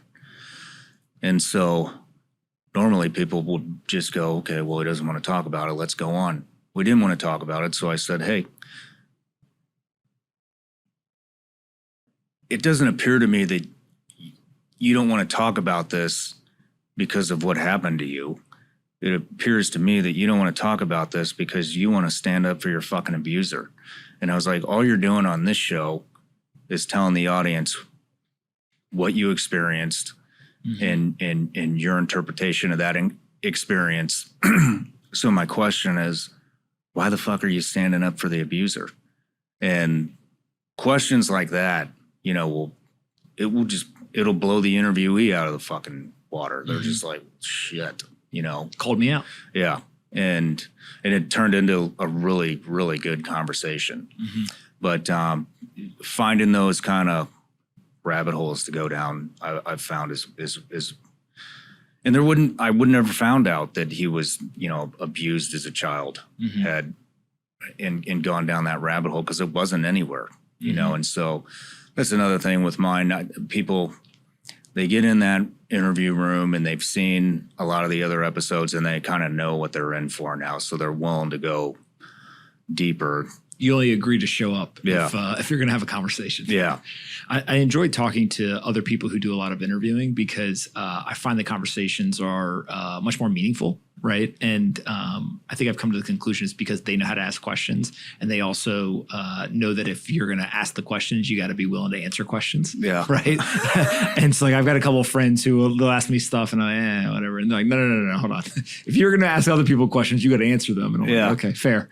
And so normally people would just go, okay, well, he doesn't want to talk about it. Let's go on. We didn't want to talk about it. So I said, hey, it doesn't appear to me that you don't want to talk about this because of what happened to you. It appears to me that you don't want to talk about this because you want to stand up for your fucking abuser. And I was like, all you're doing on this show is telling the audience what you experienced, mm-hmm. and your interpretation of that experience. So my question is, why the fuck are you standing up for the abuser? And questions like that, it'll blow the interviewee out of the fucking water. They're mm-hmm. just like, shit. Called me out. Yeah. And it turned into a really, really good conversation. Mm-hmm. But finding those kind of rabbit holes to go down, I've found is and I would never found out that he was, abused as a child, mm-hmm. had and gone down that rabbit hole because it wasn't anywhere, mm-hmm. And so that's another thing with mine. People, they get in that interview room and they've seen a lot of the other episodes and they kind of know what they're in for now. So they're willing to go deeper. You only agree to show up yeah. if you're going to have a conversation. Yeah. I enjoy talking to other people who do a lot of interviewing because I find the conversations are much more meaningful right? And I think I've come to the conclusion it's because they know how to ask questions, and they also know that if you're going to ask the questions, you got to be willing to answer questions. Yeah. Right. And so like I've got a couple of friends who will ask me stuff, and whatever, and they're like, no, hold on. If you're going to ask other people questions, you got to answer them. And I'm like, okay, fair.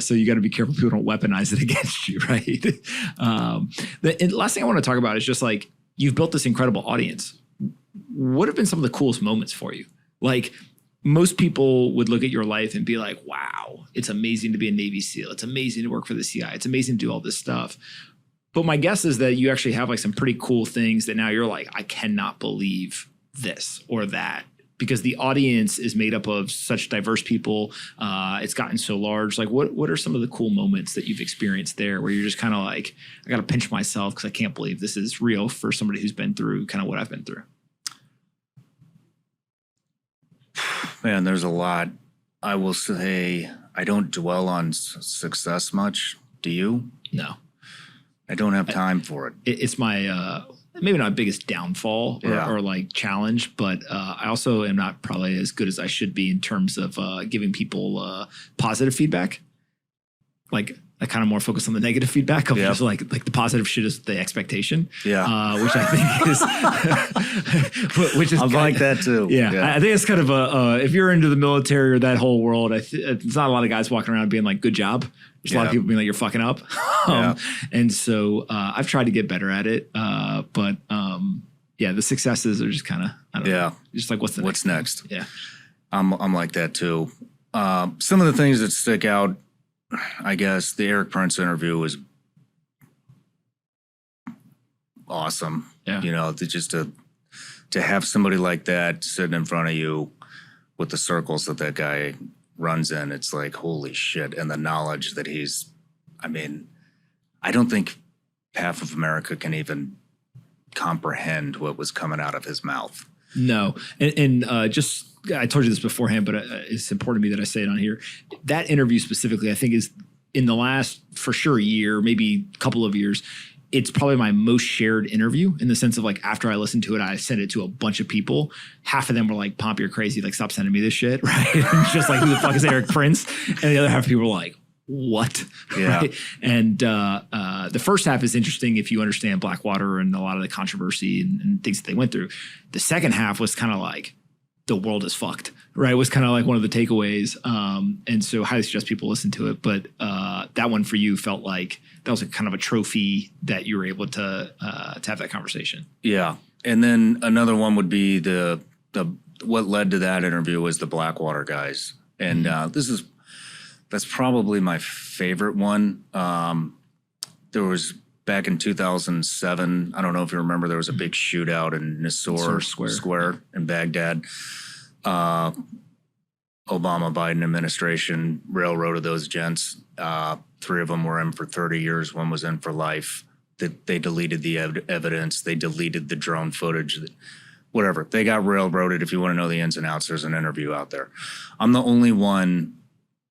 So you got to be careful people don't weaponize it against you, right? The last thing I want to talk about is just like you've built this incredible audience. What have been some of the coolest moments for you? Like, most people would look at your life and be like, wow, it's amazing to be a Navy SEAL. It's amazing to work for the CIA. It's amazing to do all this stuff. But my guess is that you actually have like some pretty cool things that now you're like, I cannot believe this or that, because the audience is made up of such diverse people. It's gotten so large. Like what are some of the cool moments that you've experienced there where you're just kind of like, I got to pinch myself because I can't believe this is real for somebody who's been through kind of what I've been through? Man, there's a lot. I will say I don't dwell on success much. Do you? No. I don't have time for it. It's my maybe not biggest downfall or like challenge, but I also am not probably as good as I should be in terms of giving people positive feedback. Like I kind of more focus on the negative feedback of just like the positive shit is the expectation. Yeah. Which I think is, which is I'm like that too. Yeah. I think it's kind of if you're into the military or that whole world, it's not a lot of guys walking around being like, good job. There's a lot of people being like, you're fucking up. And so I've tried to get better at it. But the successes are just kind of, I don't know. Just like, what's next? Yeah. I'm like that too. Some of the things that stick out, I guess the Eric Prince interview was awesome. Yeah. You know, to have somebody like that sitting in front of you with the circles that guy runs in, it's like, holy shit. And the knowledge that I don't think half of America can even comprehend what was coming out of his mouth. No. And just, I told you this beforehand, but it's important to me that I say it on here. That interview specifically, I think is in the last, for sure, year, maybe a couple of years, it's probably my most shared interview in the sense of like, after I listened to it, I sent it to a bunch of people. Half of them were like, Pomp, you're crazy. Like, stop sending me this shit. Right. It's just like, who the fuck is Eric Prince? And the other half of people were like, what? Yeah. Right? And the first half is interesting if you understand Blackwater and a lot of the controversy and things that they went through. The second half was kind of like, the world is fucked, right? It was kind of like one of the takeaways. And so highly suggest people listen to it. But that one for you felt like that was a kind of a trophy that you were able to have that conversation. Yeah. And then another one would be the what led to that interview was the Blackwater guys. And that's probably my favorite one. There was back in 2007, I don't know if you remember, there was a big shootout in Nisor Square in Baghdad. Obama-Biden administration railroaded those gents. 3 of them were in for 30 years. 1 was in for life. They deleted the evidence. They deleted the drone footage. Whatever. They got railroaded. If you want to know the ins and outs, there's an interview out there. I'm the only one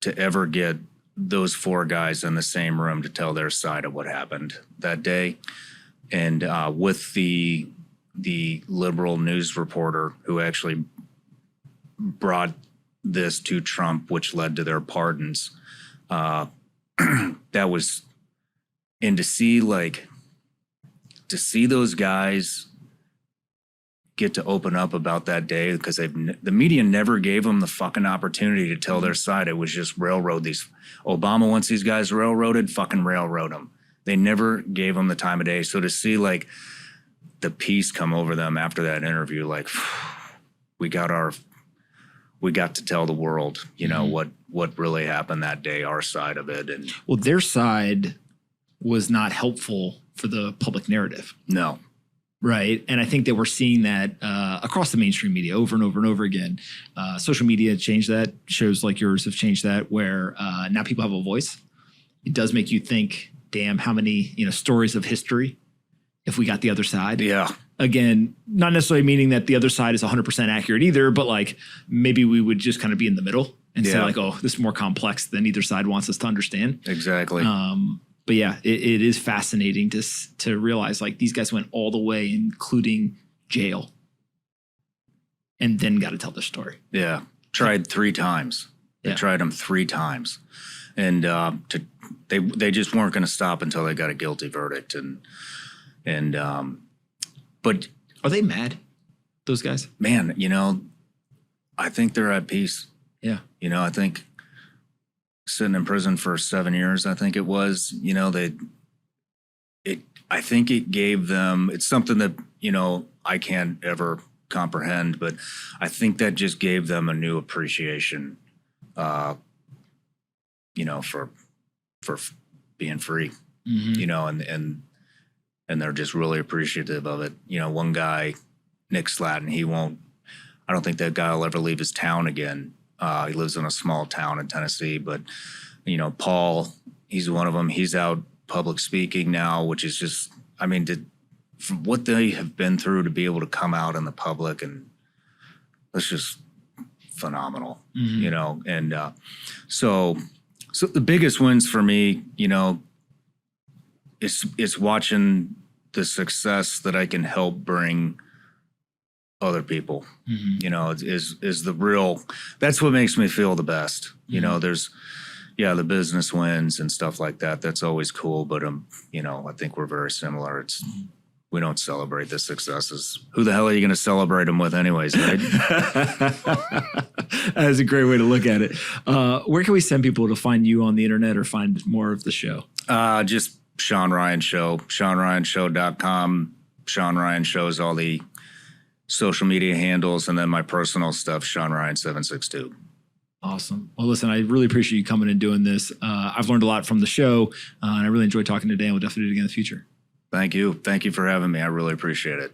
to ever get those 4 guys in the same room to tell their side of what happened that day. And with the liberal news reporter who actually brought this to Trump, which led to their pardons, that was, and to see those guys get to open up about that day, because the media never gave them the fucking opportunity to tell their side. It was just railroad these. Obama wants these guys railroaded, fucking railroad them. They never gave them the time of day. So to see like the peace come over them after that interview, like we got to tell the world, you know, what really happened that day, our side of it. And well, their side was not helpful for the public narrative. No. Right. And I think that we're seeing that across the mainstream media over and over and over again. Social media changed that. Shows like yours have changed that, where now people have a voice. It does make you think, damn, how many stories of history if we got the other side. Yeah. Again, not necessarily meaning that the other side is 100% accurate either, but like maybe we would just kind of be in the middle and say like, oh, this is more complex than either side wants us to understand. Exactly. But yeah, it is fascinating to realize like these guys went all the way, including jail, and then got to tell their story. Yeah. tried 3 times. They Yeah. tried them 3 times, and they just weren't going to stop until they got a guilty verdict. But Are they mad? Those guys? man, I think they're at peace. Yeah. I think sitting in prison for 7 years, I think it was, I think it gave them, it's something that, I can't ever comprehend, but I think that just gave them a new appreciation, for being free, Mm-hmm. and they're just really appreciative of it. One guy, Nick Slatton, I don't think that guy will ever leave his town again. He lives in a small town in Tennessee, but Paul, he's one of them. He's out public speaking now, which is just, from what they have been through to be able to come out in the public, and that's just phenomenal, Mm-hmm. And so the biggest wins for me, it's watching the success that I can help bring other people. Mm-hmm. Is the real, that's what makes me feel the best. Mhm. There's, the business wins and stuff like that. That's always cool. But, I think we're very similar. We don't celebrate the successes. Who the hell are you going to celebrate them with anyways, right? That's a great way to look at it. Where can we send people to find you on the internet or find more of the show? Just Shawn Ryan Show, ShawnRyanShow.com. Shawn Ryan shows all the social media handles, and then my personal stuff, Shawn Ryan 762. Awesome. Well, listen, I really appreciate you coming and doing this. I've learned a lot from the show, and I really enjoyed talking today, and we'll definitely do it again in the future. Thank you. Thank you for having me. I really appreciate it.